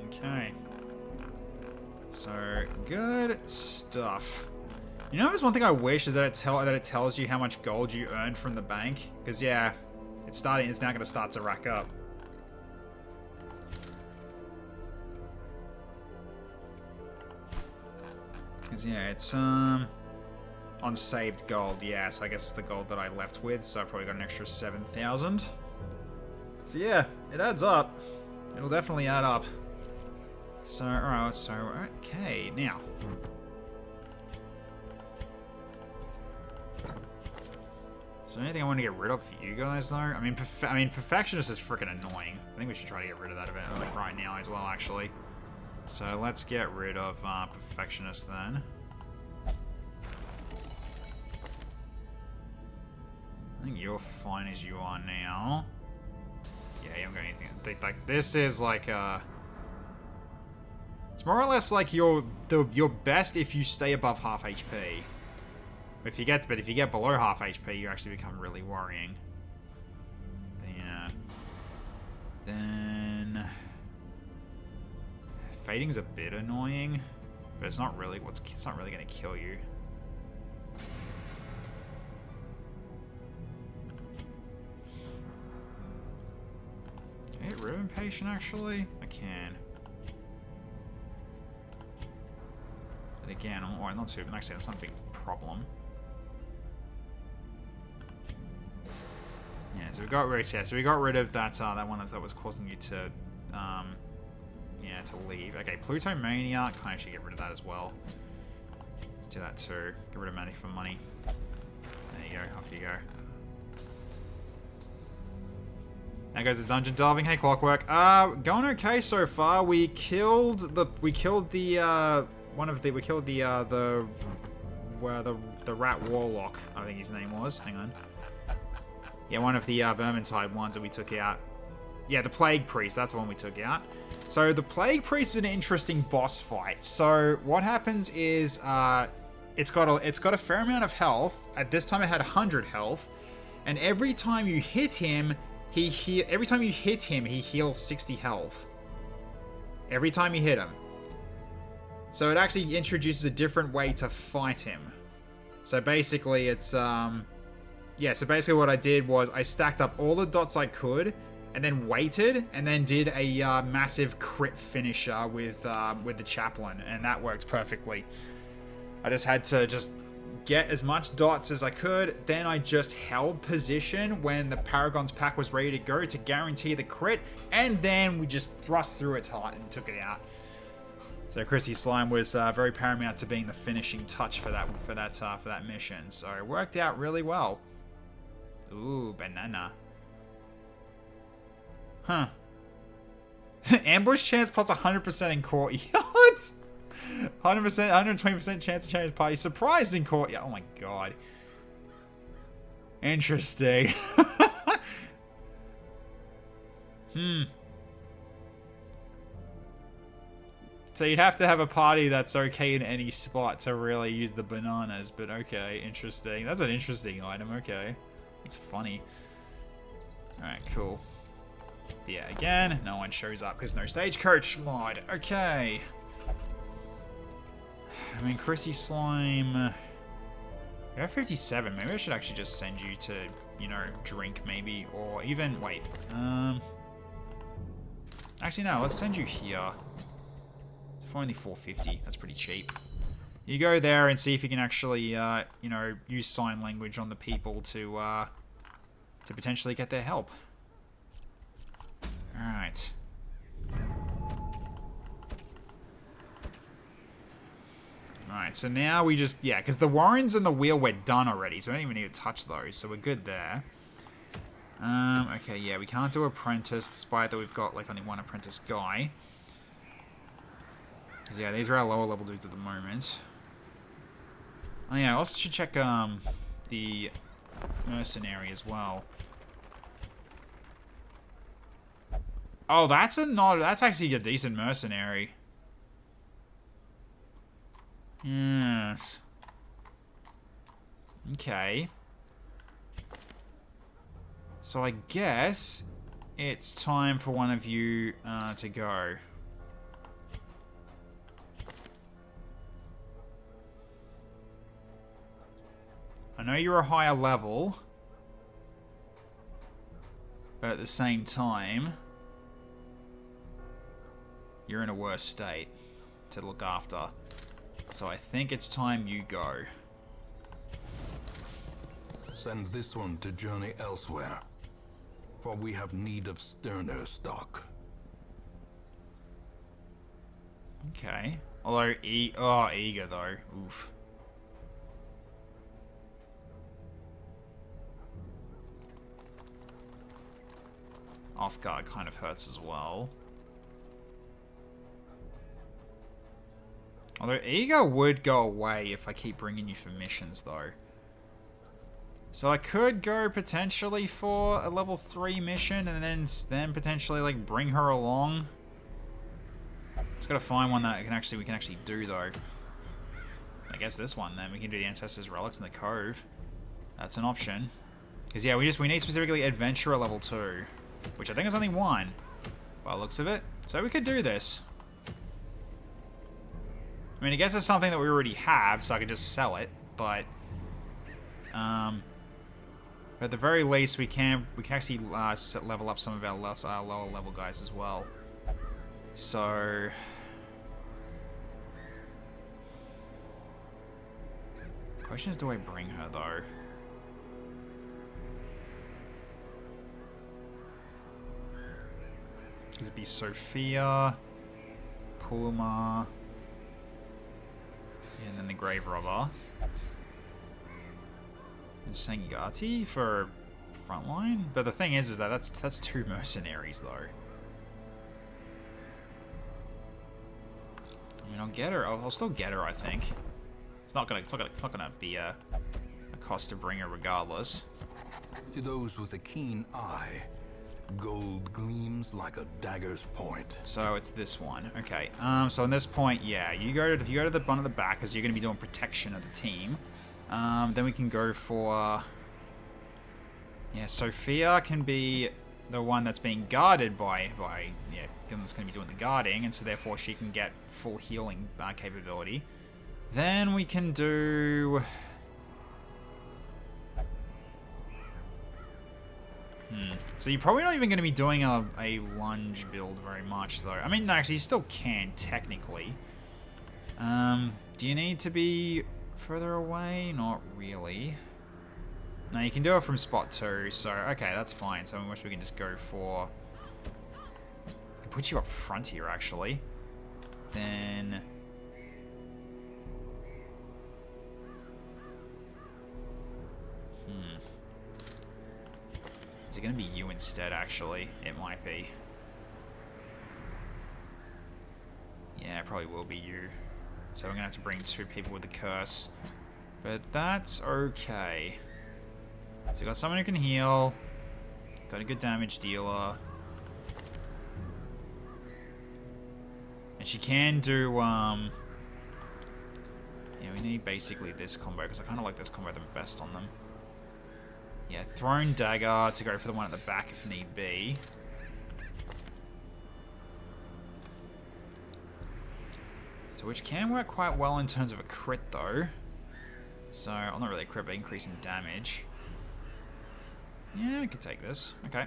Okay. So, good stuff. You know, there's one thing I wish is that it tells you how much gold you earned from the bank. Because, yeah, it's now going to start to rack up. Because, yeah, it's, unsaved gold. Yeah, so I guess it's the gold that I left with. So I probably got an extra 7,000. So, yeah, it adds up. It'll definitely add up. So, alright, so, okay, now. Is there anything I want to get rid of for you guys, though? I mean, Perfectionist is freaking annoying. I think we should try to get rid of that event, like, right now as well, actually. So, let's get rid of Perfectionist, then. I think you're fine as you are now. Yeah, you haven't got anything. Like, this is, like, it's more or less like you're best if you stay above half HP. If you get below half HP, you actually become really worrying. But yeah. Then fading's a bit annoying, but it's not really it's not really going to kill you. Can I get rid of Impatient actually? I can. But again, not too. Actually, that's not a big problem. Yeah, so we got rid. Yeah, so we got rid of that. That one that was causing you to, yeah, to leave. Okay, Plutomania. Can I actually get rid of that as well? Let's do that too. Get rid of Manic for money. There you go. Off you go. There goes the dungeon delving. Hey, Clockwork. Going okay so far. We killed the Rat Warlock, I think his name was. Hang on. Yeah, one of the Vermintide ones that we took out. Yeah, the Plague Priest, that's the one we took out. So the Plague Priest is an interesting boss fight. So what happens is it's got a fair amount of health. At this time it had 100 health, and every time you hit him, he heals 60 health. Every time you hit him. So it actually introduces a different way to fight him. So basically it's, yeah, so basically what I did was I stacked up all the dots I could and then waited and then did a massive crit finisher with the Chaplain, and that worked perfectly. I just had to get as much dots as I could, then I just held position when the Paragon's pack was ready to go to guarantee the crit, and then we just thrust through its heart and took it out. So Chrissy Slime was very paramount to being the finishing touch for that mission. So it worked out really well. Ooh, banana. Huh. Ambush chance plus 100% in courtyard. 100%, 120% chance to change party. Surprised in courtyard. Oh my god. Interesting. So you'd have to have a party that's okay in any spot to really use the bananas, but okay, interesting. That's an interesting item, okay. It's funny. Alright, cool. Yeah, again, no one shows up because no Stagecoach mod. Okay. I mean, Chrissy Slime... You're 57. Maybe I should actually just send you to, you know, drink maybe. Or even... Wait. Actually, no. Let's send you here. It's for only 450. That's pretty cheap. You go there and see if you can actually, you know, use sign language on the people to potentially get their help. Alright. Alright, so now we just... Yeah, because the Warrens and the wheel we're done already, so we don't even need to touch those, so we're good there. Okay, yeah, we can't do apprentice, despite that we've got, like, only one apprentice guy. Because, yeah, these are our lower level dudes at the moment. Oh, yeah, I also should check, the mercenary as well. Oh, that's actually a decent mercenary. Yes. Okay. So I guess it's time for one of you to go. I know you're a higher level, but at the same time, you're in a worse state to look after. So I think it's time you go. Send this one to journey elsewhere, for we have need of sterner stock. Okay. Although, eager though. Oof. Off guard kind of hurts as well. Although ego would go away if I keep bringing you for missions, though. So I could go potentially for a level 3 mission and then potentially like bring her along. Just gotta find one that we can actually do though. I guess this one then. We can do the Ancestors' Relics in the Cove. That's an option. Because yeah, we need specifically Adventurer level 2. Which I think is only 1. By the looks of it. So we could do this. I mean, I guess it's something that we already have, so I could just sell it, but at the very least, we can actually level up some of our lower level guys as well. So, the question is, do I bring her though? It'd be Sophia, Pulma. And then the Grave Robber. And Sangati for frontline? But the thing is that that's 2 mercenaries though. I mean, I'll get her. I'll still get her, I think. It's not gonna be a cost to bring her regardless. To those with a keen eye, gold gleams like a dagger's point. So it's this one. Okay. So on this point, yeah, you go to the one at the back because you're going to be doing protection of the team. Then we can go for... Yeah, Sophia can be the one that's being guarded by yeah, that's going to be doing the guarding, and so therefore she can get full healing capability. Then we can do... So you're probably not even going to be doing a lunge build very much, though. I mean, no, actually, you still can, technically. Do you need to be further away? Not really. No, you can do it from spot 2, so, okay, that's fine. So I wish we can just go for... I can put you up front here, actually. Then... Is it going to be you instead, actually? It might be. Yeah, it probably will be you. So I'm going to have to bring 2 people with the curse. But that's okay. So we got someone who can heal. Got a good damage dealer. And she can do, yeah, we need basically this combo, because I kind of like this combo the best on them. Yeah, Throne Dagger to go for the one at the back if need be. So which can work quite well in terms of a crit though. So, well, not really a crit, but increase in damage. Yeah, I could take this. Okay.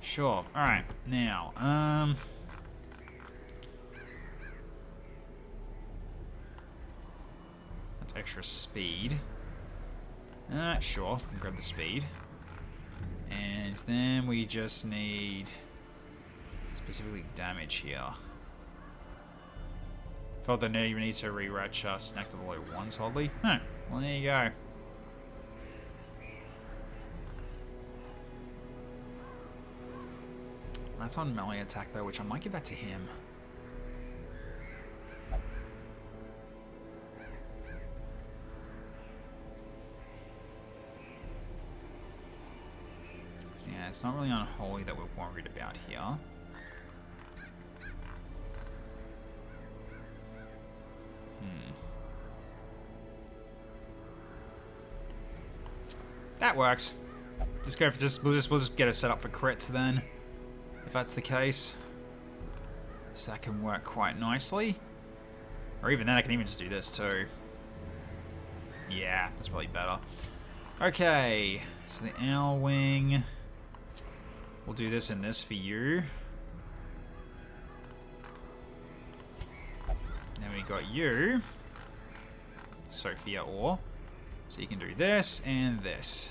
Sure. Alright, now, that's extra speed. Sure, grab the speed. And then we just need specifically damage here. Felt the need to re-ratch snack to the low ones, oddly. Huh, well there you go. That's on melee attack though, which I might give that to him. Yeah, it's not really unholy that we're worried about here. That works. We'll just get it set up for crits then, if that's the case. So that can work quite nicely. Or even then, I can even just do this too. Yeah, that's probably better. Okay, so the owl wing. We'll do this and this for you. Then we got you, Sophia Orr. So you can do this and this.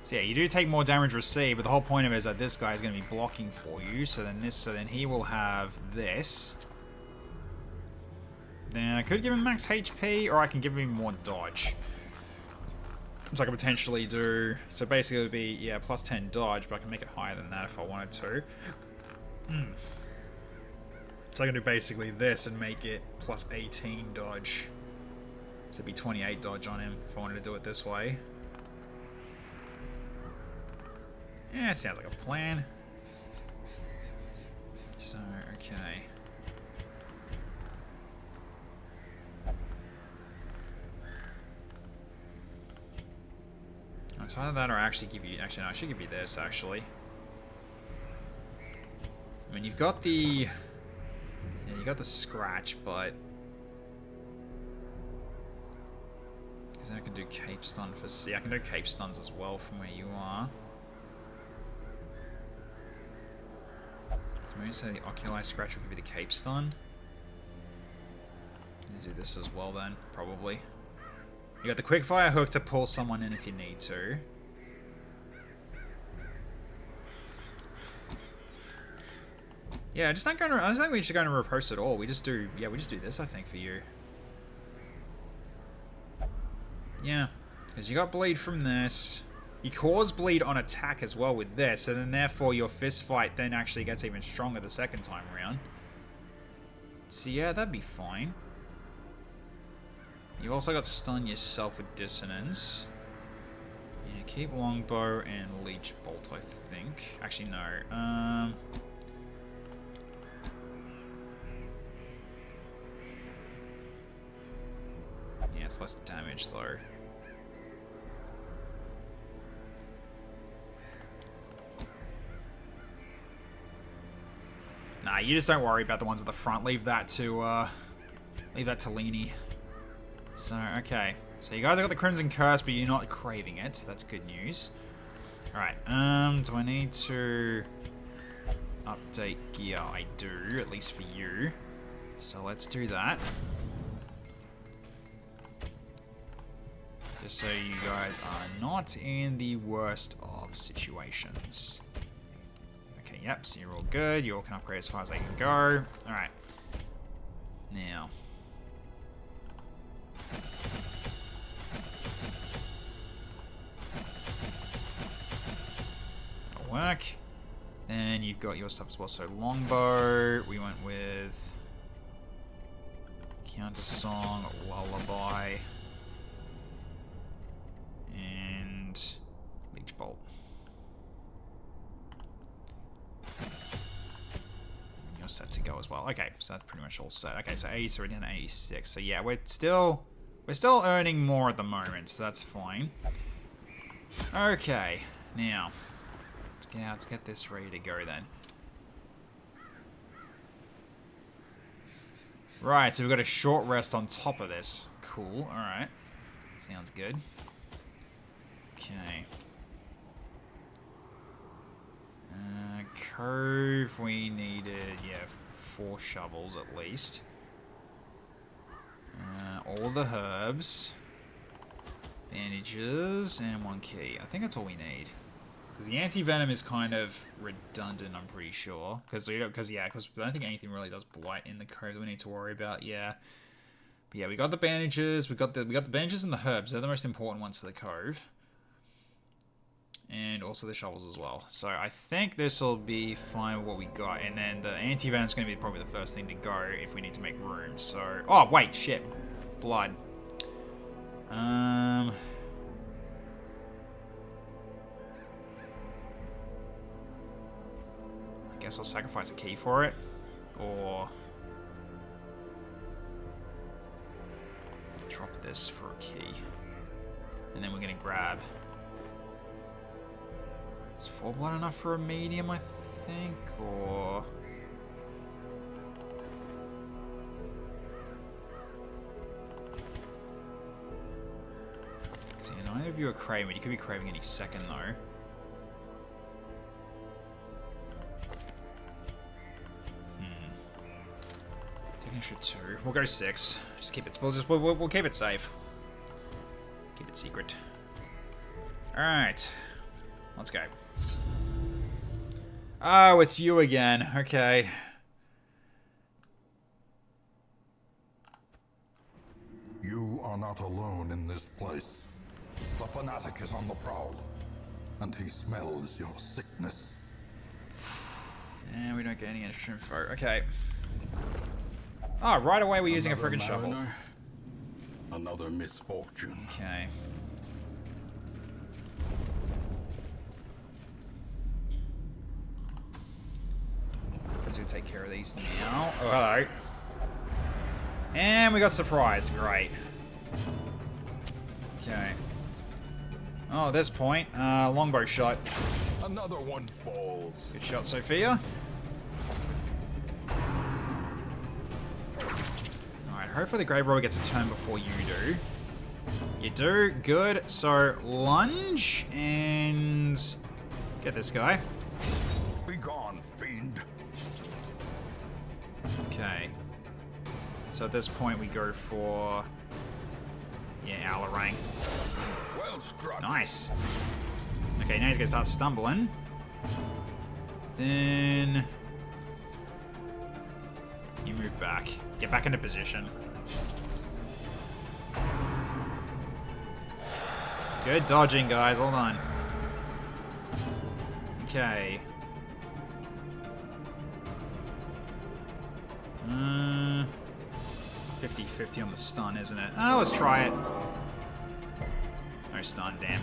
So yeah, you do take more damage received, but the whole point of it is that this guy is going to be blocking for you. So then he will have this. Then I could give him max HP, or I can give him more dodge. So I could potentially do... So basically it would be, yeah, plus 10 dodge, but I can make it higher than that if I wanted to. So I can do basically this and make it plus 18 dodge. So it'd be 28 dodge on him if I wanted to do it this way. Yeah, it sounds like a plan. So, okay. It's either that or I actually give you... Actually, no, I should give you this, actually. I mean, you've got the... Yeah, you got the scratch, but... Because then I can do cape stun for... Yeah, I can do cape stuns as well from where you are. So maybe say the oculi scratch will give you the cape stun. Do this as well then, probably. You got the quickfire hook to pull someone in if you need to. Yeah, I don't think we should go into riposte at all. We just do this, I think, for you. Yeah, because you got bleed from this. You cause bleed on attack as well with this, and then therefore your fist fight then actually gets even stronger the second time around. So yeah, that'd be fine. You also got stun yourself with dissonance. Yeah, keep longbow and leech bolt, I think. Actually, no. Yeah, it's less damage though. Nah, you just don't worry about the ones at the front. Leave that to Leany. So, okay. So you guys have got the Crimson Curse, but you're not craving it. So that's good news. Alright, do I need to update gear? I do, at least for you. So let's do that. Just so you guys are not in the worst of situations. Okay, yep, so you're all good. You all can upgrade as far as they can go. Alright. Now. That'll work. Then you've got your stuff as well. So longbow, we went with counter song, lullaby, and leech bolt. And you're set to go as well. Okay, so that's pretty much all set. Okay, so 83 down to 86. So yeah, we're still earning more at the moment, so that's fine. Okay, now let's get this ready to go then. Right, so we've got a short rest on top of this. Cool, alright. Sounds good. Okay. Cove, we needed, yeah, 4 shovels at least. All the herbs. Bandages, and 1 key. I think that's all we need. Because the anti-venom is kind of redundant, I'm pretty sure. Because I don't think anything really does blight in the cove that we need to worry about, yeah. But yeah, we got the bandages, we got the bandages and the herbs. They're the most important ones for the cove. And also the shovels as well. So I think this will be fine with what we got. And then the anti-venom is going to be probably the first thing to go if we need to make room. So, oh wait, shit, blood. I guess I'll sacrifice a key for it, or drop this for a key, and then we're gonna grab. Is 4 blood enough for a medium, I think, or? So neither of you are craving. You could be craving any second though. Take an extra 2. We'll go 6. Just keep it. We'll keep it safe. Keep it secret. All right. Let's go. Oh, it's you again. Okay. You are not alone in this place. The fanatic is on the prowl, and he smells your sickness. And we don't get any extra info. Okay. Oh, right away we're using a friggin' shovel. Another misfortune. Okay. Let's go take care of these now. Oh, hello. And we got surprised. Great. Okay. Oh, at this point, longbow shot. Another one falls. Good shot, Sophia. Alright, hopefully the Grave Robber gets a turn before you do. You do. Good. So, lunge and get this guy. Be gone, fiend. Okay. So at this point we go for... yeah, Alarang. Well struck. Nice. Okay, now he's gonna start stumbling. Then... you move back. Get back into position. Good dodging, guys. Well done. Okay. 50-50 on the stun, isn't it? Oh, let's try it. No stun, damn.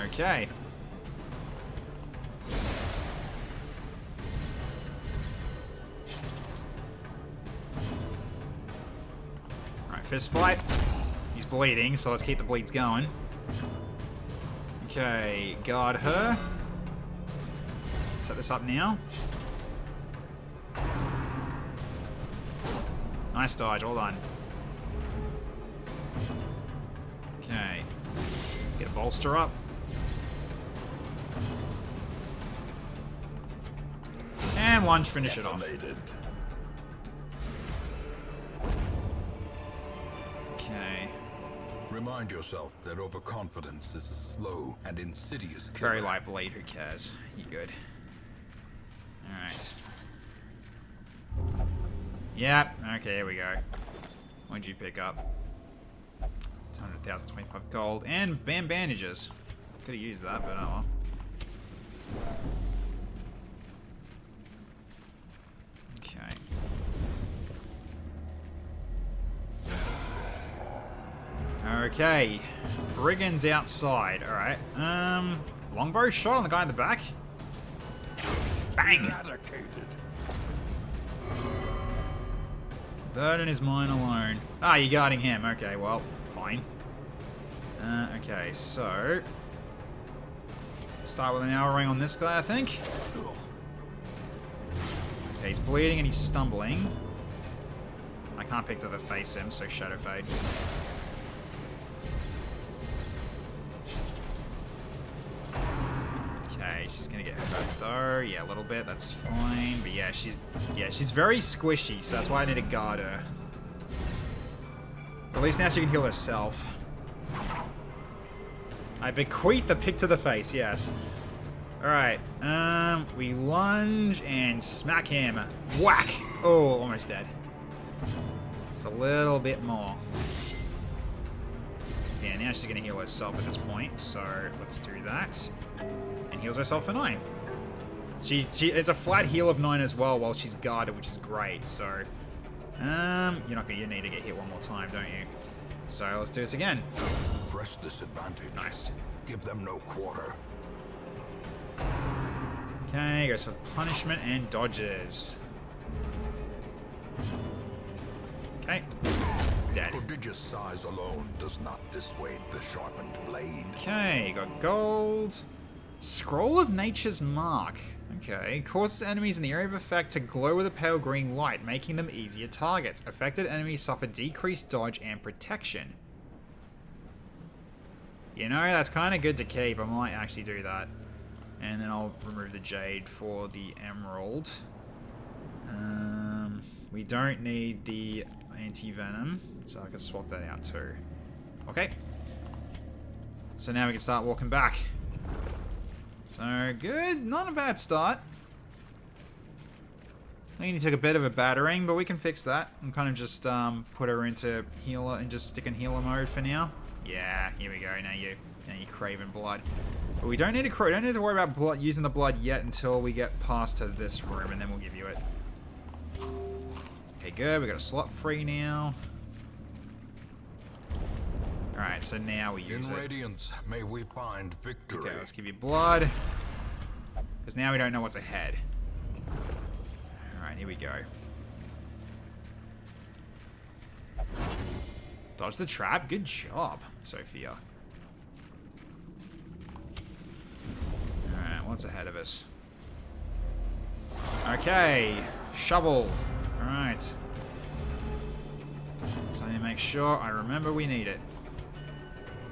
Okay. Alright, fist fight. He's bleeding, so let's keep the bleeds going. Okay, guard her. Set this up now. Nice dodge, well done. Okay. Get a bolster up. And lunge, finish it off. Okay. Remind yourself that overconfidence is a slow and insidious killer. Very light bleed, who cares? You good. Alright. Yep, okay, here we go. What'd you pick up? 200,000, 25 gold, and bandages. Could have used that, but oh well. Okay. Okay. Brigands outside, alright. Longbow shot on the guy in the back. Bang! Burden is mine alone. Ah, you're guarding him. Okay, well, fine. Okay, so... start with an hour ring on this guy, I think. Okay, he's bleeding and he's stumbling. I can't pick to the face him, so Shadow Fade. Okay, she's gonna get hurt though. Yeah, a little bit. That's fine. But yeah, she's very squishy, so that's why I need to guard her. At least now she can heal herself. I bequeath the pick to the face. Yes. All right. We lunge and smack him. Whack. Oh, almost dead. Just a little bit more. Yeah, now she's gonna heal herself at this point. So let's do that. And heals herself for 9. It's a flat heal of 9 as well while she's guarded, which is great. So, you need to get hit one more time, don't you? So let's do this again. Press this advantage. Nice. Give them no quarter. Okay, goes for punishment and dodges. Okay. Dead. Prodigious size alone does not dissuade the sharpened blade. Okay, got gold. Scroll of Nature's Mark. Okay, causes enemies in the area of effect to glow with a pale green light, making them easier targets. Affected enemies suffer decreased dodge and protection. You know, that's kind of good to keep. I might actually do that. And then I'll remove the jade for the emerald. We don't need the anti-venom, so I can swap that out too. Okay. So now we can start walking back. So, good. Not a bad start. I think he took a bit of a battering, but we can fix that. And kind of just put her into healer and just stick in healer mode for now. Yeah, here we go. Now you're craving blood. But we don't need to worry about blood, using the blood yet until we get past to this room, and then we'll give you it. Okay, good. We got a slot free now. Alright, so now we use it. In Radiance, may we find victory. Okay, let's give you blood. Because now we don't know what's ahead. Alright, here we go. Dodge the trap. Good job, Sophia. Alright, what's ahead of us? Okay, shovel. Alright. So I make sure I remember we need it.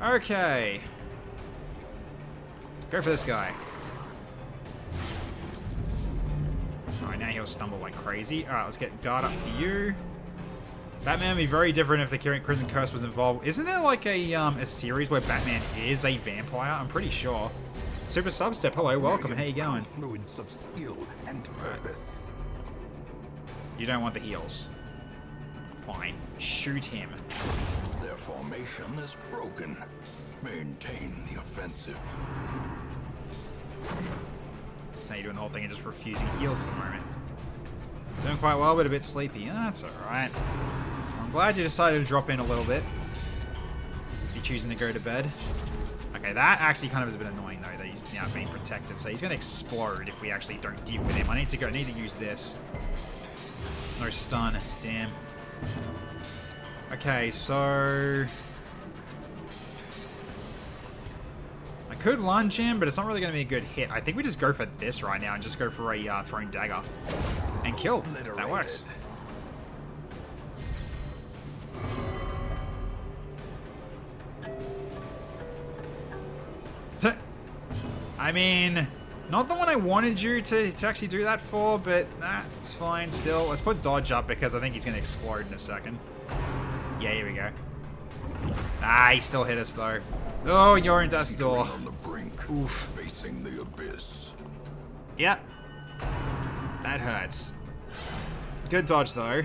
Okay. Go for this guy. Alright, now he'll stumble like crazy. Alright, let's get guard up for you. Batman would be very different if the Crimson Curse was involved. Isn't there like a series where Batman is a vampire? I'm pretty sure. Super Substep, hello, welcome. How you going? Confluence of skill and purpose. You don't want the heals. Fine. Shoot him. Their formation is broken. Maintain the offensive. So now you're doing the whole thing and just refusing heals at the moment. Doing quite well, but a bit sleepy. That's alright. I'm glad you decided to drop in a little bit. You're choosing to go to bed. Okay, that actually kind of is a bit annoying though, that he's now being protected. So he's going to explode if we actually don't deal with him. I need to use this. No stun. Damn. Okay, so I could lunge him, but it's not really going to be a good hit. I think we just go for this right now and just go for a throwing dagger and kill. That works. I mean, not the one I wanted you to actually do that for, but that's fine still. Let's put dodge up because I think he's going to explode in a second. Yeah, here we go. Ah, he still hit us though. Oh, you're in death's door. On the brink, oof. Facing the abyss. Yep. That hurts. Good dodge though.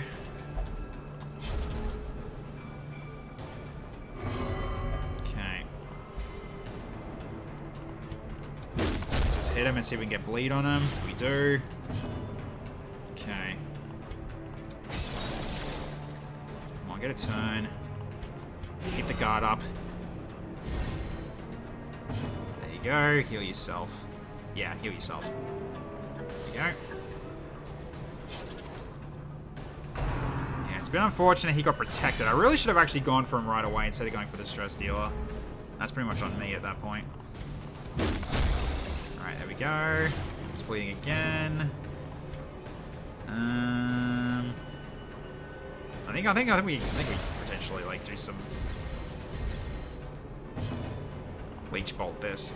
Okay. Let's just hit him and see if we can get bleed on him. We do. Okay. Come on, get a turn. Keep the guard up. There you go. Heal yourself. Yeah, heal yourself. There you go. Yeah, it's been unfortunate he got protected. I really should have actually gone for him right away instead of going for the stress dealer. That's pretty much on me at that point. Alright, there we go. It's bleeding again. I I think we potentially like do some leech bolt this.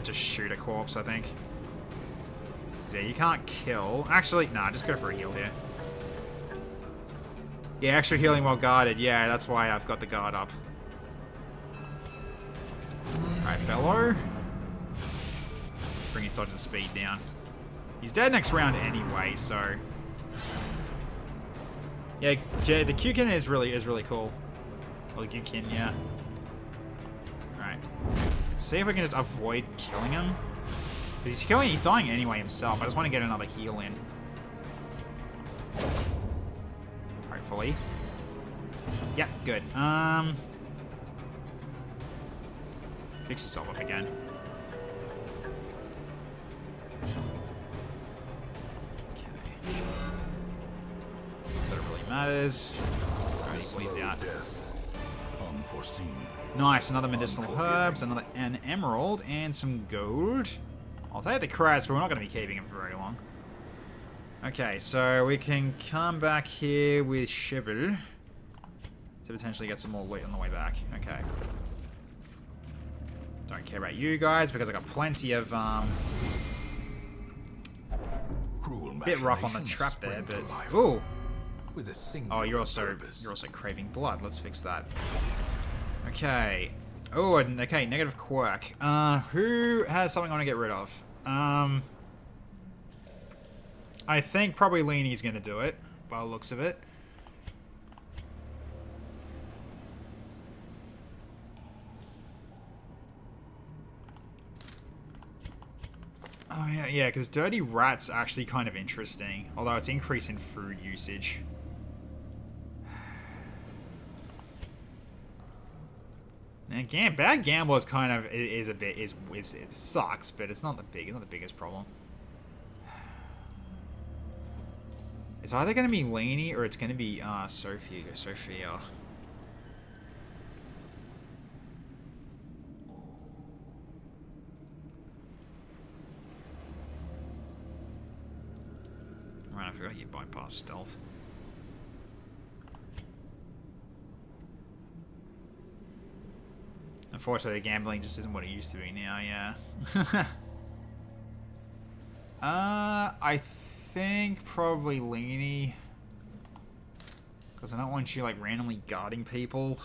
Just shoot a corpse, I think. Yeah, you can't kill. Actually, nah, just go for a heal here. Yeah, extra healing while guarded. Yeah, that's why I've got the guard up. Alright, Bellow. Let's bring his dodge and speed down. He's dead next round anyway, so... Yeah, the Q-Kin is really cool. Well, Q-Kin, yeah. Alright. See if we can just avoid killing him. He's dying anyway himself. I just want to get another heal in. Hopefully. Yep, good. Fix yourself up again. Okay. That really matters. Alright, he bleeds out. Unforeseen. Nice, another medicinal herbs, an emerald, and some gold. I'll take the crest, but we're not going to be keeping him for very long. Okay, so we can come back here with Shivel to potentially get some more loot on the way back. Okay. Don't care about you guys because I got plenty of bit rough on the trap there, but ooh. Oh, you're also craving blood. Let's fix that. Okay. Oh, okay, negative quirk. Who has something I want to get rid of? I think probably Leanie's going to do it, by the looks of it. Oh, yeah, because Dirty Rat's actually kind of interesting, although it's increase in food usage. And Bad Gambler is kind of it sucks, but it's not the biggest problem. It's either going to be Laney or it's going to be Sophia. Right, I forgot you bypass stealth. Unfortunately, the gambling just isn't what it used to be now, yeah. I think probably Leanie. Because I don't want you, like, randomly guarding people.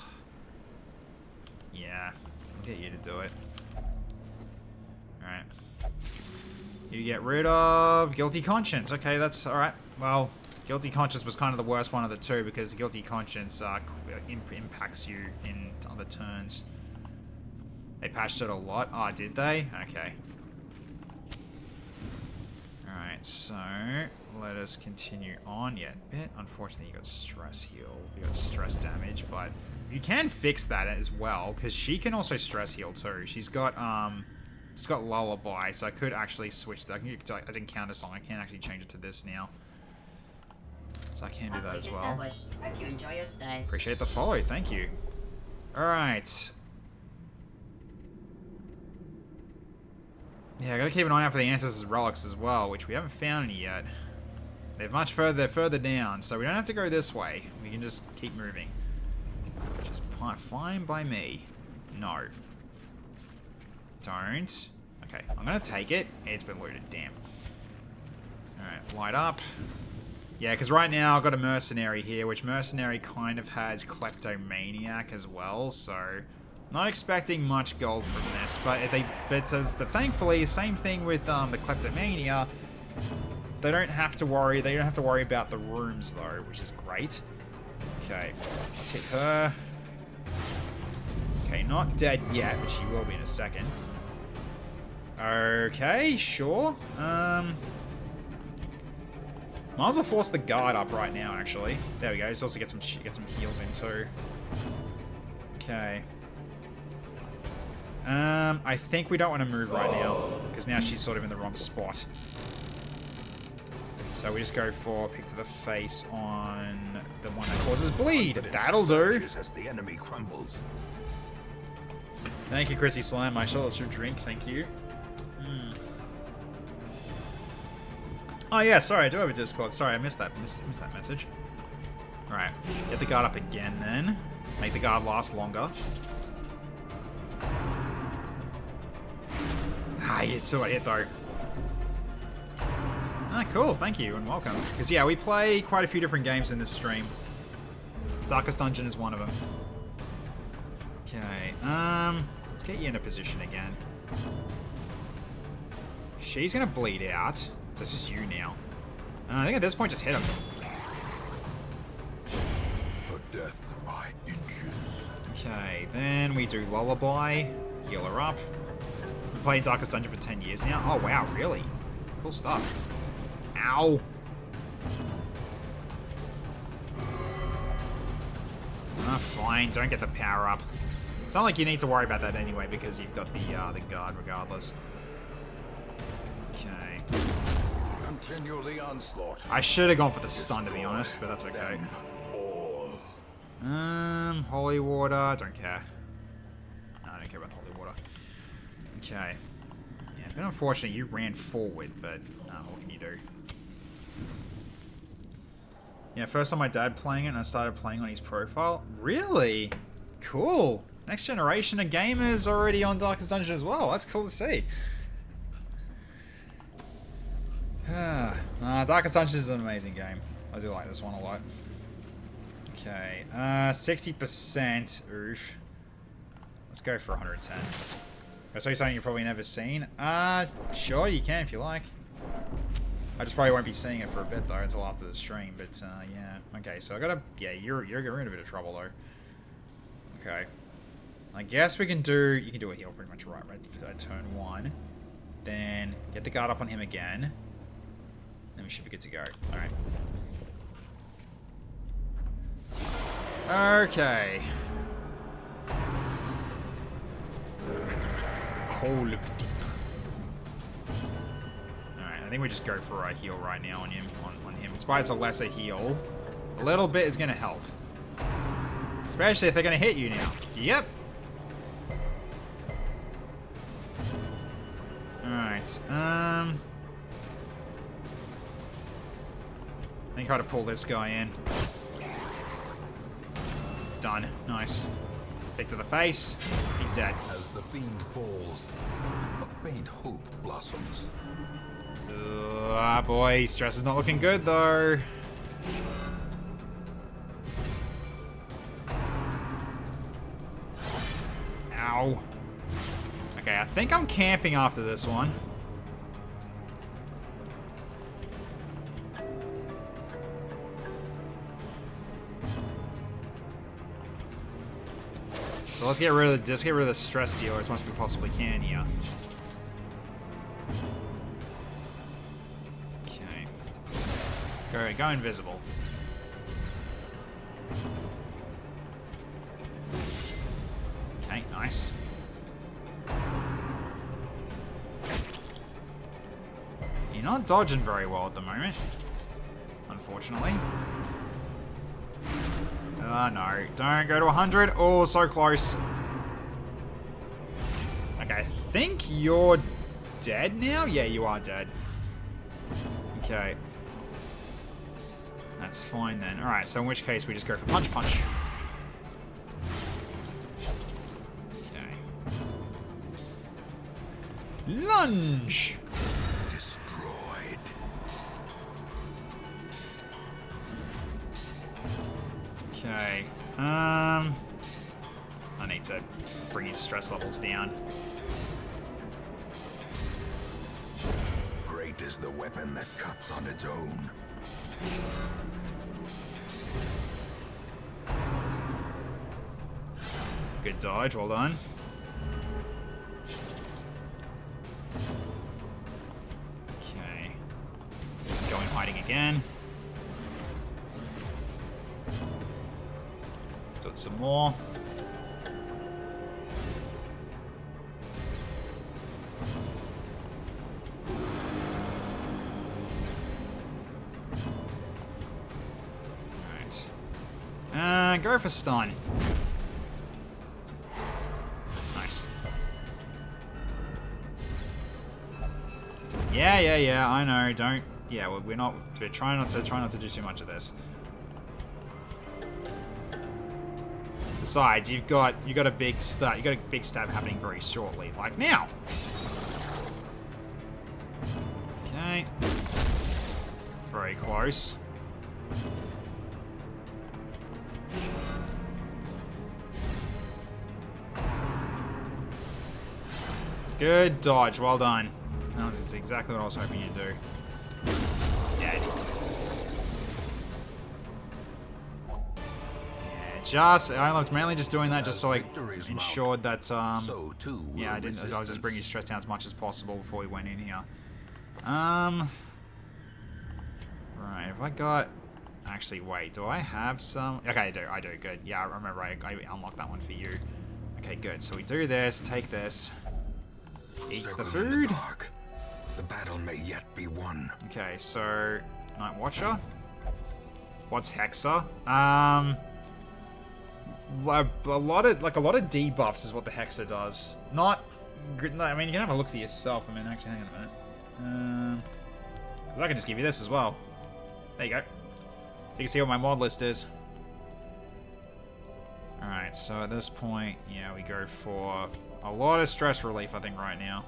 Yeah, I'll get you to do it. Alright. You get rid of Guilty Conscience. Okay, that's alright. Well, Guilty Conscience was kind of the worst one of the two because Guilty Conscience impacts you in other turns. They patched it a lot. Oh, did they? Okay. Alright, so let us continue on. Yeah, bit unfortunately you got stress heal. You got stress damage, but you can fix that as well, because she can also stress heal too. She's got lullaby, so I could actually switch that. As encounter song, I can actually change it to this now. So I can do that as well. Hope you enjoy your stay. Appreciate the follow, thank you. Alright. Yeah, I gotta keep an eye out for the Ancestors' Relics as well, which we haven't found any yet. They're much further down, so we don't have to go this way. We can just keep moving. Which is fine by me. No. Don't. Okay, I'm gonna take it. It's been looted, damn. Alright, light up. Yeah, because right now I've got a Mercenary here, which Mercenary kind of has Kleptomaniac as well, so... Not expecting much gold from this, but thankfully, same thing with the Kleptomania. They don't have to worry. They don't have to worry about the rooms though, which is great. Okay, let's hit her. Okay, not dead yet, but she will be in a second. Okay, sure. Might as well force the guard up right now. Actually, there we go. Let's also get some heals in too. Okay. I think we don't want to move right now, because now she's sort of in the wrong spot. So we just go for pick to the face on the one that causes bleed. That'll do. As the enemy crumbles. Thank you, Chrissy Slime. I shall let you drink. Thank you. Oh yeah, sorry, I do have a Discord. Sorry, I missed that message. Alright, get the guard up again then. Make the guard last longer. Ah, you still got hit though. Ah, cool, thank you and welcome. Because yeah, we play quite a few different games in this stream. Darkest Dungeon is one of them. Okay, let's get you in a position again. She's gonna bleed out, so it's just you now. I think at this point, just hit him. A death by inches. Okay, then we do Lullaby, heal her up. Been playing Darkest Dungeon for 10 years now. Oh wow, really? Cool stuff. Ow! Ah, fine, don't get the power up. It's not like you need to worry about that anyway because you've got the guard regardless. Okay. Continue the onslaught. I should have gone for the stun to be honest, but that's okay. All. Holy water, don't care. No, I don't care about the holy water. Okay. Yeah, it's been unfortunate you ran forward, but what can you do? Yeah, first time my dad playing it and I started playing on his profile. Really? Cool. Next generation of gamers already on Darkest Dungeon as well. That's cool to see. Darkest Dungeon is an amazing game. I do like this one a lot. Okay, 60%. Oof. Let's go for 110. I'll show you something you've probably never seen. Sure, you can if you like. I just probably won't be seeing it for a bit though until after the stream. But yeah, okay. So I gotta. Yeah, you're in a bit of trouble though. Okay. I guess we can do. You can do a heal pretty much right for turn 1. Then get the guard up on him again. Then we should be good to go. Alright. Okay. Cold deep. Alright, I think we just go for a heal right now on him. On him. Despite it's a lesser heal, a little bit is going to help. Especially if they're going to hit you now. Yep. Alright, I think I ought to pull this guy in. Done. Nice. Kick to the face. He's dead. As the fiend falls, a faint hope blossoms. Boy, stress is not looking good though. Ow. Okay, I think I'm camping after this one. So let's get rid of the stress dealer as much as we possibly can here. Okay. Go invisible. Okay, nice. You're not dodging very well at the moment, unfortunately. No. Don't go to 100. Oh, so close. Okay, I think you're dead now? Yeah, you are dead. Okay. That's fine then. Alright, so in which case we just go for punch punch. Okay. Lunge! Destroyed. Okay. I need to bring his stress levels down. Great is the weapon that cuts on its own. Good dodge, well done. Okay. Going hiding again. Let's do it some more. Alright. Go for stun. Nice. Yeah, I know, don't... Yeah, we're trying not to do too much of this. Besides, you got a big stab. You got a big stab happening very shortly, like now. Okay. Very close. Good dodge. Well done. That was exactly what I was hoping you'd do. Dead. I was mainly just doing that just so I ensured that, yeah, I was just bringing stress down as much as possible before we went in here. Right, have I got... Actually, wait, do I have some... Okay, I do, good. Yeah, I remember I unlocked that one for you. Okay, good, so we do this, take this. Eat the food. The battle may yet be won. Okay, so... Night Watcher. What's Hexa? A lot of debuffs is what the Hexa does. Not, I mean, you can have a look for yourself. I mean, actually, hang on a minute. Because I can just give you this as well. There you go. So you can see what my mod list is. Alright, so at this point, yeah, we go for a lot of stress relief, I think, right now.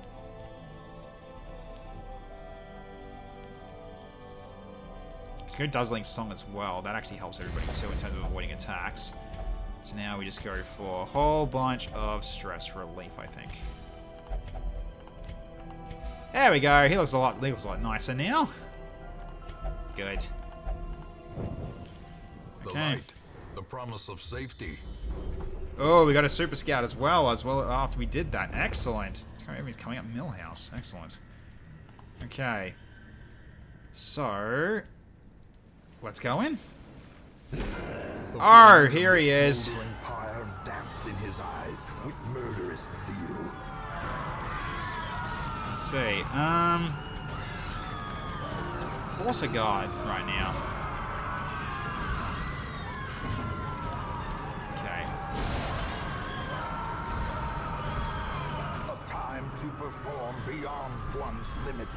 Go Dazzling Song as well. That actually helps everybody too in terms of avoiding attacks. So now we just go for a whole bunch of stress relief, I think. There we go. He looks a lot nicer now. Good. The light, the promise of safety. Oh, we got a Super Scout as well after we did that. Excellent. Everybody's coming up Millhouse. Excellent. Okay. So, let's go in. Oh, here he is. Empire dance in his eyes with murderous zeal. Let's see. Force a guard right now. Okay. A time to perform beyond one's limits.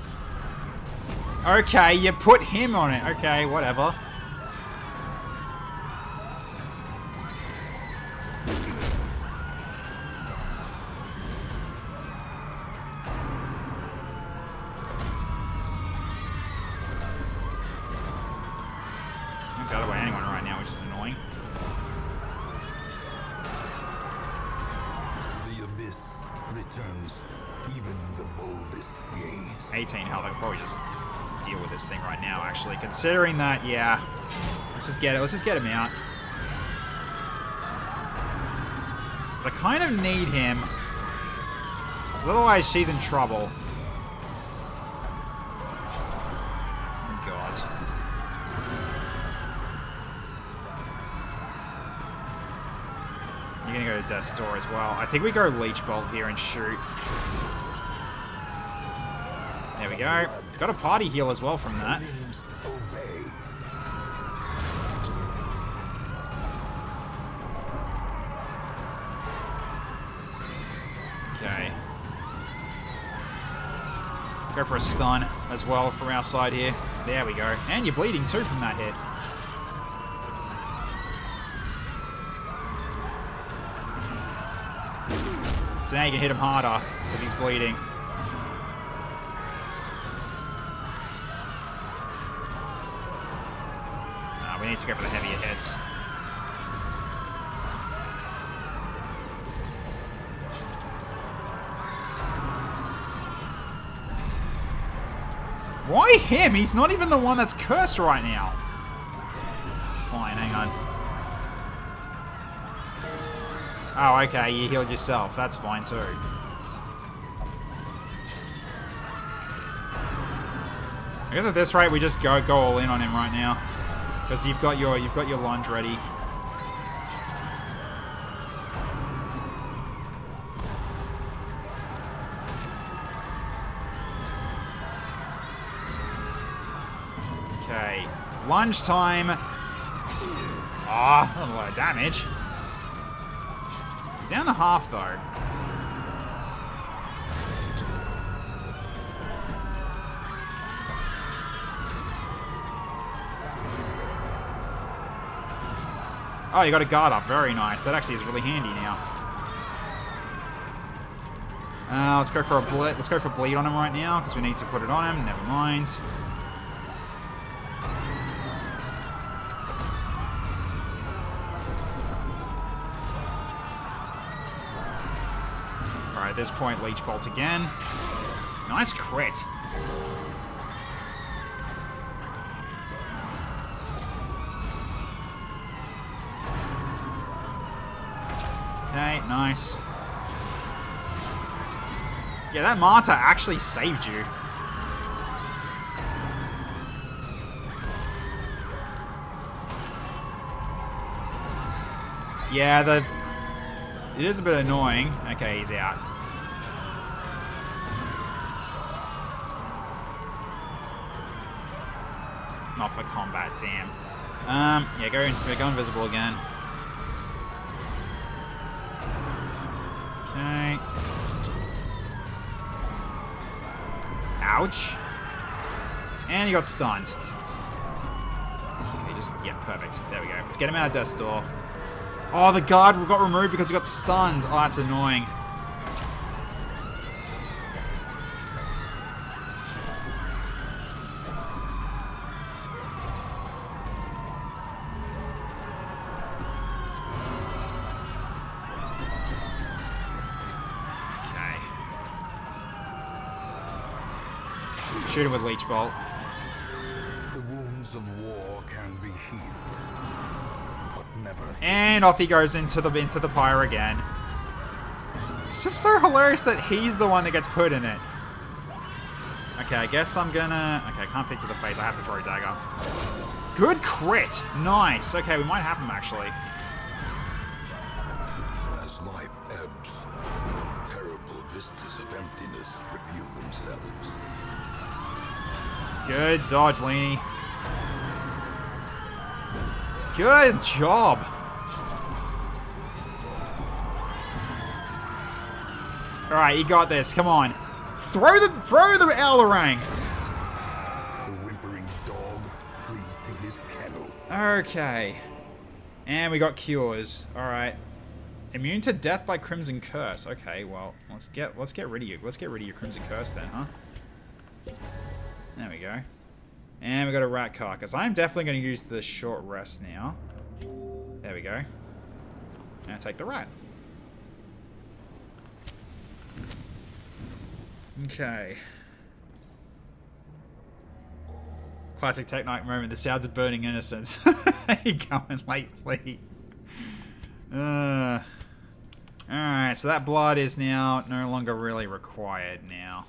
Okay, you put him on it. Okay, whatever. Got away anyone right now, which is annoying. The abyss returns even the boldest gaze. 18 health. I could probably just deal with this thing right now, actually. Considering that, yeah. Let's just get it. Let's just get him out. Because I kind of need him. Because otherwise she's in trouble. Oh, God. You're going to go to Death's Door as well. I think we go Leech Bolt here and shoot. There we go. Got a party heal as well from that. Okay. Go for a stun as well from our side here. There we go. And you're bleeding too from that hit. So now you can hit him harder because he's bleeding. We need to go for the heavier hits. Why him? He's not even the one that's cursed right now. Fine, hang on. Oh, okay, you healed yourself. That's fine too. I guess at this rate we just go all in on him right now. Because you've got your lunge ready. Okay, lunge time. Ah, not a lot of damage. He's down to half though. Oh, you got a guard up. Very nice. That actually is really handy now. Let's go for a bleed. Let's go for bleed on him right now because we need to put it on him. Never mind. Alright, at this point, Leech Bolt again. Nice crit. Okay, nice. Yeah, that Marta actually saved you. Yeah, it is a bit annoying. Okay, he's out. Not for combat, damn. Yeah, go invisible again. Okay. Ouch. And he got stunned. Okay, yeah, perfect. There we go. Let's get him out of death's door. Oh, the guard got removed because he got stunned. Oh, that's annoying. Shoot him with Leech Bolt. The wounds of war can be healed, but never. And off he goes into the pyre again. It's just so hilarious that he's the one that gets put in it. Okay, I guess I'm gonna... Okay, I can't pick to the face. I have to throw a dagger. Good crit! Nice. Okay, we might have him, actually. As life ebbs, terrible vistas of emptiness reveal themselves. Good dodge, Leany. Good job. All right, you got this. Come on, throw the Elorang. The whimpering dog flees to his kennel. Okay, and we got cures. All right, immune to death by Crimson Curse. Okay, well, let's get rid of you. Let's get rid of your Crimson Curse then, huh? There we go. And we got a rat carcass. I'm definitely going to use the short rest now. There we go. And take the rat. Okay. Classic Tech Knight moment. The sounds of burning innocence. How you going lately? Alright, so that blood is now no longer really required now.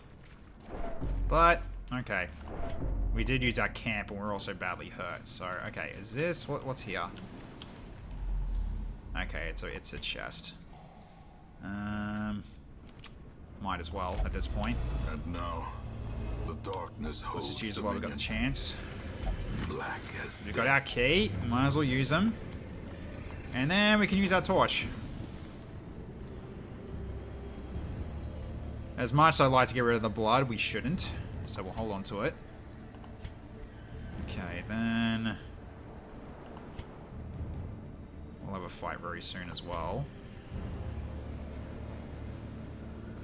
But... okay. We did use our camp and we're also badly hurt. So, okay, is this... what's here? Okay, it's a chest. Might as well at this point. And now, the darkness holds. Let's just use it while we've got the chance. Black as We've got our key. Might as well use them. And then we can use our torch. As much as I'd like to get rid of the blood, we shouldn't. So we'll hold on to it. Okay, then... we'll have a fight very soon as well.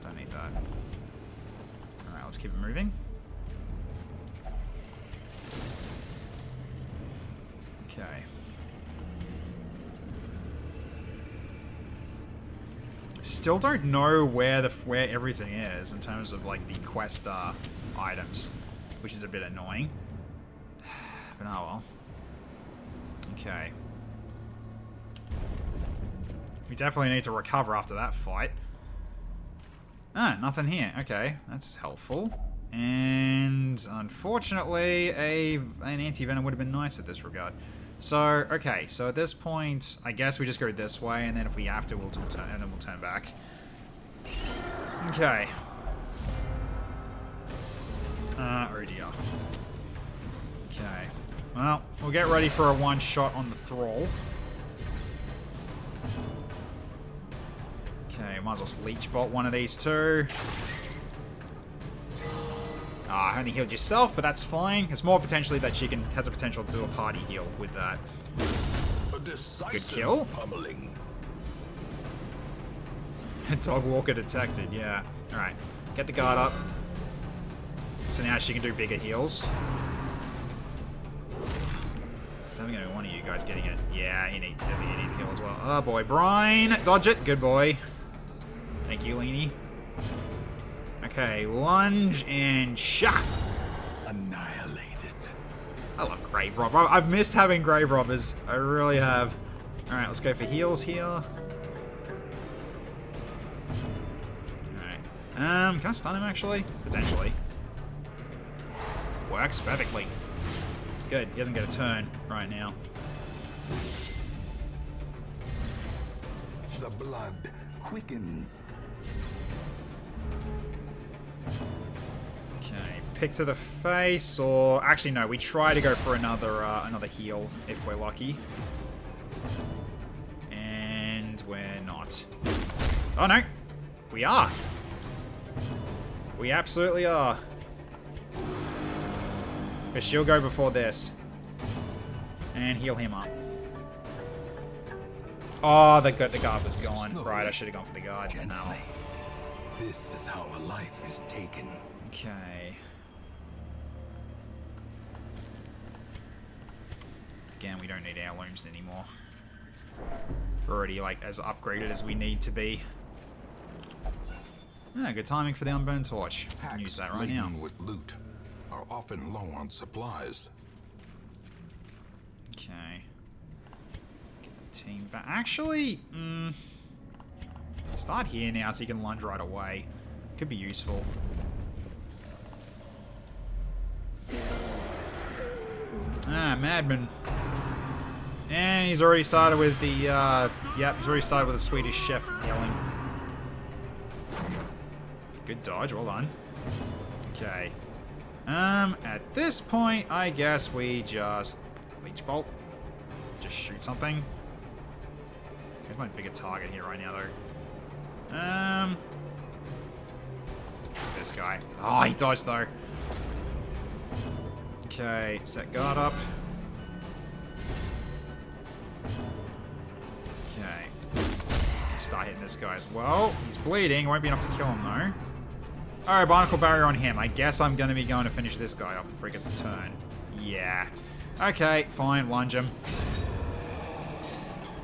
Don't need that. Alright, let's keep it moving. Okay. Still don't know where everything is in terms of like the quest items, which is a bit annoying. But oh well. Okay. We definitely need to recover after that fight. Ah, nothing here. Okay, that's helpful. And unfortunately, an anti-venom would have been nice at this regard. So, okay, so at this point, I guess we just go this way, and then if we have to, we'll turn back. Okay. Oh dear. Okay. Well, we'll get ready for a one-shot on the thrall. Okay, might as well leech bolt one of these two. Ah, only healed yourself, but that's fine. It's more potentially that she has a potential to do a party heal with that. a decisive kill. pummeling. Dog walker detected, yeah. Alright, get the guard up. So now she can do bigger heals. So I'm going to be one of you guys getting it. Yeah, he needs a heal as well. Oh boy, Brine! Dodge it! Good boy. Thank you, Leanie. Okay, lunge and shot! Annihilated. I love Grave Robber. I've missed having Grave Robbers. I really have. Alright, let's go for heals here. Alright. Can I stun him actually? Potentially. Works perfectly. Good. He doesn't get a turn right now. The blood quickens. Okay, pick to the face, or actually no, we try to go for another another heal if we're lucky. And we're not. Oh no, we are. We absolutely are. But she'll go before this. And heal him up. Oh, the guard was gone. Slowly, right, I should have gone for the guard. Gently. No. This is how a life is taken. Okay. Again, we don't need heirlooms anymore. We're already, like, as upgraded as we need to be. Yeah, good timing for the unburned torch. I can use that right now. Laden with loot are often low on supplies. Okay. Get the team back. Actually, start here now so you can lunge right away. Could be useful. Ah, Madman. And he's already started with the, yep, he's already started with the Swedish chef yelling. Good dodge, well done. Okay. At this point, I guess we just Leech Bolt. Just shoot something. Here's my bigger target here right now, though. This guy. Oh, he dodged, though. Okay, set guard up. Okay. Start hitting this guy as well. He's bleeding. Won't be enough to kill him, though. Alright, Barnacle Barrier on him. I guess I'm going to be going to finish this guy up before he gets a turn. Yeah. Okay, fine. Lunge him.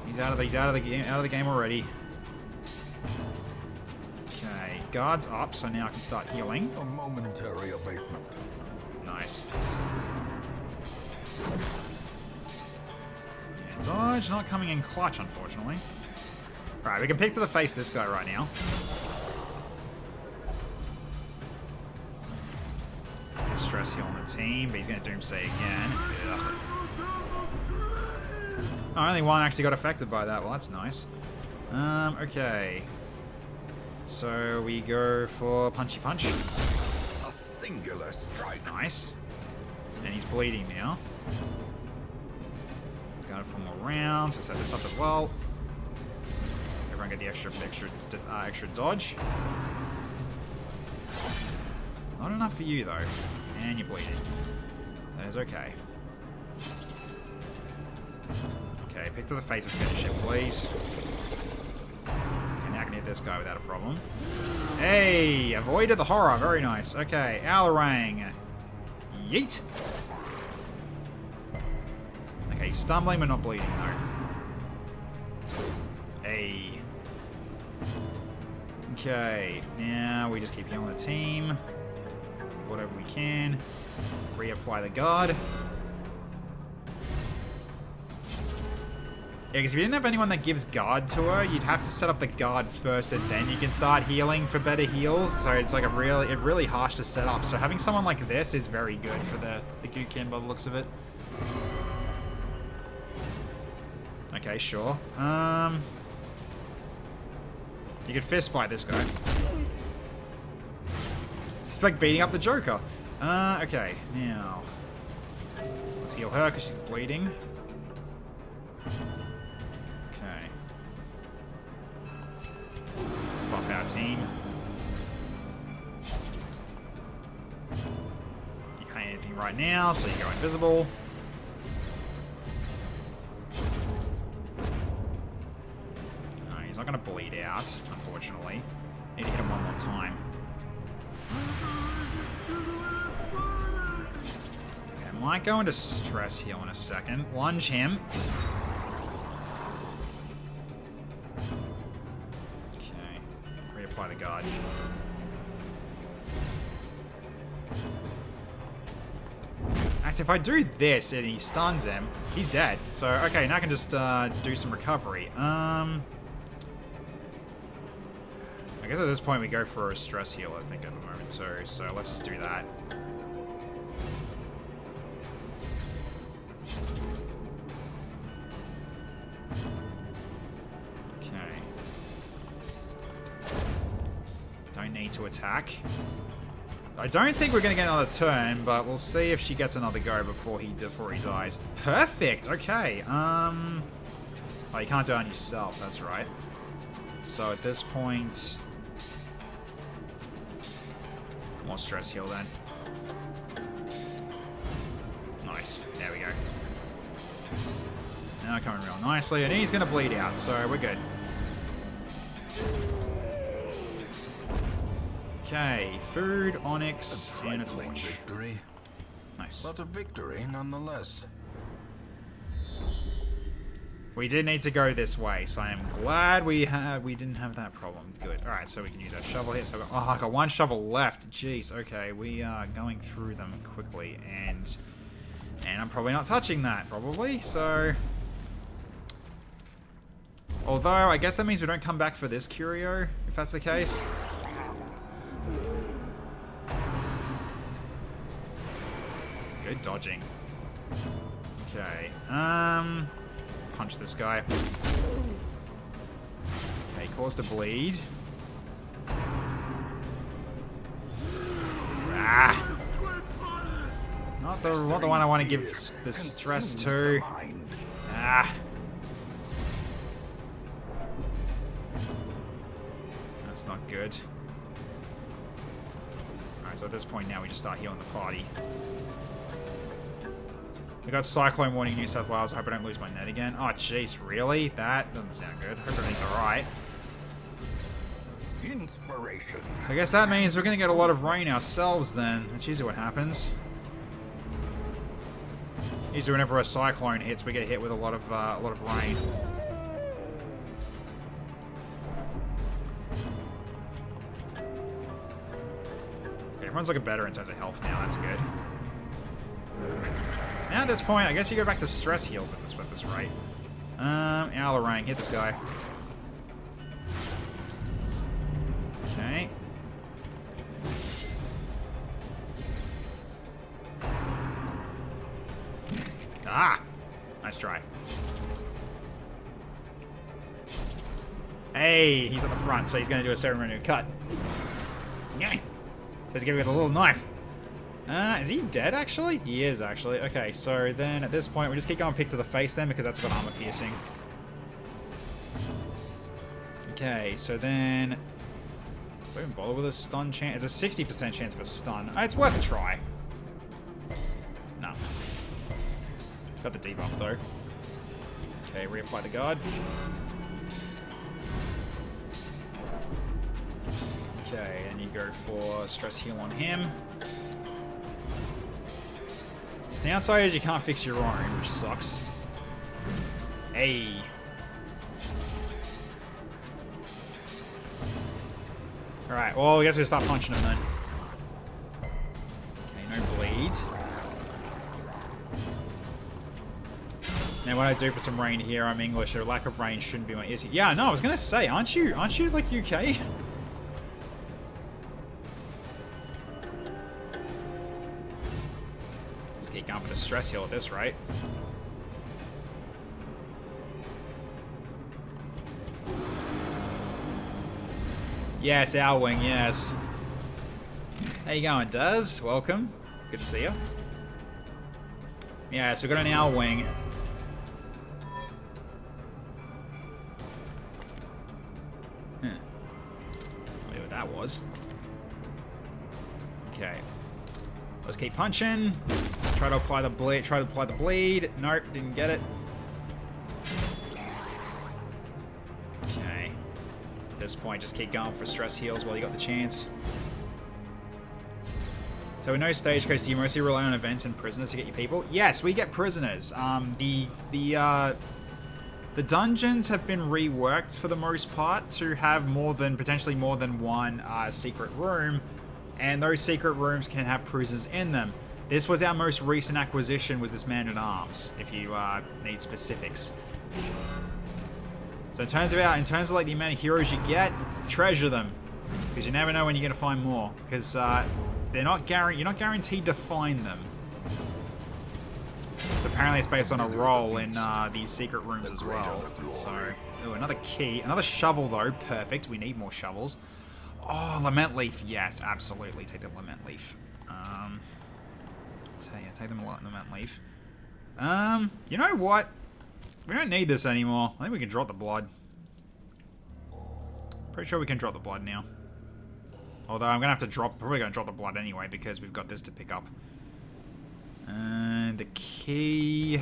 He's out of the game already. Okay, guard's up, so now I can start healing. A momentary abatement. Nice. Yeah, dodge not coming in clutch, unfortunately. Alright, we can pick to the face this guy right now. Stress heal on the team, but he's going to Doomsday again. Ugh. Oh, only one actually got affected by that. Well, that's nice. Okay. So we go for Punchy Punch. A singular strike. Nice. And he's bleeding now. Got it from more rounds. So set this up as well. Everyone get the extra dodge. Not enough for you, though. And you're bleeding. That is okay. Okay, pick to the face and finish him, please. Okay, now I can hit this guy without a problem. Hey! Avoided the horror. Very nice. Okay, Alarang. Yeet! Okay, stumbling but not bleeding, though. Hey. Okay, now we just keep healing the team. Whatever we can. Reapply the guard. Yeah, because if you didn't have anyone that gives guard to her, you'd have to set up the guard first and then you can start healing for better heals. So it's like really harsh to set up. So having someone like this is very good for the Gukin by the looks of it. Okay, sure. You could fist fight this guy. It's like beating up the Joker. Okay, now let's heal her because she's bleeding. Okay. Let's buff our team. You can't do anything right now, so you go invisible. He's not going to bleed out, unfortunately. Need to hit him one more time. Okay, might go into stress heal in a second. Lunge him. Okay. Reapply the guard. Actually, if I do this and he stuns him, he's dead. So, okay, now I can just do some recovery. I guess at this point we go for a stress heal, I think, at the moment too. So let's just do that. Okay. Don't need to attack. I don't think we're going to get another turn, but we'll see if she gets another go before he dies. Perfect! Okay, oh, you can't do it on yourself, that's right. So at this point... more stress heal then. Nice, there we go. Now coming real nicely, and he's going to bleed out, so we're good. Okay, food, onyx, and a torch. Victory. Nice. But a victory nonetheless. We did need to go this way, so I am glad we didn't have that problem. Good. All right, so we can use our shovel here. So I got one shovel left. Jeez. Okay, we are going through them quickly, and I'm probably not touching that, probably. So, although I guess that means we don't come back for this curio, if that's the case. Good dodging. Okay. Punch this guy. Okay, caused a bleed. Ah! Not the one I want to give the stress to. Ah! That's not good. Alright, so at this point now we just start healing the party. We got Cyclone warning New South Wales. I hope I don't lose my net again. Oh, jeez, really? That doesn't sound good. Hope everything's alright. Inspiration. So I guess that means we're going to get a lot of rain ourselves then. That's usually what happens. Usually whenever a cyclone hits, we get hit with a lot of rain. Okay, everyone's looking better in terms of health now. That's good. Now at this point, I guess you go back to stress heals at this rate. Alarang, hit this guy. Okay. Ah! Nice try. Hey, he's at the front, so he's going to do a ceremonial cut. Yeah. So he's giving it a little knife. Is he dead, actually? He is, actually. Okay, so then at this point, we just keep going pick to the face then, because that's got armor piercing. Okay, so then... do I even bother with a stun chance? It's a 60% chance of a stun. It's worth a try. No. Got the debuff, though. Okay, reapply the guard. Okay, and you go for stress heal on him. The downside is you can't fix your own, which sucks. Hey. Alright, well, I guess we'll start punching him then. Okay, no bleed. Now, what I do for some rain here, I'm English, so lack of rain shouldn't be my issue. Yeah, no, I was gonna say, aren't you like UK? Just keep going for the stress heal at this rate. Yes, our wing, yes. How you going, Daz? Welcome. Good to see you. Yeah, so we've got an owl wing. Whatever that was. Okay. Let's keep punching. Try to apply the bleed. Nope, didn't get it. Okay. this point. Just keep going for stress heals while you got the chance. So we know Stagecoach, do you mostly rely on events and prisoners to get your people? Yes, we get prisoners. The dungeons have been reworked for the most part to have potentially more than one secret room, and those secret rooms can have prisoners in them. This was our most recent acquisition, was this Man-at-Arms, if you need specifics. So in terms of like the amount of heroes you get, treasure them, because you never know when you're gonna find more. Because you're not guaranteed to find them. So apparently it's based on a roll in these secret rooms as well. So, ooh, another key, another shovel though. Perfect. We need more shovels. Oh, Lament Leaf. Yes, absolutely. Take the Lament Leaf. Take the Lament Leaf. You know what? We don't need this anymore. I think we can drop the blood. Pretty sure we can drop the blood now. Although I'm gonna have to probably gonna drop the blood anyway because we've got this to pick up. And the key.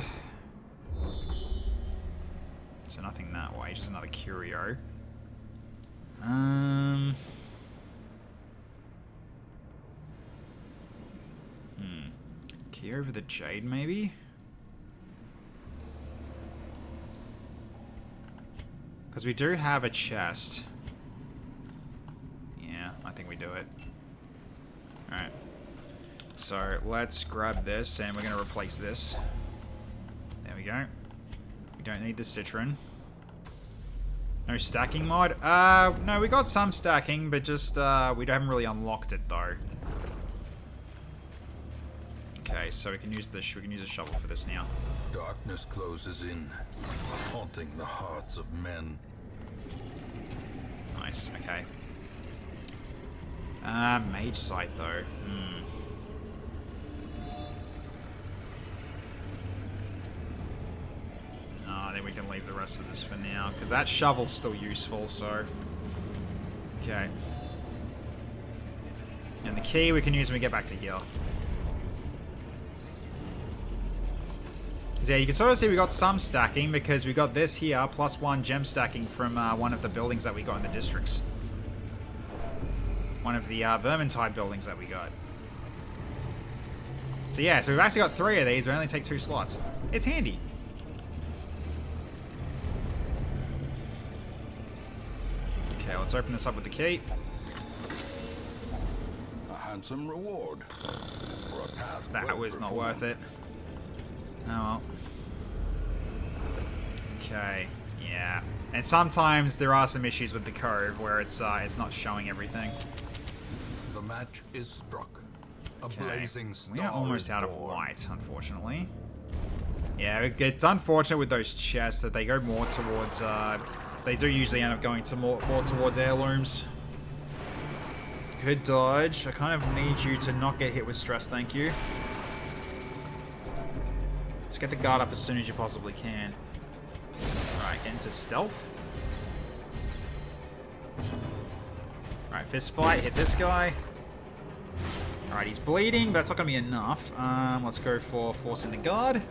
So nothing that way, just another curio. Key over the jade, maybe? Because we do have a chest. Yeah, I think we do it. Alright. So, let's grab this, and we're going to replace this. There we go. We don't need the citron. No stacking mod? No, we got some stacking, but just, we haven't really unlocked it, though. Okay, so we can use a shovel for this now. Darkness closes in, haunting the hearts of men. Nice, okay. Mage sight, though. I think we can leave the rest of this for now, because that shovel's still useful, so... Okay. And the key we can use when we get back to here. So yeah, you can sort of see we got some stacking, because we got this here, +1 gem stacking from one of the buildings that we got in the districts. One of the Vermintide buildings that we got. So yeah, so we've actually got 3 of these, we only take 2 slots. It's handy. Okay, let's open this up with the key. A handsome reward for a task That was not worth it. Oh well. Okay, yeah. And sometimes there are some issues with the cove where it's not showing everything. The match is struck. A Okay. blazing star We are almost is out of born. light, unfortunately. Yeah, it's unfortunate with those chests that they go more towards, they do usually end up going to more towards heirlooms. Good dodge. I kind of need you to not get hit with stress, thank you. Just get the guard up as soon as you possibly can. Alright, get into stealth. Alright, fist fight, hit this guy. Alright, he's bleeding, but that's not going to be enough. Let's go for forcing the guard.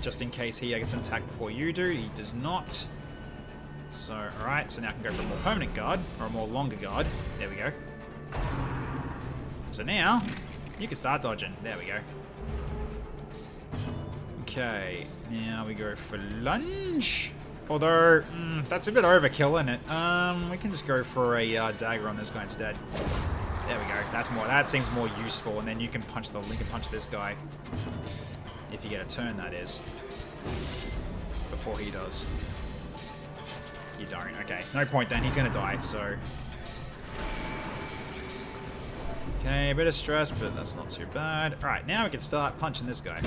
Just in case he gets an attack before you do. He does not. So, alright, so now I can go for a more permanent guard, or a more longer guard. There we go. So now, you can start dodging. There we go. Okay, now we go for lunge. Although, that's a bit overkill, isn't it? We can just go for a dagger on this guy instead. There we go. That seems more useful, and then you can punch this guy. If you get a turn, that is. Before he does. You don't. Okay, no point then. He's gonna die, so... Okay, a bit of stress, but that's not too bad. Alright, now we can start punching this guy.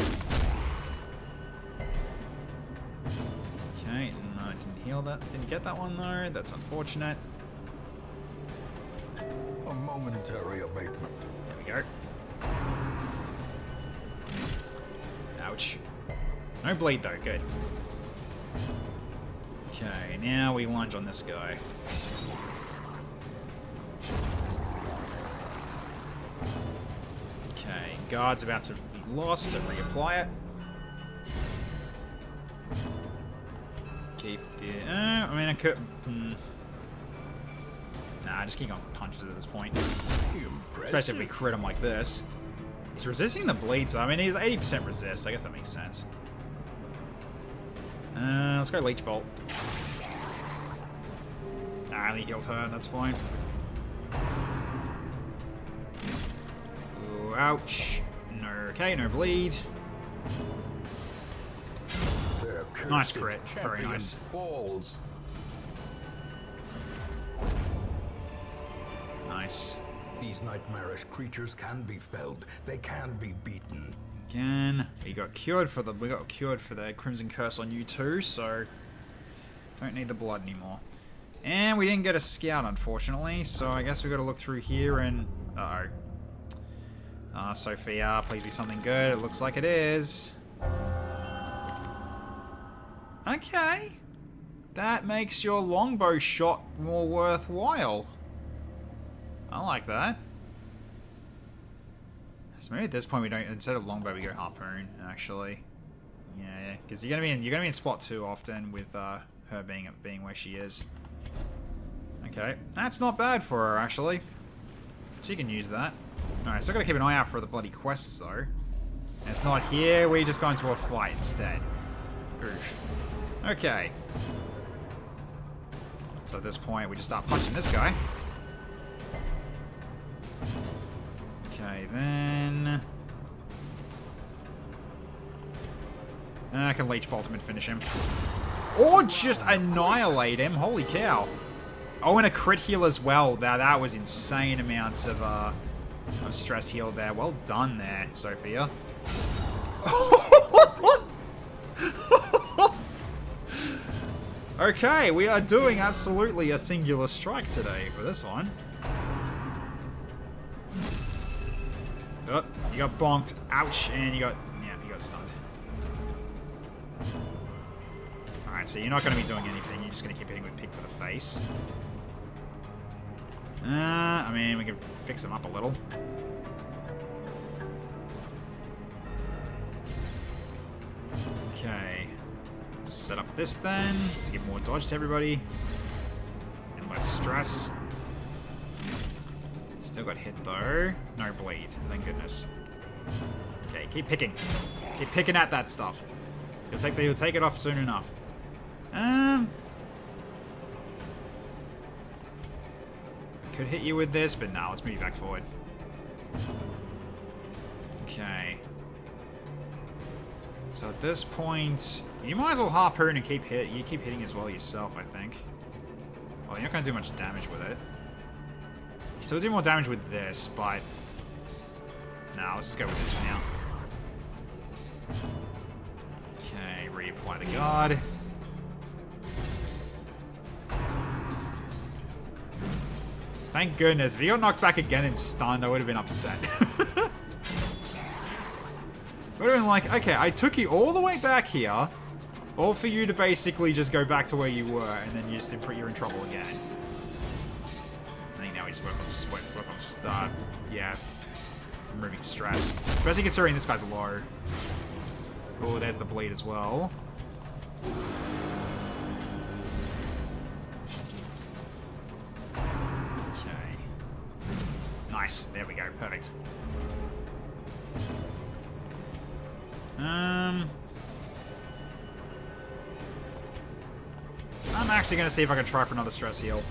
Okay, no, I didn't heal that. Didn't get that one though. That's unfortunate. A momentary abatement. There we go. Ouch. No bleed though, good. Okay, now we lunge on this guy. Okay, guard's about to be lost, so reapply it. keep the... I mean, I could... Nah, just keep going for punches at this point. Especially if we crit him like this. He's resisting the bleeds. I mean, he's 80% resist. I guess that makes sense. Let's go Leech Bolt. I only healed her. That's fine. Ooh, ouch. No, okay, no bleed. Nice crit. Very nice. Falls. Nice. These nightmarish creatures can be felled. They can be beaten. Again, we got cured for the Crimson Curse on you too, so don't need the blood anymore. And we didn't get a scout, unfortunately, so I guess we got to look through here and... Sophia, please be something good. It looks like it is. Okay. That makes your longbow shot more worthwhile. I like that. So maybe at this point we don't, instead of longbow we go harpoon, actually. Yeah, because you're gonna be in spot 2 often with her being where she is. Okay, that's not bad for her actually. She can use that. Alright, so I gotta keep an eye out for the bloody quests though. And it's not here, we just go into a fight instead. Oof. Okay. So at this point we just start punching this guy. Okay, then... I can Leech Bolt him and finish him. Or just annihilate him, holy cow. Oh, and a crit heal as well. That was insane amounts of stress heal there. Well done there, Sophia. Okay, we are doing absolutely a singular strike today for this one. Oh, you got bonked. Ouch. And you got stunned. Alright, so you're not going to be doing anything. You're just going to keep hitting with pick to the face. I mean, we can fix him up a little. Okay. Set up this then, to give more dodge to everybody. And less stress. Still got hit though. No bleed, thank goodness. Okay, keep picking. Keep picking at that stuff. You'll take it off soon enough. Could hit you with this, but no, let's move you back forward. Okay. So at this point, you might as well harpoon and keep hitting as well yourself, I think. Well, you're not going to do much damage with it. You still do more damage with this, but... No, let's just go with this for now. Okay, reapply the guard. Thank goodness. If he got knocked back again and stunned, I would have been upset. Would have been like, okay, I took you all the way back here, all for you to basically just go back to where you were, and then you're in trouble again. I think now we just work on yeah, removing stress. Especially considering this guy's low. Oh, there's the bleed as well. Okay. Nice. There we go. Perfect. I'm actually going to see if I can try for another stress heal.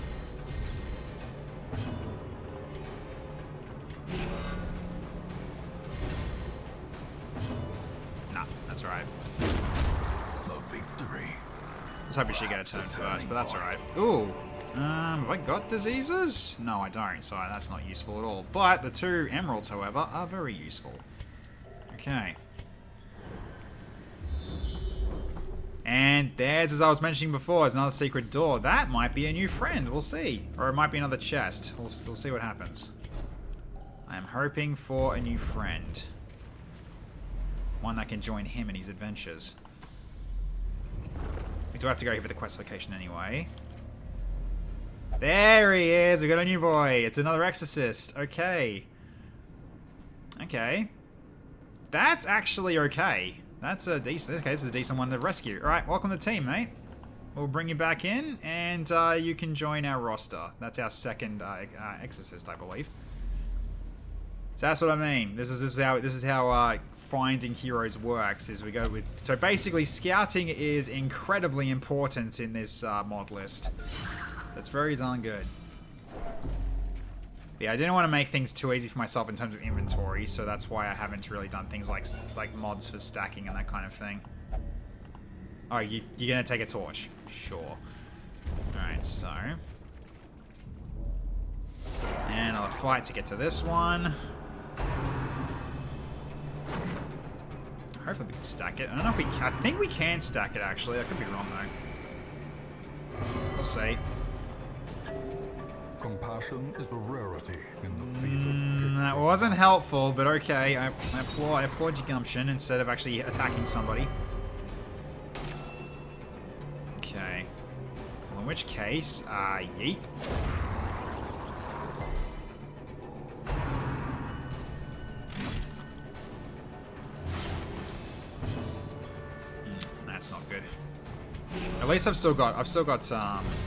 Nah, that's alright. The victory. I was hoping she'd get a turn first, but that's alright. Ooh. Have I got diseases? No, I don't, so that's not useful at all. But the 2 emeralds, however, are very useful. Okay. And there's, as I was mentioning before, is another secret door. That might be a new friend. We'll see. Or it might be another chest. We'll see what happens. I am hoping for a new friend. One that can join him in his adventures. We do have to go here for the quest location anyway. There he is. We got a new boy. It's another exorcist. Okay. Okay. That's actually okay. That's a decent... Okay, this is a decent one to rescue. Alright, welcome to the team, mate. we'll bring you back in, and you can join our roster. That's our second exorcist, I believe. So that's what I mean. This is how finding heroes works. Is we go with so basically scouting is incredibly important in this mod list. That's very darn good. Yeah, I didn't want to make things too easy for myself in terms of inventory, so that's why I haven't really done things like mods for stacking and that kind of thing. Oh, you're gonna take a torch? Sure. Alright, so... and another fight to get to this one. Hopefully we can stack it. I don't know if we can. I think we can stack it, actually. I could be wrong, though. We'll see. Compassion is a rarity in the fevered That wasn't helpful, but okay. I applaud your gumption instead of actually attacking somebody. Okay. Well, in which case, yeet. That's not good. At least I've still got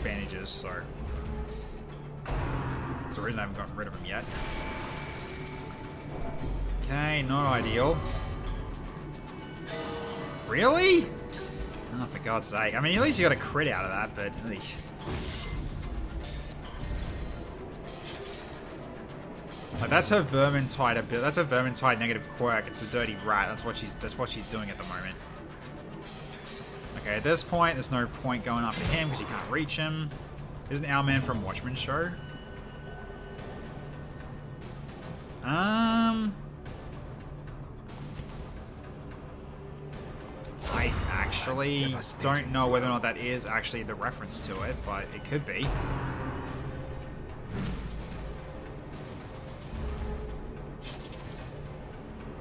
bandages, so that's the reason I haven't gotten rid of them yet. Okay, not ideal. Really? Oh, for God's sake. I mean, at least you got a crit out of that, but... ugh. Like, that's her Vermintide ability. That's her Vermintide negative quirk. It's the dirty rat. That's what she's doing at the moment. Okay, at this point, there's no point going after him because you can't reach him. Isn't Owlman from Watchman's Show? I actually don't know whether or not that is actually the reference to it, but it could be.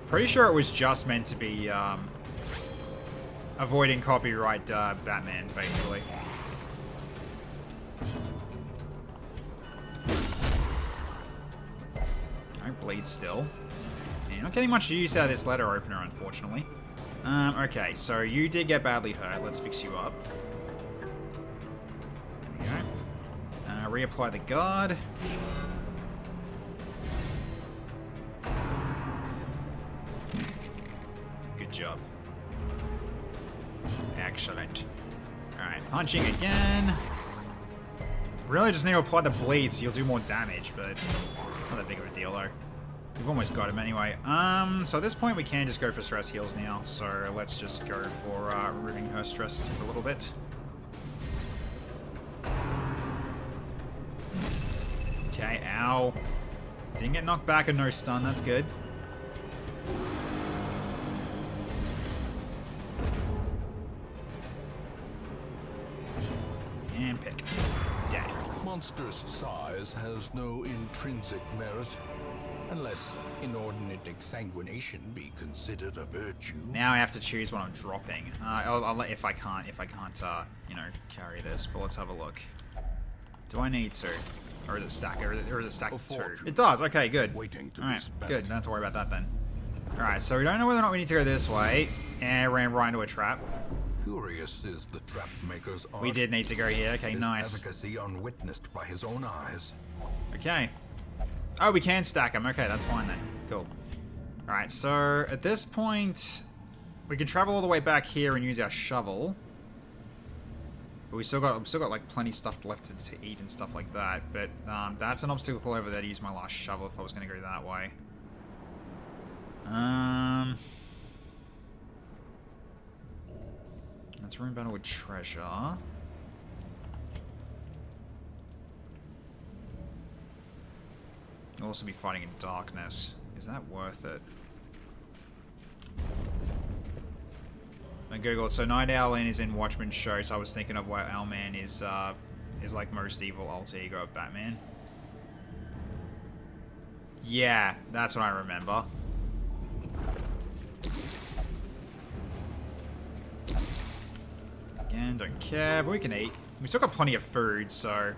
Pretty sure it was just meant to be avoiding copyright Batman, basically. Don't bleed still. Yeah, you're not getting much use out of this letter opener, unfortunately. Okay, so you did get badly hurt. Let's fix you up. There we go. Reapply the guard. Good job. Excellent. Alright, punching again. Really just need to apply the bleed so you'll do more damage, but not that big of a deal though. We've almost got him anyway. So at this point we can just go for stress heals now, so let's just go for removing her stress for a little bit. Okay, ow. Didn't get knocked back and no stun, that's good. And pick. Dead. Monstrous size has no intrinsic merit, unless inordinate exsanguination be considered a virtue. Now I have to choose what I'm dropping. I'll let if I can't, you know, carry this. But let's have a look. Do I need to, or is it stacked? Or is it stacked to 2? It does. Okay, good. All right, good. Don't have to worry about that then. All right, so we don't know whether or not we need to go this way, and ran right into a trap. Curious is the trap maker's art. We did need to go here. Okay, His nice. efficacy unwitnessed by his own eyes. Okay. Oh, we can stack them. Okay, that's fine then. Cool. Alright, so at this point, we can travel all the way back here and use our shovel. But we've still got like plenty of stuff left to eat and stuff like that. But that's an obstacle over there to use my last shovel if I was going to go that way. That's room battle with treasure. You'll also be fighting in darkness. Is that worth it? I googled. So Night Owl is in Watchman's Show, so I was thinking of why Owlman is like most evil alter ego of Batman. Yeah, that's what I remember. Again, don't care, but we can eat. We still got plenty of food, so...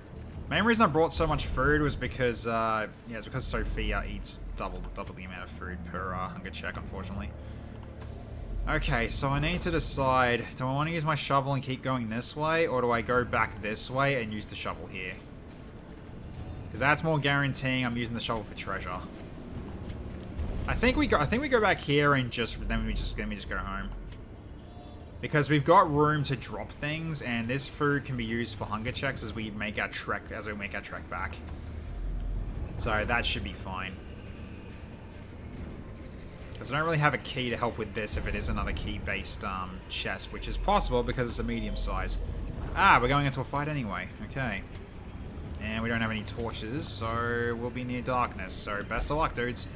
Main reason I brought so much food was because, yeah, it's because Sophia eats double the amount of food per hunger check, unfortunately. Okay, so I need to decide, do I want to use my shovel and keep going this way, or do I go back this way and use the shovel here? Because that's more guaranteeing I'm using the shovel for treasure. I think we go back here and then we just go home. Because we've got room to drop things, and this food can be used for hunger checks as we make our trek back. So that should be fine. Because I don't really have a key to help with this if it is another key-based chest, which is possible because it's a medium size. Ah, we're going into a fight anyway. Okay. And we don't have any torches, so we'll be near darkness. So best of luck, dudes.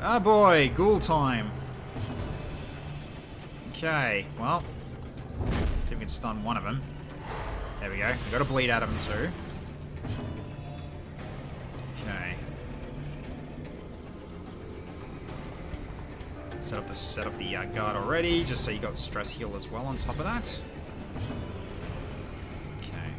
Ah, boy, ghoul time. Okay, well, see if we can stun one of them. There we go. We got a bleed out of him too. Okay. Set up the guard already, just so you got stress heal as well on top of that. Okay.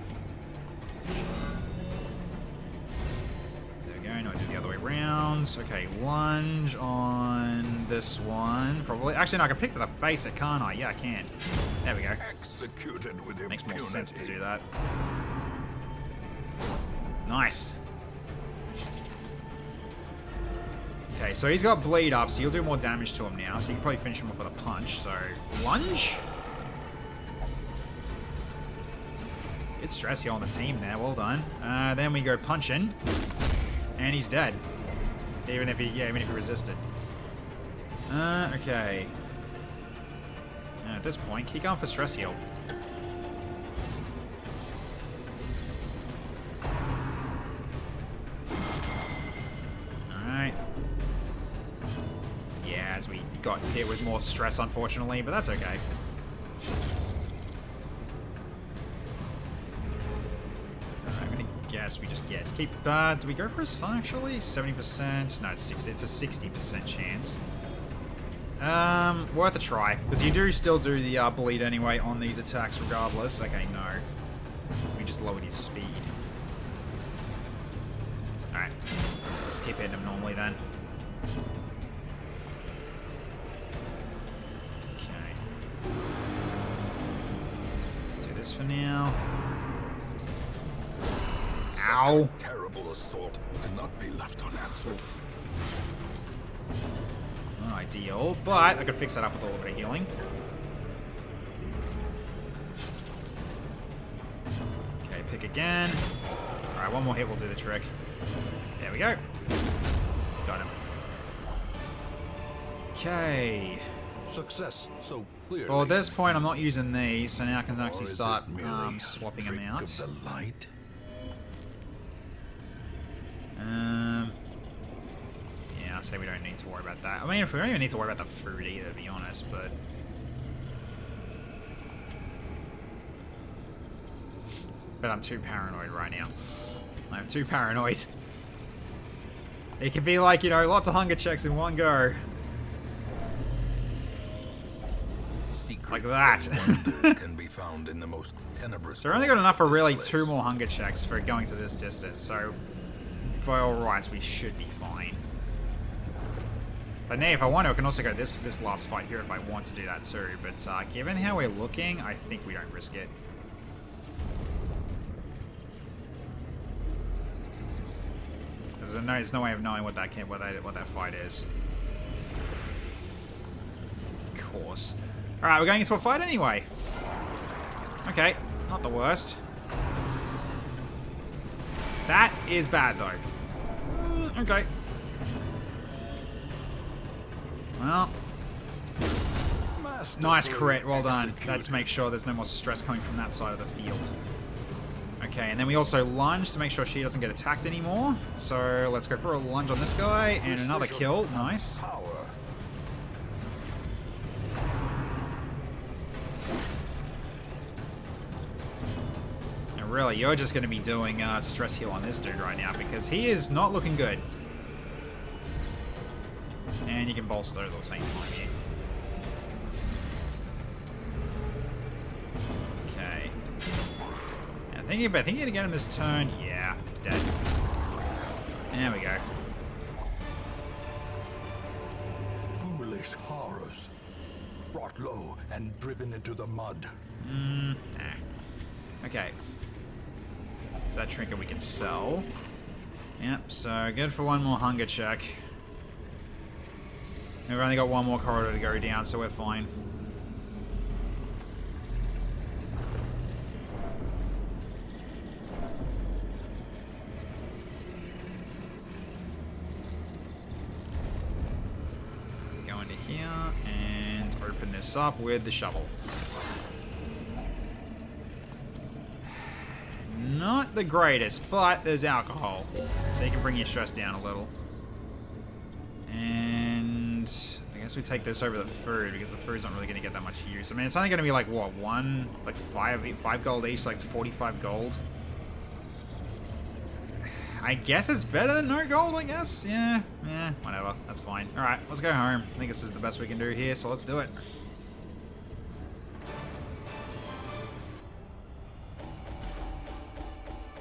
So there we go. Now I do the other way around. Okay, lunge on this one. Probably. Actually, no, I can pick to the face it, can't I? Yeah, I can. There we go. Executed with impunity. Makes more sense to do that. Nice. Okay, so he's got bleed up, so you'll do more damage to him now, so you can probably finish him off with a punch. So, lunge. Good stress here on the team there, well done. Then we go punching, and he's dead. Even if he resisted. Okay. At this point, keep going for stress heal. Alright. Yeah, as we got hit with more stress, unfortunately, but that's okay. Alright, I'm gonna guess we just keep... do we go for a stun, actually? 70%? No, it's 60. It's a 60% chance. Worth a try, because you do still do the bleed anyway on these attacks regardless. Okay, no. We just lowered his speed. Alright. Just keep hitting him normally then. Okay. Let's do this for now. Ow! Terrible assault cannot be left unanswered. Not ideal, but I could fix that up with a little bit of healing. Okay, pick again. Alright, one more hit will do the trick. There we go. Got him. Okay. Success so clearly. Well, at this point, I'm not using these, so now I can actually Or is start it merely a swapping them trick out. of the light? Yeah, I say we don't need to worry about that. I mean, if we don't even need to worry about the food either, to be honest, but... But I'm too paranoid right now. I'm too paranoid. It could be like, you know, lots of hunger checks in one go. Like that. Can be found in the most tenebrous. So we've only got enough for really 2 more hunger checks for going to this distance, so by all rights we should be fine. But now if I want to, I can also go this last fight here if I want to do that too, but given how we're looking, I think we don't risk it. There's no way of knowing what that fight is. Of course. Alright, we're going into a fight anyway. Okay, not the worst. That is bad, though. Okay. Well. Nice crit, well done. Let's make sure there's no more stress coming from that side of the field. Okay, and then we also lunge to make sure she doesn't get attacked anymore. So let's go for a lunge on this guy, and another kill. Nice. Really, you're just going to be doing stress heal on this dude right now because he is not looking good. And you can bolster at the same time here. Okay. I think you're going to get him this turn. Yeah, dead. There we go. Foolish heart. horrors. Brought low and driven into the mud. Nah. Okay. So that trinket we can sell. Yep, so good for one more hunger check. We've only got one more corridor to go down, so we're fine. Go into here and open this up with the shovel. Not the greatest, but there's alcohol, so you can bring your stress down a little. And I guess we take this over the food, because the food's not really going to get that much use. I mean, it's only going to be like, what, five gold each, like 45 gold. I guess it's better than no gold, I guess. Yeah, whatever. That's fine. Alright, let's go home. I think this is the best we can do here, so let's do it.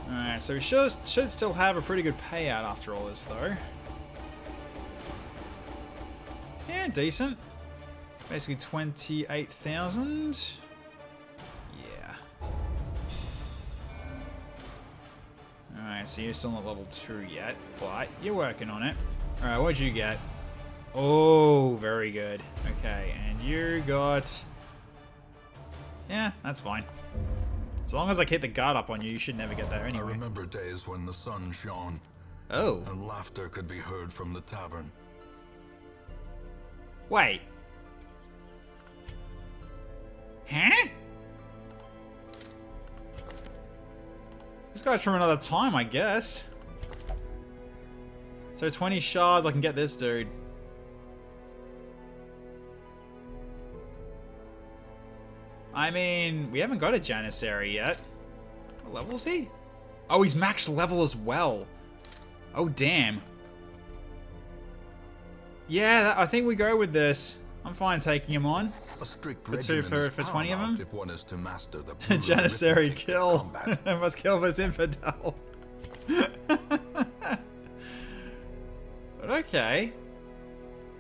Alright, so we should still have a pretty good payout after all this, though. Yeah, decent. Basically 28,000. Yeah. Alright, so you're still not level 2 yet, but you're working on it. Alright, what'd you get? Oh, very good. Okay, and you got... Yeah, that's fine. As long as I keep the guard up on you, you should never get there anyway. I remember days when the sun shone. Oh. And laughter could be heard from the tavern. Wait. Huh? This guy's from another time, I guess. So 20 shards, I can get this dude. I mean, we haven't got a Janissary yet. What level is he? Oh, he's max level as well. Oh, damn. Yeah, I think we go with this. I'm fine taking him on. A strict For 20 of them? if one is to master the Janissary kill. Must kill this infidel. But okay.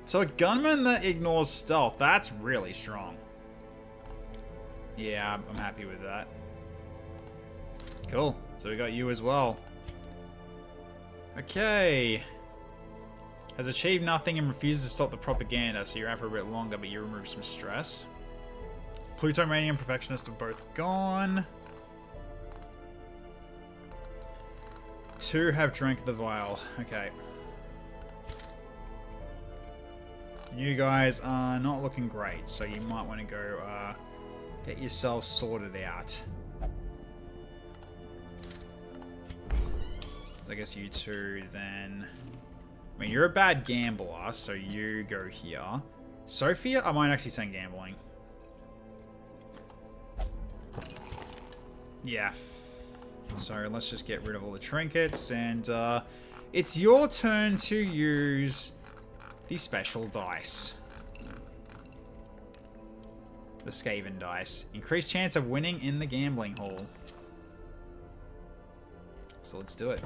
So a gunman that ignores stealth, that's really strong. Yeah, I'm happy with that. Cool. So we got you as well. Okay. Has achieved nothing and refuses to stop the propaganda, so you're out for a bit longer, but you remove some stress. Plutomania and Perfectionist are both gone. 2 have drank the vial. Okay. You guys are not looking great, so you might want to go get yourself sorted out. So I guess you two then... I mean, you're a bad gambler, so you go here. Sophia? I might actually send gambling. Yeah. So let's just get rid of all the trinkets, and it's your turn to use the special dice. The Skaven dice. Increased chance of winning in the gambling hall. So let's do it.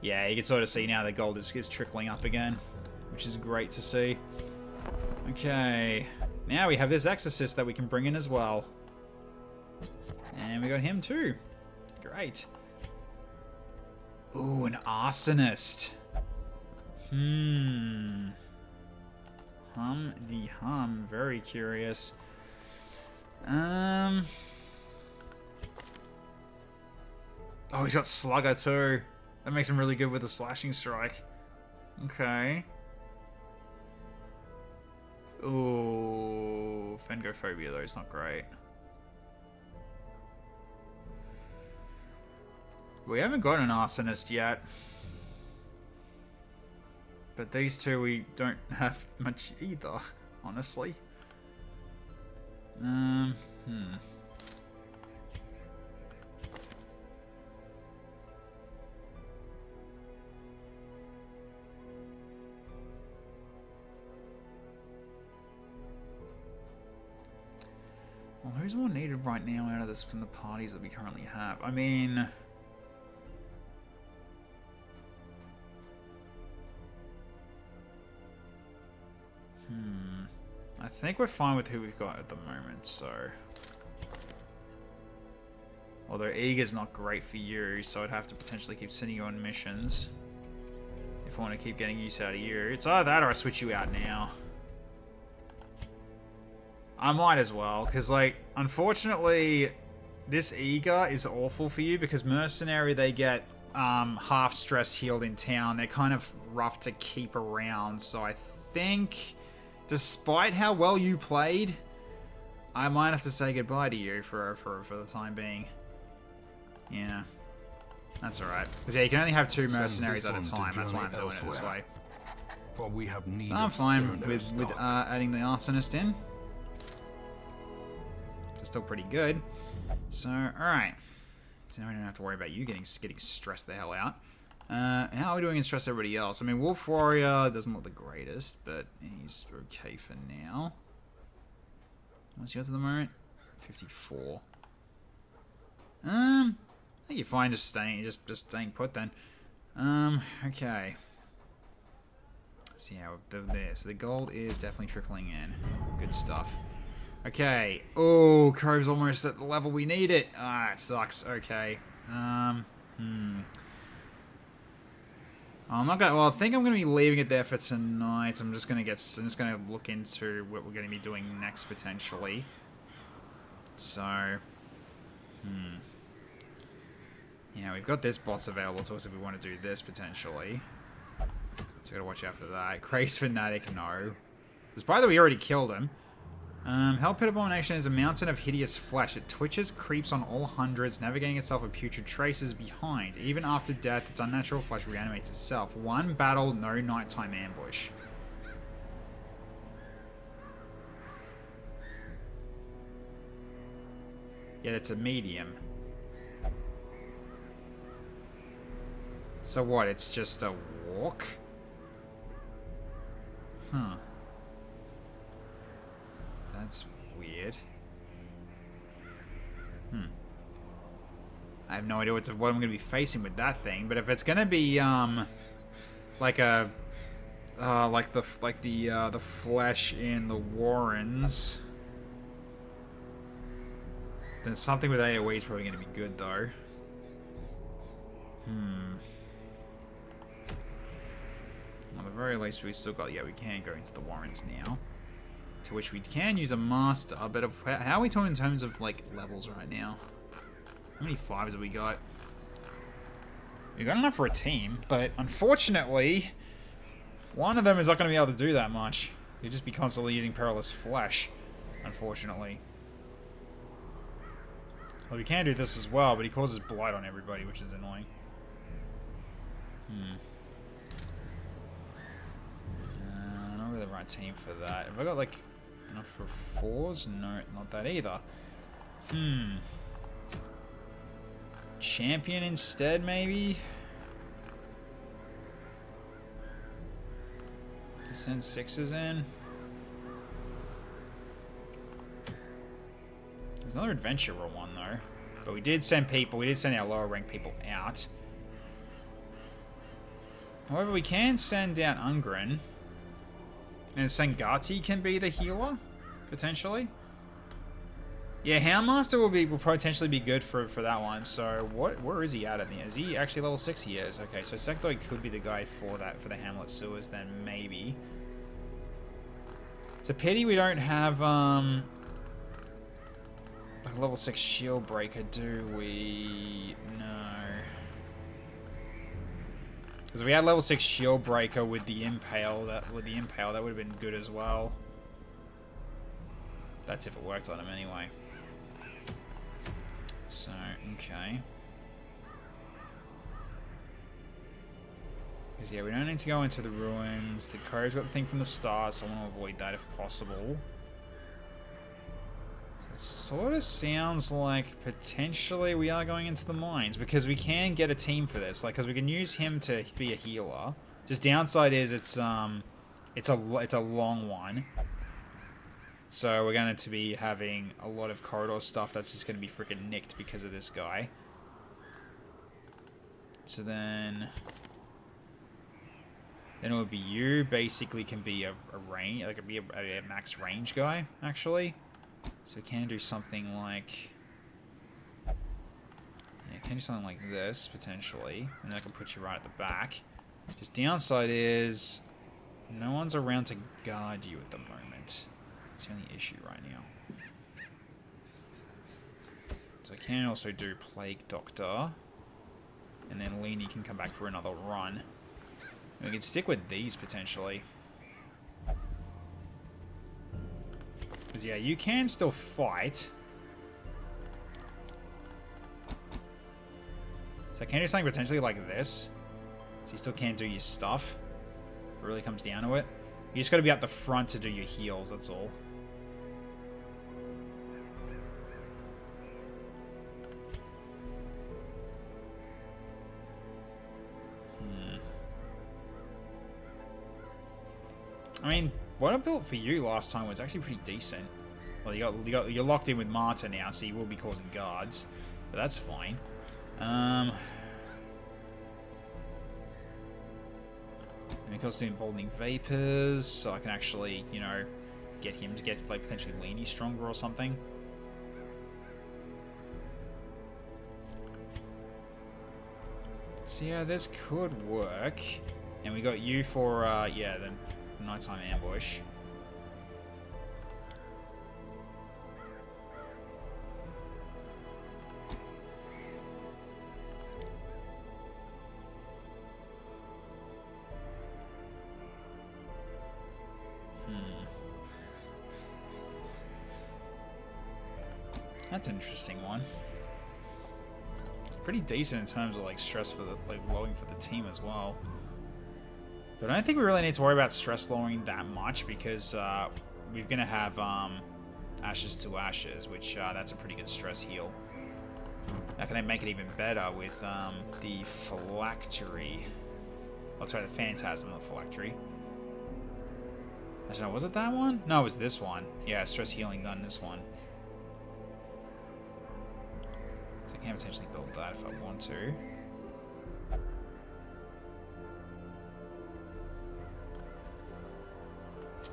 Yeah, you can sort of see now the gold is trickling up again, which is great to see. Okay, now we have this exorcist that we can bring in as well. And we got him too. Great. Ooh, an arsonist. Hum. Very curious. Oh, he's got Slugger too. That makes him really good with the slashing strike. Okay. Ooh, Fengophobia though is not great. We haven't got an arsonist yet. But these two we don't have much either, honestly. Well, who's more needed right now out of this from the parties that we currently have? I mean... I think we're fine with who we've got at the moment, so... Although Eager's not great for you, so I'd have to potentially keep sending you on missions. If I want to keep getting use out of you. It's either that or I switch you out now. I might as well, because, like, unfortunately, this Eager is awful for you, because Mercenary, they get half stress healed in town. They're kind of rough to keep around, so I think, despite how well you played, I might have to say goodbye to you for the time being. Yeah, that's alright. Because yeah, you can only have 2 mercenaries at a time. That's why I'm doing it this way. For we have need So I'm fine with adding the arsonist in. It's still pretty good. So alright. So now we don't have to worry about you getting stressed the hell out. How are we doing in stress everybody else? I mean, Wolf Warrior doesn't look the greatest, but he's okay for now. What's yours at the moment? 54. I think you're fine just staying put then. Okay. So yeah, there. So the gold is definitely trickling in. Good stuff. Okay. Oh, Cove's almost at the level we need it. Ah, it sucks. Okay. I'm not gonna. Well, I think I'm gonna be leaving it there for tonight. I'm just gonna look into what we're gonna be doing next potentially. So, yeah, we've got this boss available to us if we want to do this potentially. So gotta watch out for that. Craze Fanatic, no. Despite that we already killed him. Hell Pit Abomination is a mountain of hideous flesh. It twitches, creeps on all hundreds, navigating itself with putrid traces behind. Even after death, its unnatural flesh reanimates itself. One battle, no nighttime ambush. Yet it's a medium. So what, it's just a walk? Huh. That's weird. I have no idea what I'm going to be facing with that thing, but if it's going to be like a like the flesh in the Warrens, then something with AoE is probably going to be good though. At the very least, we still got, yeah, we can go into the Warrens now. To which we can use a master, but how are we doing in terms of, like, levels right now? How many 5s have we got? We've got enough for a team, but unfortunately, one of them is not going to be able to do that much. He'll just be constantly using Perilous Flesh, unfortunately. Well, we can do this as well, but he causes blight on everybody, which is annoying. Not really the right team for that. Have I got, like, enough for 4s? No, not that either. Champion instead, maybe? To send 6s in? There's another adventurer one, though. But we did send our lower rank people out. However, we can send down Ungren. And Sangati can be the healer, potentially. Yeah, Houndmaster will potentially be good for that one. So where is he at in the? Is he actually level 6? He is. Okay, so Sectoid could be the guy for the Hamlet Sewers then, maybe. It's a pity we don't have like a level 6 shield breaker, do we? No. Because if we had level 6 shield breaker with the impale, that would have been good as well. That's if it worked on him anyway. So, okay. Because yeah, we don't need to go into the ruins. The Cove's got the thing from the start, so I want to avoid that if possible. It sort of sounds like potentially we are going into the mines, because we can get a team for this, like, because we can use him to be a healer. Just downside is it's a long one, so we're going to be having a lot of corridor stuff that's just going to be freaking nicked because of this guy. So then, Then it would be you. Basically, can be a range, like be a max range guy actually. So we can do something like, yeah, can do something like this potentially, and that can put you right at the back. Just downside is no one's around to guard you at the moment. That's the only issue right now. So I can also do Plague Doctor, and then Leany can come back for another run. We can stick with these potentially. Because yeah, you can still fight. So I can do something potentially like this. So you still can't do your stuff. It really comes down to it. You just got to be at the front to do your heals, that's all. I mean, what I built for you last time was actually pretty decent. Well, you're locked in with Marta now, so you will be causing guards, but that's fine. Because doing Boldening Vapors, so I can actually, you know, get him to get like potentially Leany stronger or something. So yeah, this could work. And we got you for, yeah, the nighttime ambush. That's an interesting one. It's pretty decent in terms of like stress for the lowering for the team as well. But I don't think we really need to worry about stress lowering that much because we're gonna have Ashes to Ashes, which that's a pretty good stress heal. That can make it even better with the Phylactery. Oh, sorry, the Phantasm of Phylactery. Actually, no, was it that one? No, it was this one. Yeah, stress healing done this one. So I can potentially build that if I want to.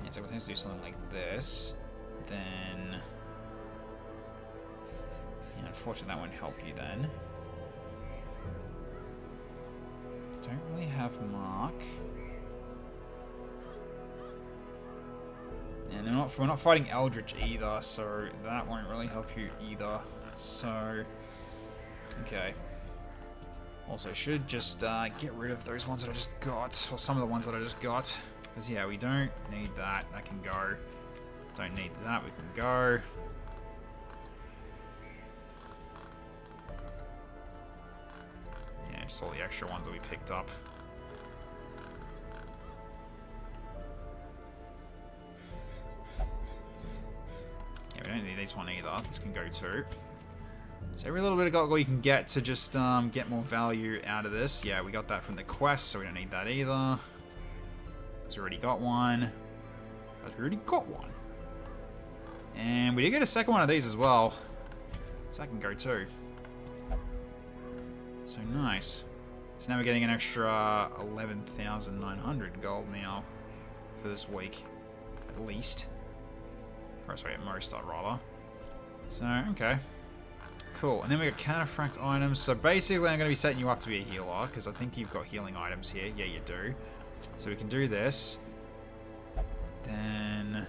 Yeah, so I potentially do something like this. Then... yeah, unfortunately that won't help you then. Don't really have Mark. And we're not fighting Eldritch either, so that won't really help you either. So, okay. Also, should just get rid of those ones that I just got, or some of the ones that I just got. Because yeah, we don't need that. That can go. Don't need that. We can go. Yeah, just all the extra ones that we picked up. Yeah, we don't need this one either. This can go too. So every little bit of gold you can get to just get more value out of this. Yeah, we got that from the quest, so we don't need that either. Because we already got one. And we did get a second one of these as well. So that can go too. So nice. So now we're getting an extra 11,900 gold now for this week. At least. Or sorry, at most, I'd rather. So, okay. Cool. And then we got Cataphract items. So basically I'm going to be setting you up to be a healer, because I think you've got healing items here. Yeah, you do. So we can do this. Then...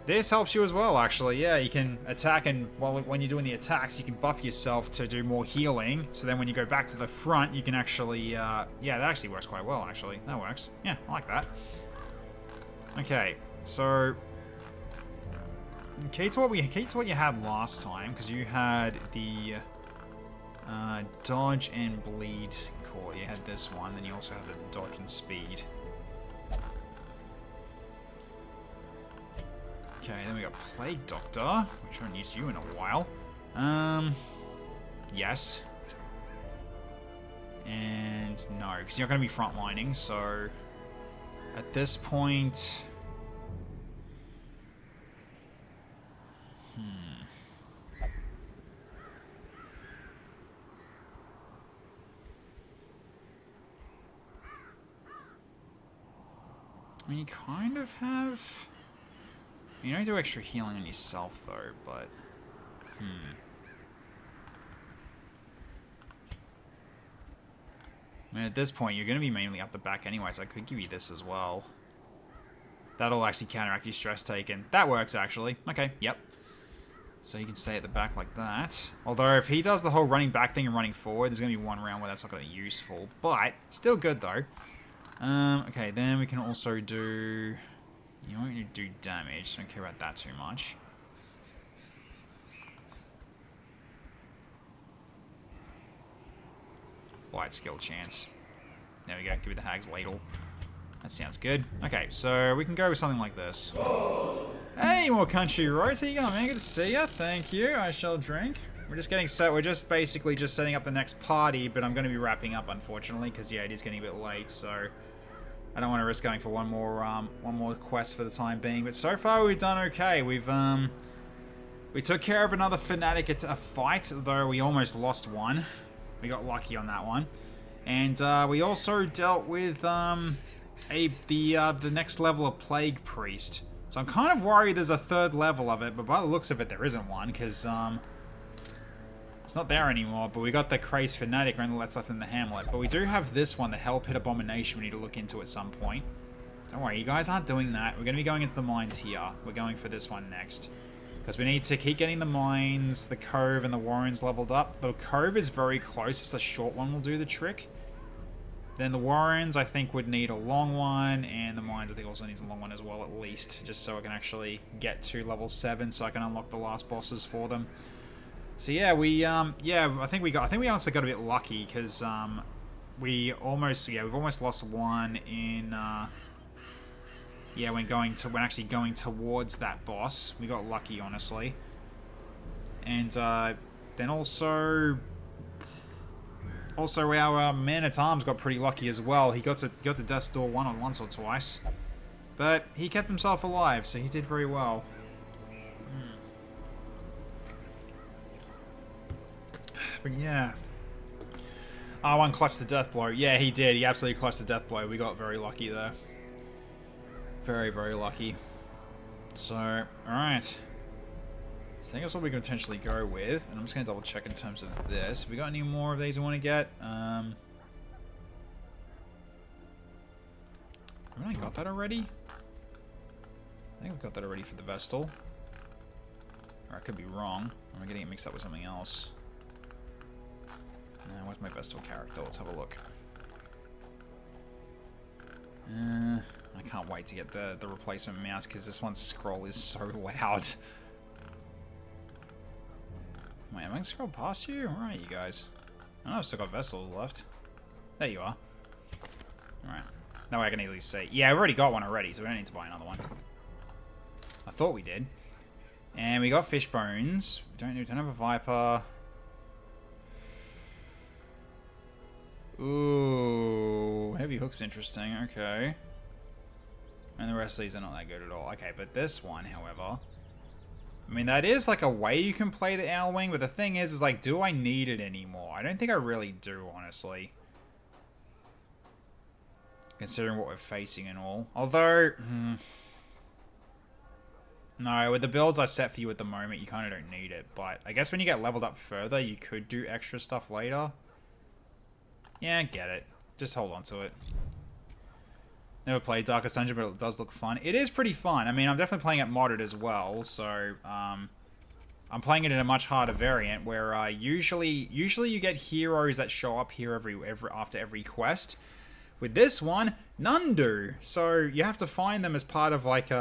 this helps you as well, actually. Yeah, you can attack, and when you're doing the attacks, you can buff yourself to do more healing. So then when you go back to the front, you can actually... yeah, that actually works quite well, actually. That works. Yeah, I like that. Okay, so... key to what you had last time, because you had the dodge and bleed core. You had this one, then you also had the dodge and speed. Okay, then we got Plague Doctor, which I haven't used you in a while. Yes. And no, because you're not going to be frontlining, so at this point... I mean, you kind of have... You don't do extra healing on yourself, though, but... I mean, at this point, you're going to be mainly up the back anyway, so I could give you this as well. That'll actually counteract your stress taken. That works, actually. Okay, yep. So you can stay at the back like that. Although, if he does the whole running back thing and running forward, there's going to be one round where that's not going to be useful. But, still good, though. Okay, then we can also do... You want to do damage. Don't care about that too much. Light skill chance. There we go. Give me the Hag's Ladle. That sounds good. Okay, so we can go with something like this. Hey, more country roads. How you going, man? Good to see you. Thank you. I shall drink. We're just getting set. We're just basically just setting up the next party, but I'm going to be wrapping up, unfortunately, because yeah, it is getting a bit late. So I don't want to risk going for one more quest for the time being. But so far we've done okay. We took care of another fanatic at a fight, though we almost lost one. We got lucky on that one, and we also dealt with the next level of Plague Priest. So I'm kind of worried there's a third level of it, but by the looks of it, there isn't one, because it's not there anymore. But we got the Crazed Fanatic and all that stuff in the Hamlet. But we do have this one, the Hell Pit Abomination, we need to look into at some point. Don't worry, you guys aren't doing that. We're going to be going into the mines here. We're going for this one next. Because we need to keep getting the mines, the Cove, and the Warrens leveled up. The Cove is very close. It's a short one will do the trick. Then the Warrens, I think, would need a long one. And the mines, I think, also needs a long one as well, at least. Just so I can actually get to level 7 so I can unlock the last bosses for them. So yeah, I think we also got a bit lucky because we've almost lost one in when actually going towards that boss. We got lucky, honestly. And then also our man-at-arms got pretty lucky as well. He got to Death's Door once or twice, but he kept himself alive, so he did very well. But yeah. R1 clutched the death blow. Yeah, he did. He absolutely clutched the death blow. We got very lucky there. Very, very lucky. So, alright. So I think that's what we can potentially go with. And I'm just going to double check in terms of this. Have we got any more of these we want to get? Haven't I got that already? I think we've got that already for the Vestal. Or I could be wrong. I'm getting it mixed up with something else. Where's my Vestal character? Let's have a look. I can't wait to get the replacement mouse because this one's scroll is so loud. Wait, am I going to scroll past you? Where are you guys? I know I've still got Vestals left. There you are. Alright. That way I can easily see. Yeah, I've already got one already, so we don't need to buy another one. I thought we did. And we got fish bones. We don't have a viper. Ooh, heavy hook's interesting. Okay. And the rest of these are not that good at all. Okay, but this one, however, I mean, that is like a way you can play the Owl Wing, but the thing is like, do I need it anymore? I don't think I really do, honestly. Considering what we're facing and all. Although, no, with the builds I set for you at the moment, you kind of don't need it. But I guess when you get leveled up further, you could do extra stuff later. Yeah, I get it. Just hold on to it. Never played Darkest Dungeon, but it does look fun. It is pretty fun. I mean, I'm definitely playing it modded as well, so I'm playing it in a much harder variant where usually you get heroes that show up here after every quest. With this one, none do. So you have to find them as part of like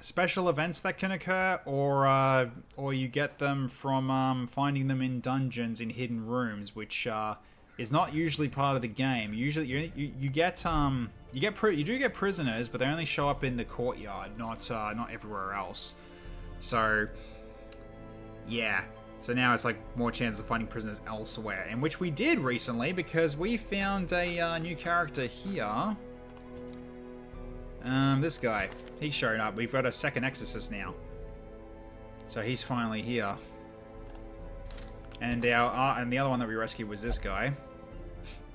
special events that can occur, or you get them from finding them in dungeons in hidden rooms, which is not usually part of the game. Usually you do get prisoners, but they only show up in the courtyard, not everywhere else. So yeah. So now it's like more chances of finding prisoners elsewhere, and which we did recently because we found a new character here. This guy, he's showing up. We've got a second exorcist now, so he's finally here. And the other one that we rescued was this guy.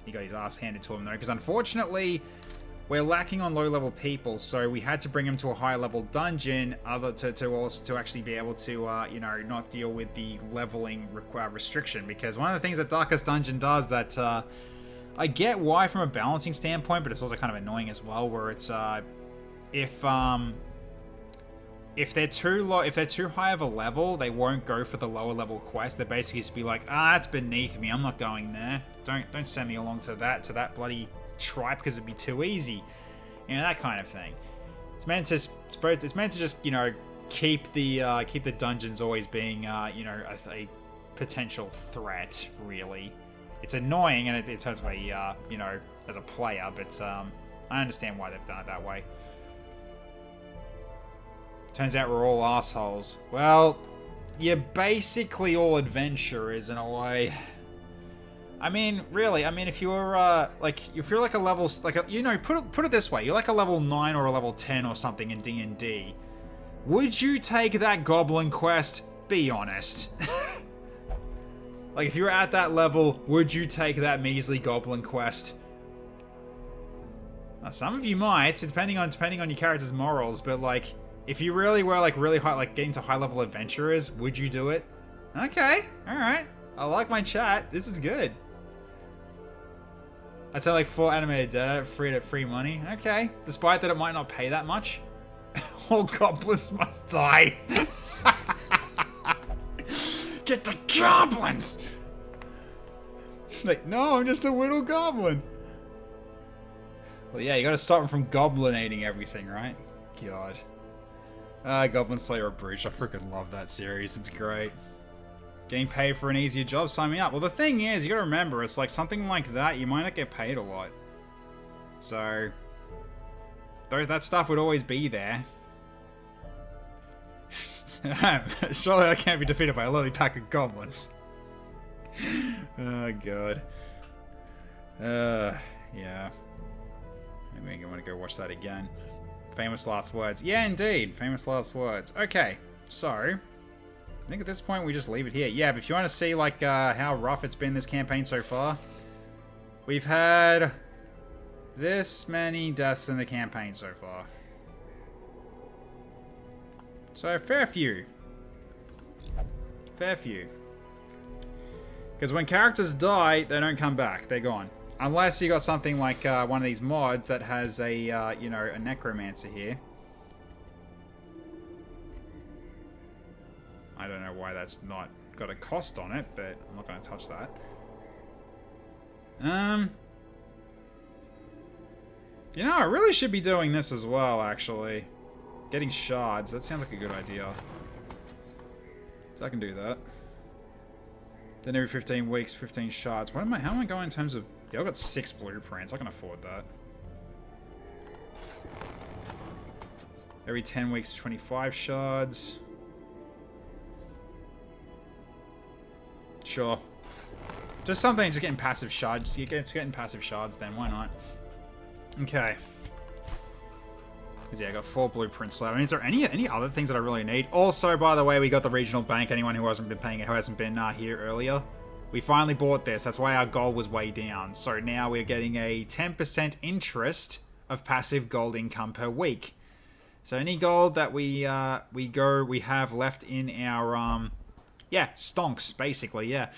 He got his ass handed to him though, because unfortunately, we're lacking on low-level people, so we had to bring them to a high-level dungeon to actually be able to, you know, not deal with the leveling restriction. Because one of the things that Darkest Dungeon does that I get why from a balancing standpoint, but it's also kind of annoying as well, where it's if they're too low, if they're too high of a level, they won't go for the lower level quest. They basically just be like, that's beneath me. I'm not going there. Don't send me along to that bloody tripe because it'd be too easy. You know, that kind of thing. It's meant to just, you know, keep the dungeons always being you know, a potential threat. Really, it's annoying and it turns me you know, as a player, but I understand why they've done it that way. Turns out we're all assholes. Well, you're basically all adventurers in a way. I mean, really, I mean, if you were, if you're like a level, you know, put it this way, you're like a level 9 or a level 10 or something in D&D. Would you take that goblin quest? Be honest. Like, if you were at that level, would you take that measly goblin quest? Now, some of you might, depending on your character's morals, but, like, if you really were, like, really high, like, getting to high-level adventurers, would you do it? Okay, alright. I like my chat. This is good. I'd say, like, 4 animated data, free money. Okay. Despite that it might not pay that much. All goblins must die. Get the goblins! Like, no, I'm just a little goblin. Well, yeah, you gotta stop them from goblinating everything, right? God. Goblin Slayer or Breach. I freaking love that series. It's great. Getting paid for an easier job, sign me up. Well, the thing is, you gotta remember, it's like something like that, you might not get paid a lot. So, that stuff would always be there. Surely I can't be defeated by a lily pack of goblins. Oh, God. Yeah. Maybe I want to go watch that again. Famous last words. Yeah, indeed. Famous last words. Okay, so I think at this point we just leave it here. Yeah, but if you want to see like how rough it's been this campaign so far, we've had this many deaths in the campaign so far. So fair few. Fair few. Because when characters die, they don't come back. They're gone. Unless you got something like one of these mods that has a, you know, a necromancer here. I don't know why that's not got a cost on it, but I'm not going to touch that. You know, I really should be doing this as well, actually. Getting shards. That sounds like a good idea. So I can do that. Then every 15 weeks, 15 shards. How am I going in terms of... Yeah, I've got 6 blueprints. I can afford that. Every 10 weeks, 25 shards. Sure. Just something, just getting passive shards. Getting passive shards then, why not? Okay. Because yeah, I got 4 blueprints left. I mean, is there any other things that I really need? Also, by the way, we got the regional bank. Anyone who hasn't been paying, who hasn't been here earlier. We finally bought this. That's why our gold was way down. So now we're getting a 10% interest of passive gold income per week. So any gold that we have left in our yeah, stonks basically, yeah.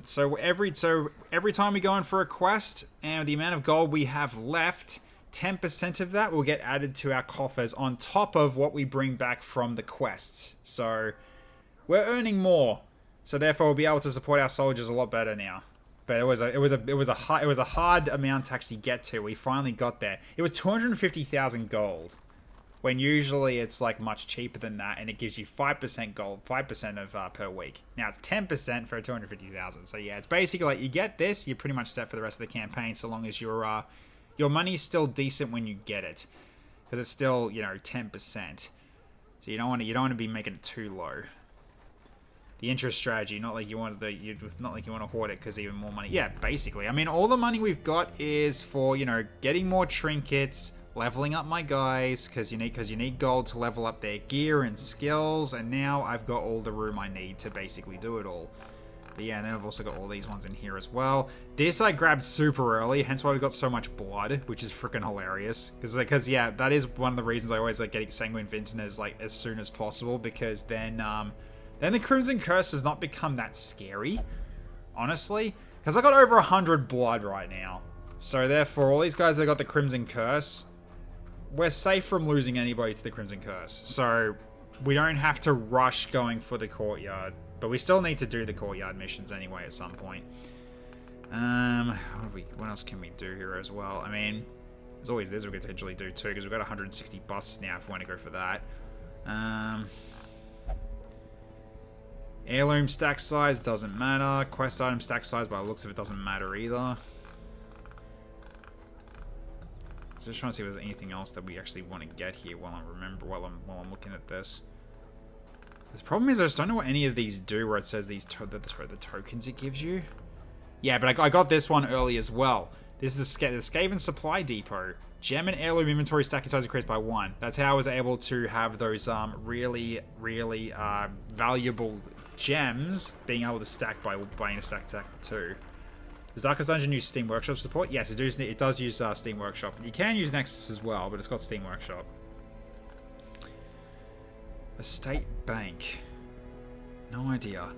So every time we go in for a quest and the amount of gold we have left, 10% of that will get added to our coffers on top of what we bring back from the quests. So we're earning more. So therefore, we'll be able to support our soldiers a lot better now. But it was a hard amount to actually get to. We finally got there. It was 250,000 gold, when usually it's like much cheaper than that, and it gives you 5% gold, 5% of per week. Now it's 10% for 250,000. So yeah, it's basically like you get this, you're pretty much set for the rest of the campaign, so long as your money's still decent when you get it, because it's still, you know, 10%. So you don't want to be making it too low. The interest strategy, not like you want to hoard it because even more money. Yeah, basically. I mean, all the money we've got is for, you know, getting more trinkets, leveling up my guys, because you need gold to level up their gear and skills, and now I've got all the room I need to basically do it all. But yeah, and then I've also got all these ones in here as well. This I grabbed super early, hence why we got so much blood, which is freaking hilarious. Because yeah, that is one of the reasons I always like getting Sanguine Vintners like as soon as possible, because then the Crimson Curse does not become that scary, honestly. Because I got over 100 blood right now. So therefore, all these guys that got the Crimson Curse, we're safe from losing anybody to the Crimson Curse. So we don't have to rush going for the courtyard. But we still need to do the courtyard missions anyway at some point. What else can we do here as well? I mean, there's always this we could potentially do too, because we've got 160 busts now if we want to go for that. Heirloom stack size doesn't matter. Quest item stack size, by the looks of it, doesn't matter either. So just trying to see if there's anything else that we actually want to get here while I'm looking at this. The problem is I just don't know what any of these do where it says the tokens it gives you. Yeah, but I got this one early as well. This is the Skaven Supply Depot. Gem and heirloom inventory stacking size increased by 1. That's how I was able to have those really valuable gems being able to stack by buying a stack to 2. Does Darkest Dungeon use Steam Workshop support? Yes, it does use Steam Workshop. You can use Nexus as well, but it's got Steam Workshop. Estate Bank. No idea.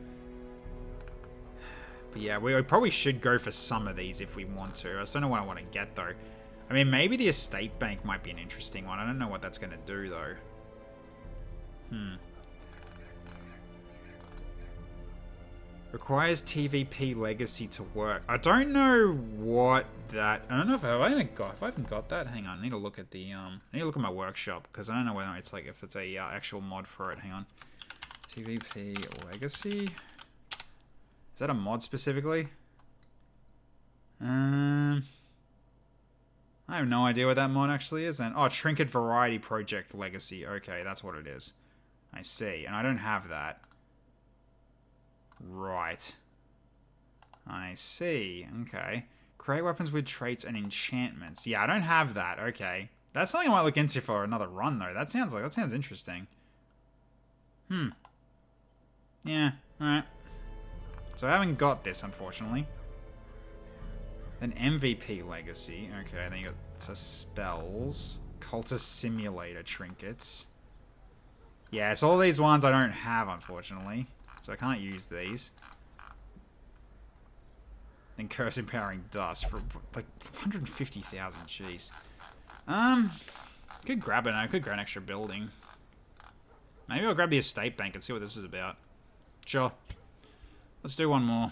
But yeah, we probably should go for some of these if we want to. I just don't know what I want to get, though. I mean, maybe the Estate Bank might be an interesting one. I don't know what that's going to do, though. Requires TVP Legacy to work. I don't know what that... I don't know if I haven't got that. Hang on, I need to look at the... I need to look at my workshop, because I don't know whether it's like if it's a actual mod for it. Hang on. TVP Legacy? Is that a mod specifically? I have no idea what that mod actually is. And Trinket Variety Project Legacy. Okay, that's what it is. I see. And I don't have that. Right. I see. Okay. Create weapons with traits and enchantments. Yeah, I don't have that. Okay. That's something I might look into for another run, though. That sounds interesting. Yeah. Alright. So I haven't got this, unfortunately. Then MVP Legacy. Okay, then you got spells. Cultist Simulator Trinkets. Yeah, it's all these ones I don't have, unfortunately. So I can't use these. Then Curse Empowering Dust for like 150,000. Jeez. Could grab it. I could grab an extra building. Maybe I'll grab the Estate Bank and see what this is about. Sure. Let's do one more.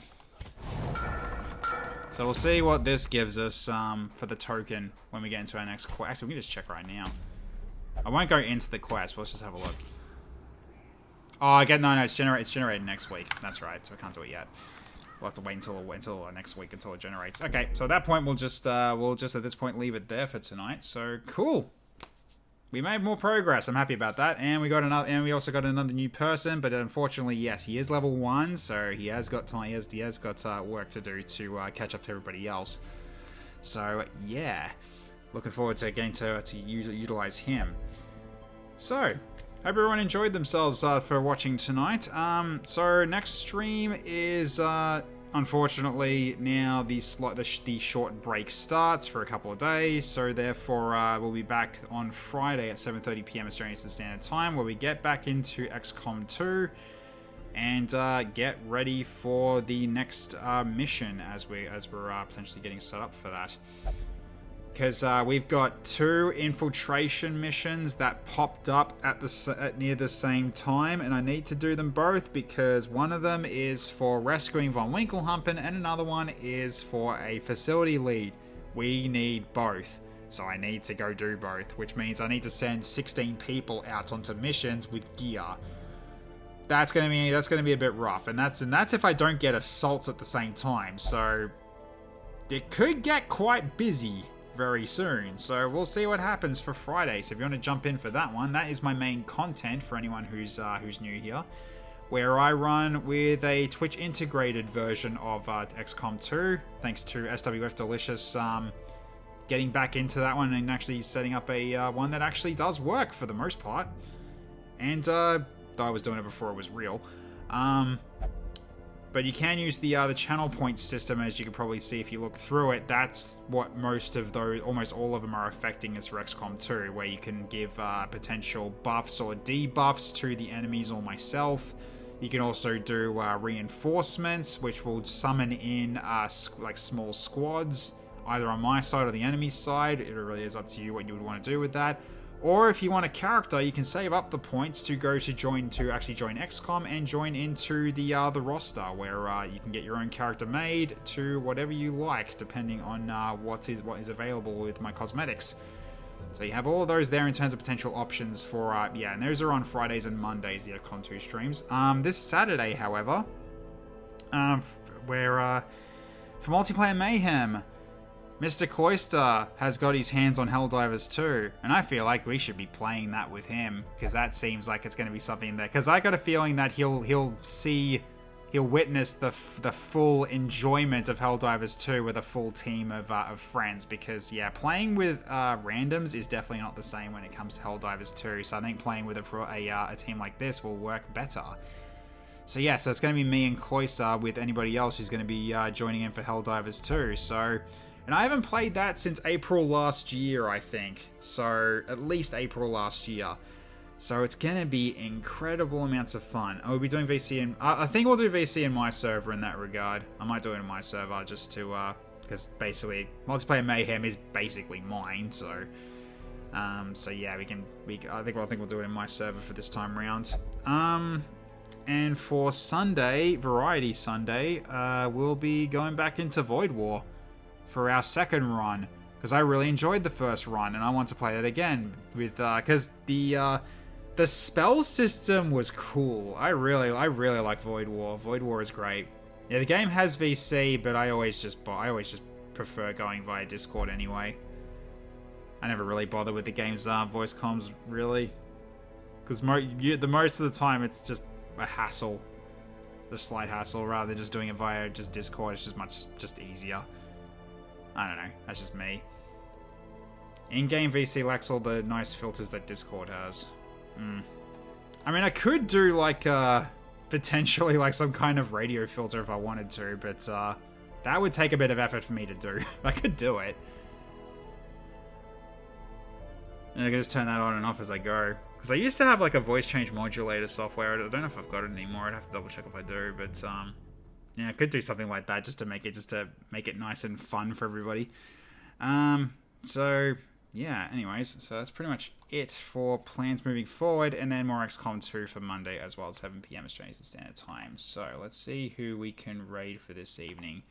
So we'll see what this gives us for the token when we get into our next quest. Actually, we can just check right now. I won't go into the quest, but let's just have a look. Oh, no, it's generated next week. That's right, so I can't do it yet. We'll have to wait until next week until it generates. Okay, so at that point we'll just at this point leave it there for tonight. So cool. We made more progress. I'm happy about that. And we also got another new person, but unfortunately, yes, he is level 1, so he has got time. He has got work to do to catch up to everybody else. So yeah, looking forward to getting to utilize him. So hope everyone enjoyed themselves for watching tonight. So next stream is unfortunately now the short break starts for a couple of days, so therefore we'll be back on Friday at 7:30 p.m. Australian Eastern Standard Time, where we get back into XCOM 2 and get ready for the next mission as we're potentially getting set up for that. Because we've got 2 infiltration missions that popped up at near the same time, and I need to do them both because one of them is for rescuing von Winkelhampen and another one is for a facility lead. We need both, so I need to go do both, which means I need to send 16 people out onto missions with gear. That's gonna be a bit rough, and that's if I don't get assaults at the same time. So it could get quite busy very soon, so we'll see what happens for Friday. So if you want to jump in for that one, that is my main content for anyone who's new here, where I run with a Twitch integrated version of XCOM 2, thanks to SWF Delicious getting back into that one and actually setting up a one that actually does work for the most part. And though I was doing it before it was real. But you can use the channel point system, as you can probably see if you look through it. That's what most of those, almost all of them, are affecting as for XCOM 2, where you can give potential buffs or debuffs to the enemies or myself. You can also do reinforcements, which will summon in like small squads, either on my side or the enemy's side. It really is up to you what you would want to do with that. Or if you want a character, you can save up the points to go to actually join XCOM and join into the roster, where you can get your own character made to whatever you like, depending on what is available with my cosmetics. So you have all of those there in terms of potential options for yeah, and those are on Fridays and Mondays, the XCOM 2 streams. This Saturday, however, where for Multiplayer Mayhem, Mr. Cloyster has got his hands on Helldivers 2, and I feel like we should be playing that with him, because that seems like it's going to be something that, because I got a feeling that he'll witness the full enjoyment of Helldivers 2 with a full team of friends, because yeah, playing with randoms is definitely not the same when it comes to Helldivers 2, so I think playing with a team like this will work better. So yeah, so it's going to be me and Cloyster with anybody else who's going to be joining in for Helldivers 2, so... And I haven't played that since April last year, I think. So, at least April last year. So, it's going to be incredible amounts of fun. I'll be doing VC in... I think we'll do VC in my server in that regard. I might do it in my server just to... because basically, Multiplayer Mayhem is basically mine, so... so yeah, I think we'll do it in my server for this time round. And for Sunday, Variety Sunday, we'll be going back into Void War for our second run, because I really enjoyed the first run and I want to play that again with because the spell system was cool. I really like Void War. Void War is great. Yeah, the game has VC, but I always just prefer going via Discord anyway. I never really bother with the game's voice comms really, because the most of the time it's just a hassle, a slight hassle, rather than just doing it via just Discord. It's just easier. I don't know, that's just me. In-game VC lacks all the nice filters that Discord has. I mean, I could do like potentially like some kind of radio filter if I wanted to, but that would take a bit of effort for me to do. I could do it. And I can just turn that on and off as I go. Because I used to have like a voice change modulator software. I don't know if I've got it anymore. I'd have to double check if I do, but yeah, I could do something like that just to make it nice and fun for everybody. So yeah, anyways, so that's pretty much it for plans moving forward, and then more XCOM 2 for Monday as well at 7 PM Australian Standard Time. So let's see who we can raid for this evening.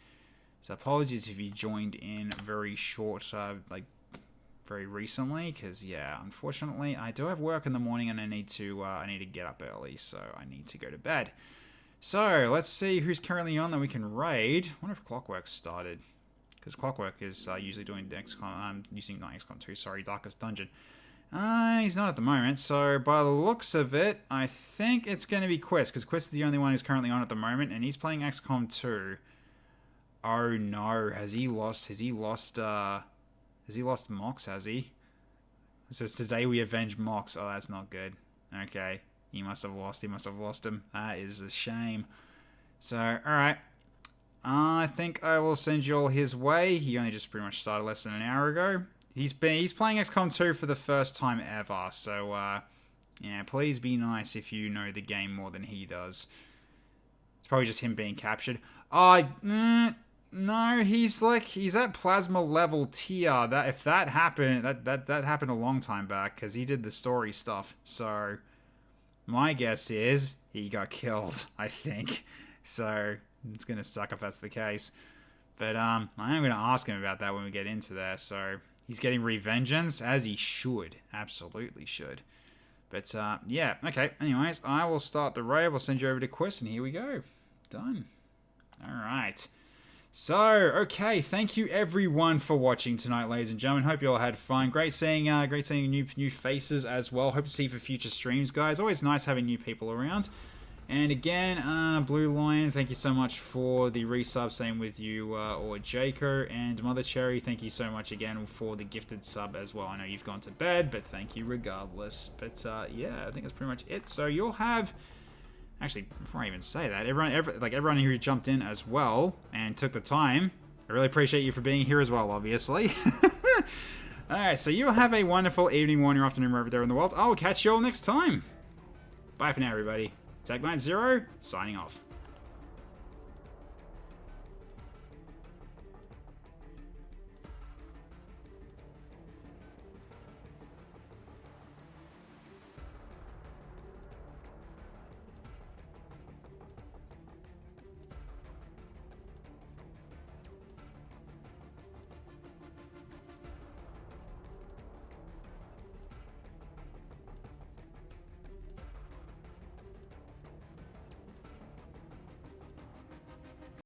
So apologies if you joined in very short, like very recently, because yeah, unfortunately I do have work in the morning and I need to get up early, so I need to go to bed. So, let's see who's currently on that we can raid. I wonder if Clockwork started. Because Clockwork is usually doing XCOM, not XCOM 2, sorry, Darkest Dungeon. He's not at the moment, so by the looks of it, I think it's going to be Quest, because Quest is the only one who's currently on at the moment, and he's playing XCOM 2. Oh no, has he lost Mox, has he? It says, today we avenge Mox. Oh, that's not good. Okay. He must have lost him. That is a shame. So, alright. I think I will send you all his way. He only just pretty much started less than an hour ago. He's playing XCOM 2 for the first time ever. So, yeah, please be nice if you know the game more than he does. It's probably just him being captured. No, he's at plasma level tier. That if that happened, that happened a long time back, because he did the story stuff. So my guess is he got killed, I think. So it's gonna suck if that's the case. But I am gonna ask him about that when we get into there. So he's getting revengeance, as he should. Absolutely should. But yeah, okay. Anyways, I will start the raid. We'll send you over to Quest, and here we go. Done. Alright. So, okay, thank you everyone for watching tonight, ladies and gentlemen. Hope you all had fun. Great seeing new faces as well. Hope to see you for future streams, guys. Always nice having new people around. And again, Blue Lion, thank you so much for the resub. Same with you, or Jaco. And Mother Cherry, thank you so much again for the gifted sub as well. I know you've gone to bed, but thank you regardless. But yeah, I think that's pretty much it. So you'll have Actually, before I even say that, everyone who jumped in as well and took the time, I really appreciate you for being here as well, obviously. Alright, so you'll have a wonderful evening, morning, or afternoon wherever there in the world. I'll catch you all next time. Bye for now, everybody. Tag9 Zero, signing off.